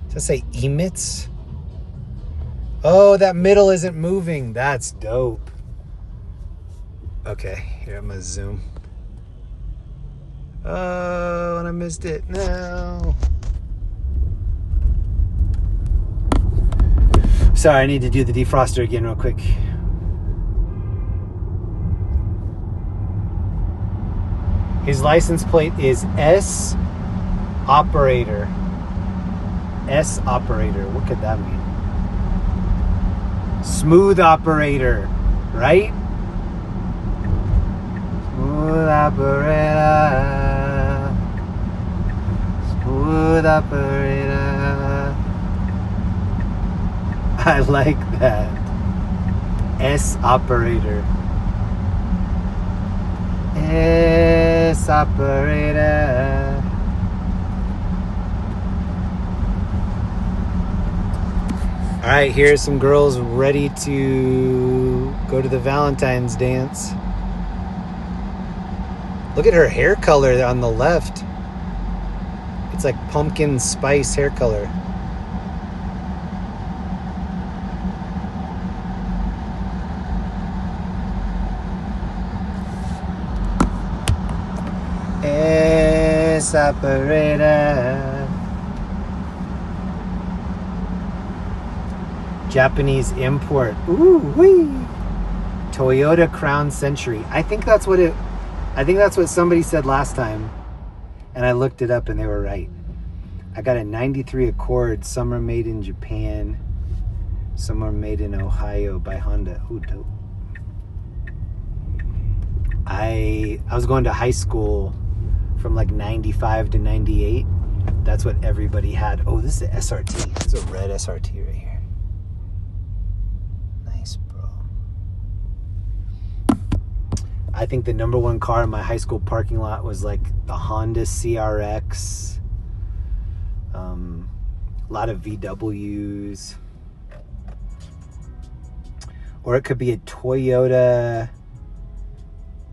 Does that say emits? Oh, that middle isn't moving. That's dope. Okay, here I'm gonna zoom. Oh, and I missed it. No. Sorry, I need to do the defroster again real quick. His license plate is S operator. S operator. What could that mean? Smooth operator, right? Smooth operator. Smooth operator. I like that. S operator. S operator. All right, here's some girls ready to go to the Valentine's dance. Look at her hair color on the left. It's like pumpkin spice hair color. S operator. Japanese import. Ooh wee. Toyota Crown Century. I think that's what somebody said last time. And I looked it up and they were right. I got a 93 Accord. Some are made in Japan. Some are made in Ohio by Honda. Ooh, dope. I was going to high school from like 95 to 98. That's what everybody had. Oh, this is the SRT. It's a red SRT right here. Nice, bro. I think the number one car in my high school parking lot was like the Honda CRX. A lot of VWs. Or it could be a Toyota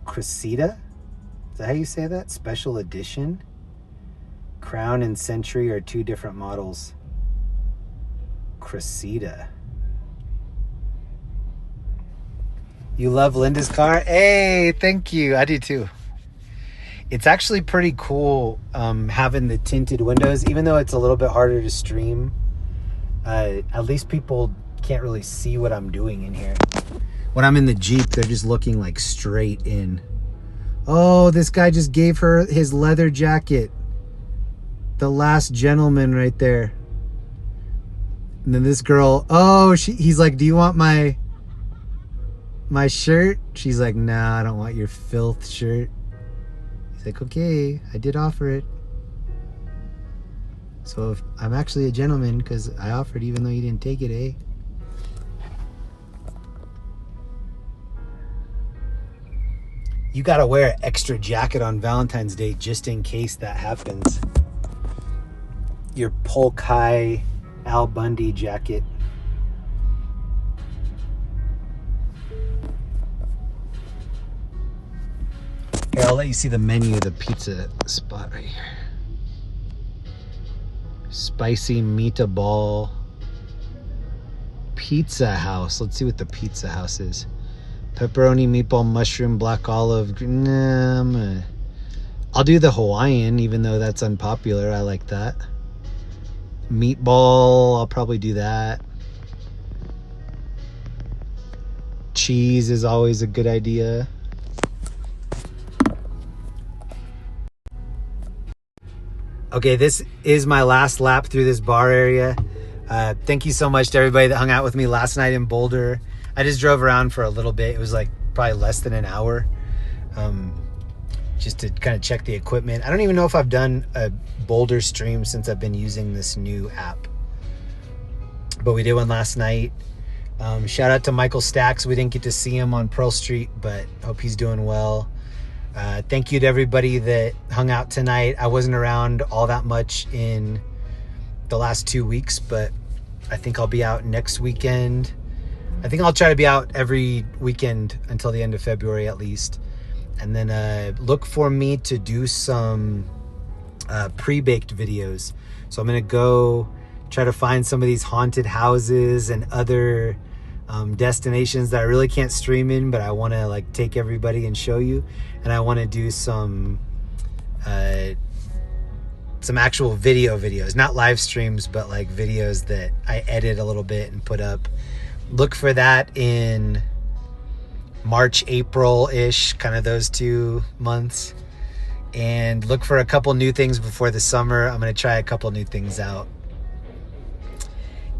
Cressida. Is that how you say that? Special edition? Crown and Century are two different models. Cressida. You love Linda's car? Hey, thank you. I do too. It's actually pretty cool having the tinted windows, even though it's a little bit harder to stream. At least people can't really see what I'm doing in here. When I'm in the Jeep, they're just looking like straight in. Oh, this guy just gave her his leather jacket. The last gentleman right there. And then this girl, he's like, do you want my shirt? She's like, nah, I don't want your filth shirt. He's like, okay, I did offer it. So if I'm actually a gentleman because I offered even though you didn't take it, eh? You gotta wear an extra jacket on Valentine's Day just in case that happens. Your Polk High Al Bundy jacket. Here, I'll let you see the menu of the pizza spot right here. Spicy meatball pizza house. Let's see what the pizza house is. Pepperoni, meatball, mushroom, black olive. Nah, I'll do the Hawaiian, even though that's unpopular. I like that. Meatball, I'll probably do that. Cheese is always a good idea. Okay, this is my last lap through this bar area. Thank you so much to everybody that hung out with me last night in Boulder. I just drove around for a little bit. It was like probably less than an hour, just to kind of check the equipment. I don't even know if I've done a Boulder stream since I've been using this new app, but we did one last night. Shout out to Michael Stacks. We didn't get to see him on Pearl Street, but hope he's doing well. Thank you to everybody that hung out tonight. I wasn't around all that much in the last 2 weeks, but I think I'll be out next weekend. I think I'll try to be out every weekend until the end of February at least. And then look for me to do some pre-baked videos. So I'm gonna go try to find some of these haunted houses and other destinations that I really can't stream in, but I want to like take everybody and show you. And I want to do some actual videos, not live streams, but like videos that I edit a little bit and put up. Look for that in March, April-ish, kind of those 2 months. And look for a couple new things before the summer. I'm going to try a couple new things out.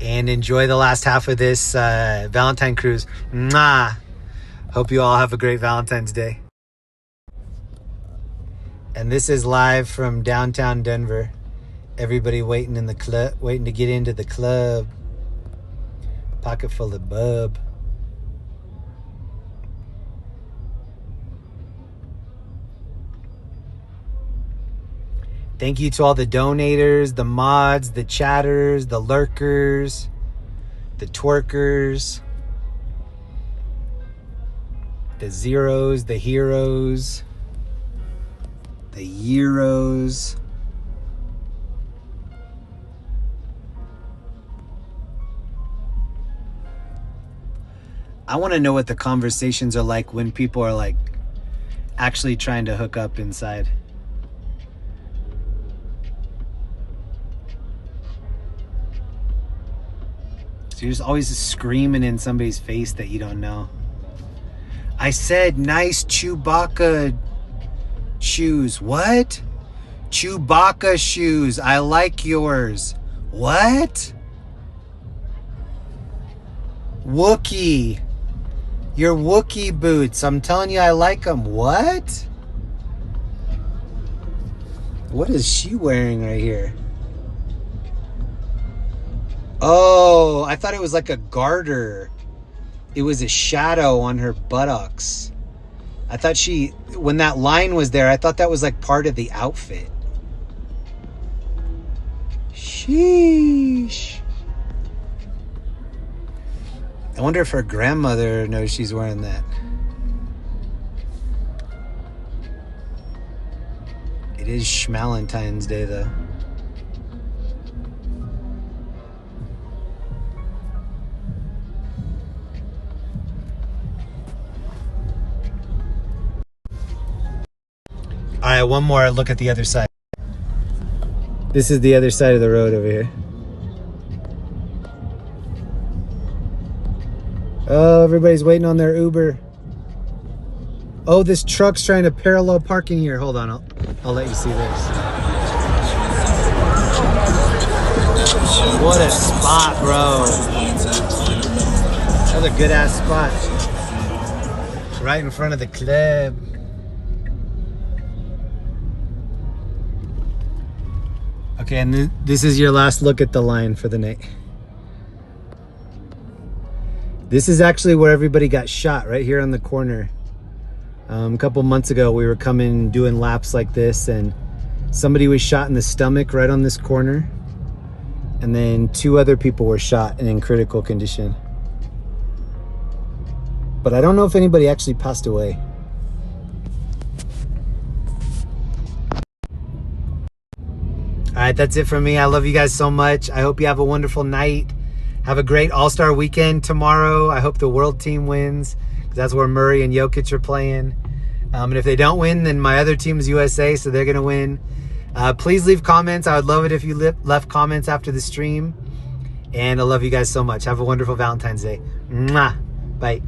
And enjoy the last half of this Valentine cruise. Mwah! Hope you all have a great Valentine's Day. And this is live from downtown Denver. Everybody waiting in the club, waiting to get into the club. Pocket full of bub. Thank you to all the donators, the mods, the chatters, the lurkers, the twerkers, the zeros, the heroes, the Euros. I want to know what the conversations are like when people are like actually trying to hook up inside. So you're just always screaming in somebody's face that you don't know. I said nice Chewbacca shoes. What? Chewbacca shoes. I like yours. What? Wookie. Your Wookie boots. I'm telling you I like them. What? What is she wearing right here? Oh, I thought it was like a garter. It was a shadow on her buttocks. I thought when that line was there, I thought that was like part of the outfit. Sheesh. I wonder if her grandmother knows she's wearing that. It is Schmalentine's Day though. All right, one more look at the other side. This is the other side of the road over here. Oh, everybody's waiting on their Uber. Oh, this truck's trying to parallel parking here. Hold on, I'll let you see this. What a spot, bro. Another good ass spot. Right in front of the club. Okay, and this is your last look at the line for the night. This is actually where everybody got shot, right here on the corner. A couple months ago, we were coming doing laps like this, and somebody was shot in the stomach right on this corner. And then 2 other people were shot and in critical condition. But I don't know if anybody actually passed away. All right, that's it from me. I love you guys so much. I hope you have a wonderful night. Have a great All-Star weekend tomorrow. I hope the world team wins, because that's where Murray and Jokic are playing. And if they don't win, then my other team is USA, so they're going to win. Please leave comments. I would love it if you left comments after the stream. And I love you guys so much. Have a wonderful Valentine's Day. Mwah. Bye.